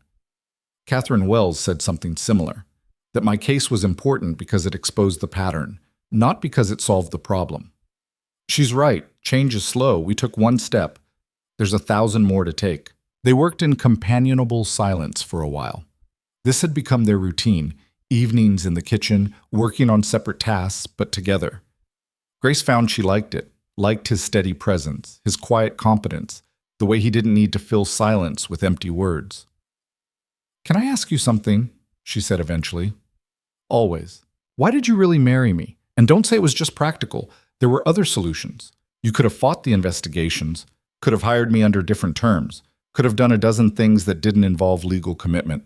Catherine Wells said something similar, that my case was important because it exposed the pattern, not because it solved the problem. She's right, change is slow, we took one step. There's 1,000 more to take. They worked in companionable silence for a while. This had become their routine, evenings in the kitchen, working on separate tasks, but together. Grace found she liked it. Liked his steady presence, his quiet competence, the way he didn't need to fill silence with empty words. Can I ask you something? She said eventually. Always. Why did you really marry me? And don't say it was just practical. There were other solutions. You could have fought the investigations, could have hired me under different terms, could have done a dozen things that didn't involve legal commitment.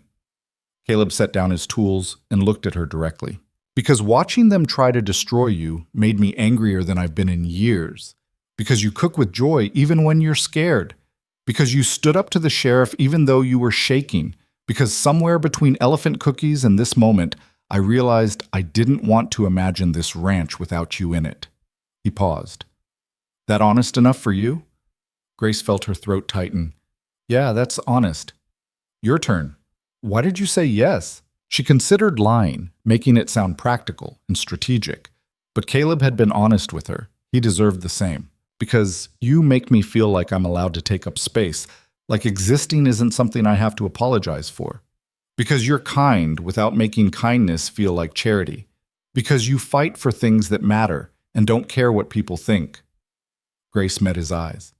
Caleb set down his tools and looked at her directly. Because watching them try to destroy you made me angrier than I've been in years. Because you cook with joy even when you're scared. Because you stood up to the sheriff even though you were shaking. Because somewhere between elephant cookies and this moment, I realized I didn't want to imagine this ranch without you in it. He paused. That honest enough for you? Grace felt her throat tighten. Yeah, that's honest. Your turn. Why did you say yes? She considered lying, making it sound practical and strategic. But Caleb had been honest with her. He deserved the same. Because you make me feel like I'm allowed to take up space, like existing isn't something I have to apologize for. Because you're kind without making kindness feel like charity. Because you fight for things that matter and don't care what people think. Grace met his eyes.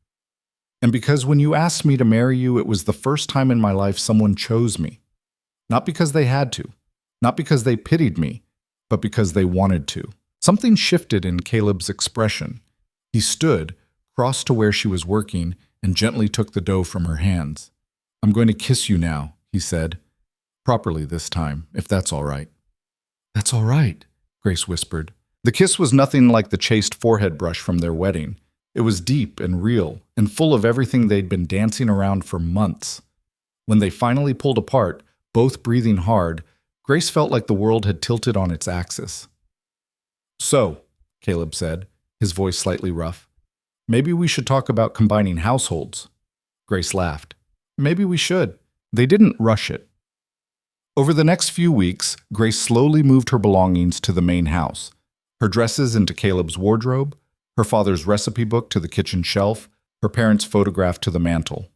And because when you asked me to marry you, it was the first time in my life someone chose me. Not because they had to, not because they pitied me, but because they wanted to. Something shifted in Caleb's expression. He stood, crossed to where she was working, and gently took the dough from her hands. I'm going to kiss you now, he said. Properly this time, if that's all right. That's all right, Grace whispered. The kiss was nothing like the chaste forehead brush from their wedding. It was deep and real, and full of everything they'd been dancing around for months. When they finally pulled apart, both breathing hard, Grace felt like the world had tilted on its axis. So, Caleb said, his voice slightly rough, maybe we should talk about combining households. Grace laughed. Maybe we should. They didn't rush it. Over the next few weeks, Grace slowly moved her belongings to the main house, her dresses into Caleb's wardrobe, her father's recipe book to the kitchen shelf, her parents' photograph to the mantel.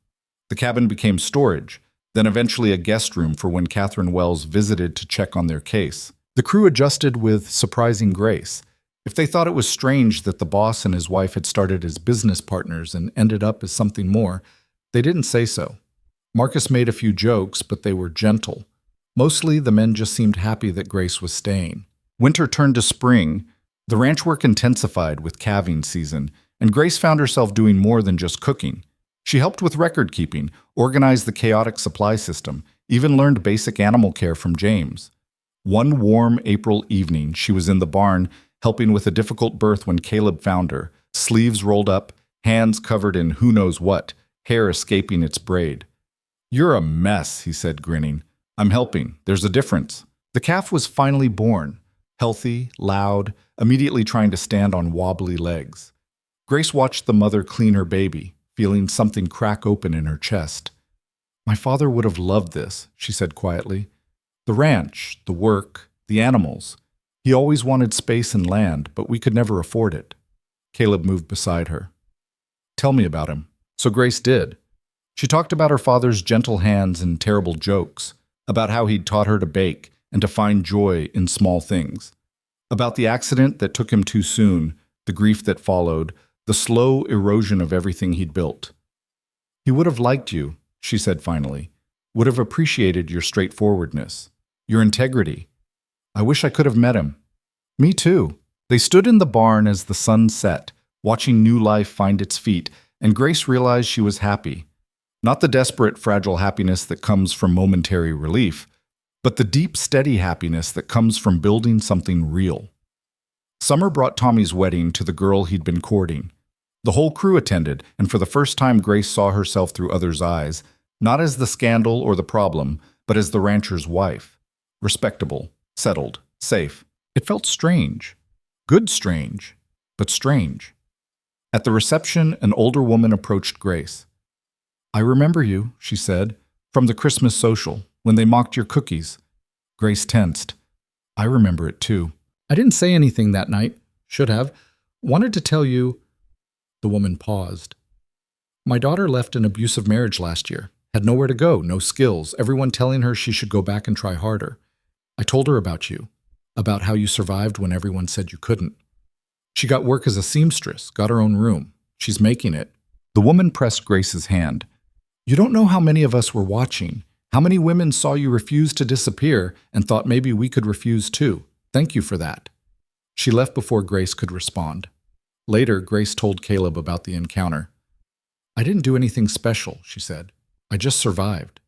The cabin became storage, then eventually a guest room for when Catherine Wells visited to check on their case. The crew adjusted with surprising grace. If they thought it was strange that the boss and his wife had started as business partners and ended up as something more, they didn't say so. Marcus made a few jokes, but they were gentle. Mostly, the men just seemed happy that Grace was staying. Winter turned to spring. The ranch work intensified with calving season, and Grace found herself doing more than just cooking. She helped with record keeping, organized the chaotic supply system, even learned basic animal care from James. One warm April evening, she was in the barn, helping with a difficult birth when Caleb found her, sleeves rolled up, hands covered in who knows what, hair escaping its braid. You're a mess, he said, grinning. I'm helping. There's a difference. The calf was finally born, healthy, loud, immediately trying to stand on wobbly legs. Grace watched the mother clean her baby, feeling something crack open in her chest. My father would have loved this, she said quietly. The ranch, the work, the animals. He always wanted space and land, but we could never afford it. Caleb moved beside her. Tell me about him. So Grace did. She talked about her father's gentle hands and terrible jokes, about how he'd taught her to bake and to find joy in small things, about the accident that took him too soon, the grief that followed, the slow erosion of everything he'd built. He would have liked you, she said finally, would have appreciated your straightforwardness, your integrity. I wish I could have met him. Me too. They stood in the barn as the sun set, watching new life find its feet, and Grace realized she was happy. Not the desperate, fragile happiness that comes from momentary relief, but the deep, steady happiness that comes from building something real. Summer brought Tommy's wedding to the girl he'd been courting. The whole crew attended, and for the first time Grace saw herself through others' eyes, not as the scandal or the problem, but as the rancher's wife. Respectable, settled, safe. It felt strange. Good strange, but strange. At the reception, an older woman approached Grace. I remember you, she said, from the Christmas social, when they mocked your cookies. Grace tensed. I remember it too. I didn't say anything that night. Should have. Wanted to tell you. The woman paused. My daughter left an abusive marriage last year. Had nowhere to go, no skills, everyone telling her she should go back and try harder. I told her about you, about how you survived when everyone said you couldn't. She got work as a seamstress, got her own room. She's making it. The woman pressed Grace's hand. You don't know how many of us were watching, how many women saw you refuse to disappear and thought maybe we could refuse too. Thank you for that. She left before Grace could respond. Later, Grace told Caleb about the encounter. I didn't do anything special, she said. I just survived.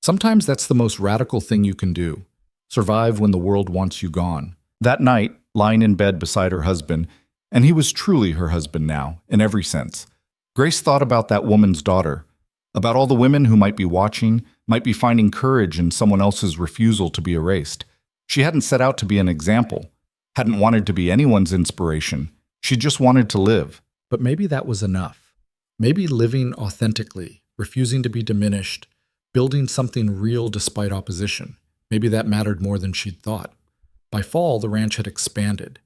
Sometimes that's the most radical thing you can do. Survive when the world wants you gone. That night, lying in bed beside her husband, and he was truly her husband now, in every sense, Grace thought about that woman's daughter, about all the women who might be watching, might be finding courage in someone else's refusal to be erased. She hadn't set out to be an example, hadn't wanted to be anyone's inspiration. She just wanted to live, But maybe that was enough. Maybe living authentically, refusing to be diminished, building something real despite opposition. Maybe that mattered more than she'd thought. By fall, the ranch had expanded.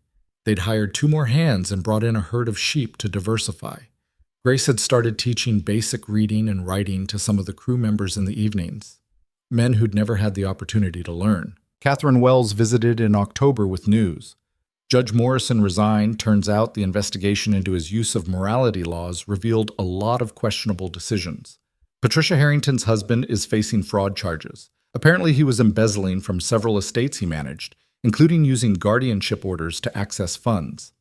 They'd hired 2 more hands and brought in a herd of sheep to diversify. Grace had started teaching basic reading and writing to some of the crew members in the evenings, men who'd never had the opportunity to learn. Catherine Wells visited in October with news. Judge Morrison resigned. Turns out the investigation into his use of morality laws revealed a lot of questionable decisions. Patricia Harrington's husband is facing fraud charges. Apparently he was embezzling from several estates he managed, including using guardianship orders to access funds.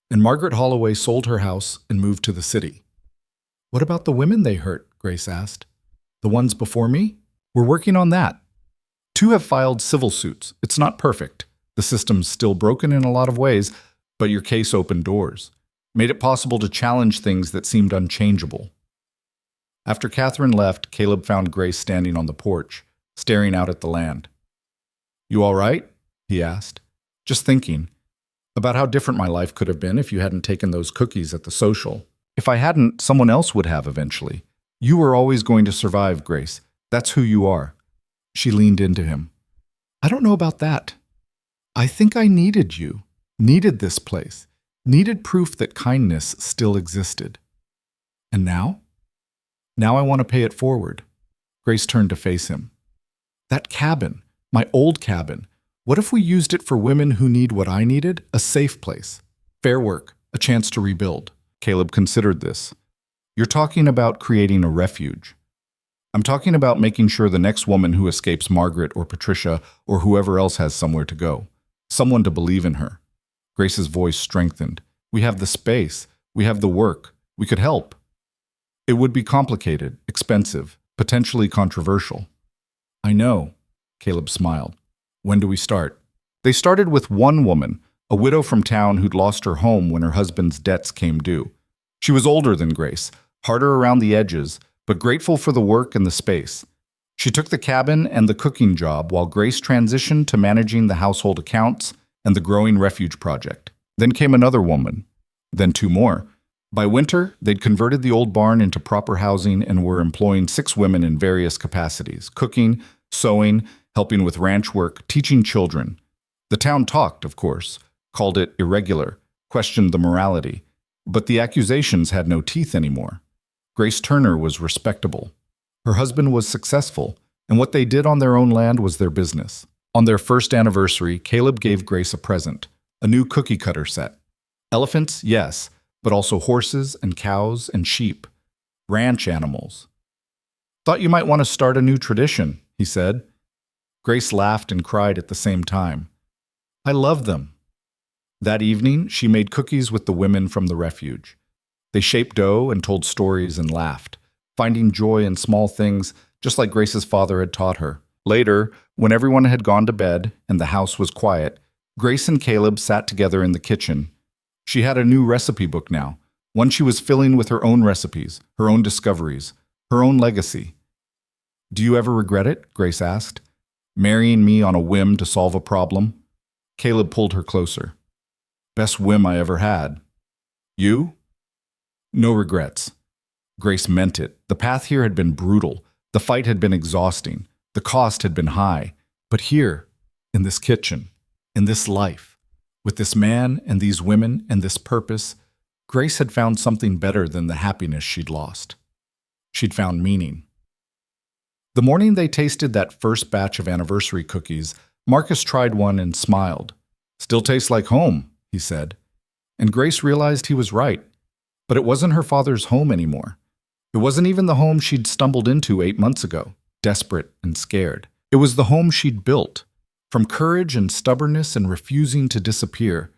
And Margaret Holloway sold her house and moved to the city. What about the women they hurt? Grace asked. The ones before me? We're working on that. 2 have filed civil suits. It's not perfect. The system's still broken in a lot of ways, but your case opened doors, made it possible to challenge things that seemed unchangeable. After Catherine left, Caleb found Grace standing on the porch, staring out at the land. You all right? He asked. Just thinking about how different my life could have been if you hadn't taken those cookies at the social. If I hadn't, someone else would have eventually. You were always going to survive, Grace. That's who you are. She leaned into him. I don't know about that. I think I needed you, needed this place, needed proof that kindness still existed. And now? Now I want to pay it forward. Grace turned to face him. That cabin, my old cabin, what if we used it for women who need what I needed? A safe place, fair work, a chance to rebuild. Caleb considered this. You're talking about creating a refuge. I'm talking about making sure the next woman who escapes Margaret or Patricia or whoever else has somewhere to go. Someone to believe in her. Grace's voice strengthened. We have the space. We have the work. We could help. It would be complicated, expensive, potentially controversial. I know, Caleb smiled. When do we start? They started with one woman, a widow from town who'd lost her home when her husband's debts came due. She was older than Grace, harder around the edges, but grateful for the work and the space. She took the cabin and the cooking job while Grace transitioned to managing the household accounts and the growing refuge project. Then came another woman, then 2 more. By winter, they'd converted the old barn into proper housing and were employing 6 women in various capacities, cooking, sewing, helping with ranch work, teaching children. The town talked, of course, called it irregular, questioned the morality, but the accusations had no teeth anymore. Grace Turner was respectable. Her husband was successful, and what they did on their own land was their business. On their first anniversary, Caleb gave Grace a present, a new cookie cutter set. Elephants, yes, but also horses and cows and sheep, ranch animals. Thought you might want to start a new tradition, he said. Grace laughed and cried at the same time. I love them. That evening, she made cookies with the women from the refuge. They shaped dough and told stories and laughed, finding joy in small things, just like Grace's father had taught her. Later, when everyone had gone to bed and the house was quiet, Grace and Caleb sat together in the kitchen. She had a new recipe book now, one she was filling with her own recipes, her own discoveries, her own legacy. Do you ever regret it? Grace asked. Marrying me on a whim to solve a problem? Caleb pulled her closer. Best whim I ever had. You? No regrets. Grace meant it. The path here had been brutal. The fight had been exhausting. The cost had been high. But here, in this kitchen, in this life, with this man and these women and this purpose, Grace had found something better than the happiness she'd lost. She'd found meaning. The morning they tasted that first batch of anniversary cookies, Marcus tried one and smiled. Still tastes like home, he said. And Grace realized he was right. But it wasn't her father's home anymore. It wasn't even the home she'd stumbled into 8 months ago, desperate and scared. It was the home she'd built, from courage and stubbornness and refusing to disappear,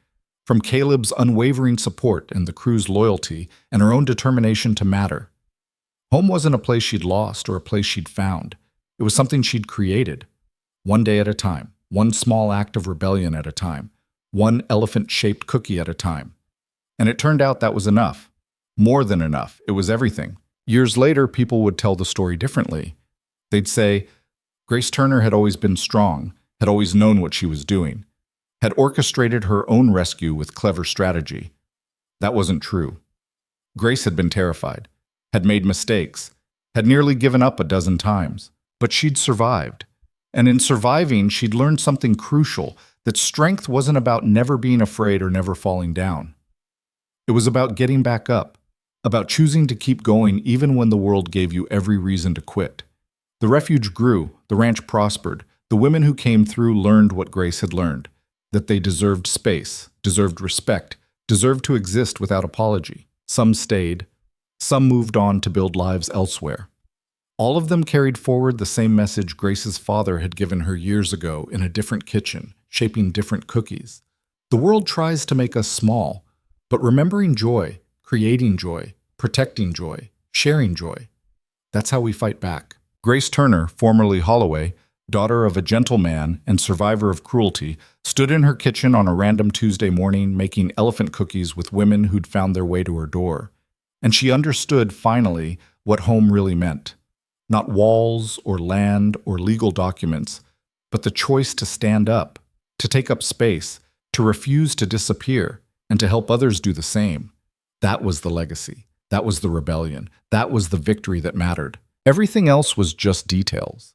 from Caleb's unwavering support and the crew's loyalty and her own determination to matter. Home wasn't a place she'd lost or a place she'd found. It was something she'd created, one day at a time, one small act of rebellion at a time, one elephant-shaped cookie at a time. And it turned out that was enough. More than enough. It was everything. Years later, people would tell the story differently. They'd say, Grace Turner had always been strong, had always known what she was doing, had orchestrated her own rescue with clever strategy. That wasn't true. Grace had been terrified, had made mistakes, had nearly given up a dozen times, but she'd survived. And in surviving, she'd learned something crucial, that strength wasn't about never being afraid or never falling down. It was about getting back up, about choosing to keep going even when the world gave you every reason to quit. The refuge grew, the ranch prospered. The women who came through learned what Grace had learned, that they deserved space, deserved respect, deserved to exist without apology. Some stayed, some moved on to build lives elsewhere. All of them carried forward the same message Grace's father had given her years ago in a different kitchen, shaping different cookies. The world tries to make us small, but remembering joy, creating joy, protecting joy, sharing joy, that's how we fight back. Grace Turner, formerly Holloway, daughter of a gentleman and survivor of cruelty, stood in her kitchen on a random Tuesday morning making elephant cookies with women who'd found their way to her door. And she understood, finally, what home really meant. Not walls or land or legal documents, but the choice to stand up, to take up space, to refuse to disappear, and to help others do the same. That was the legacy. That was the rebellion. That was the victory that mattered. Everything else was just details.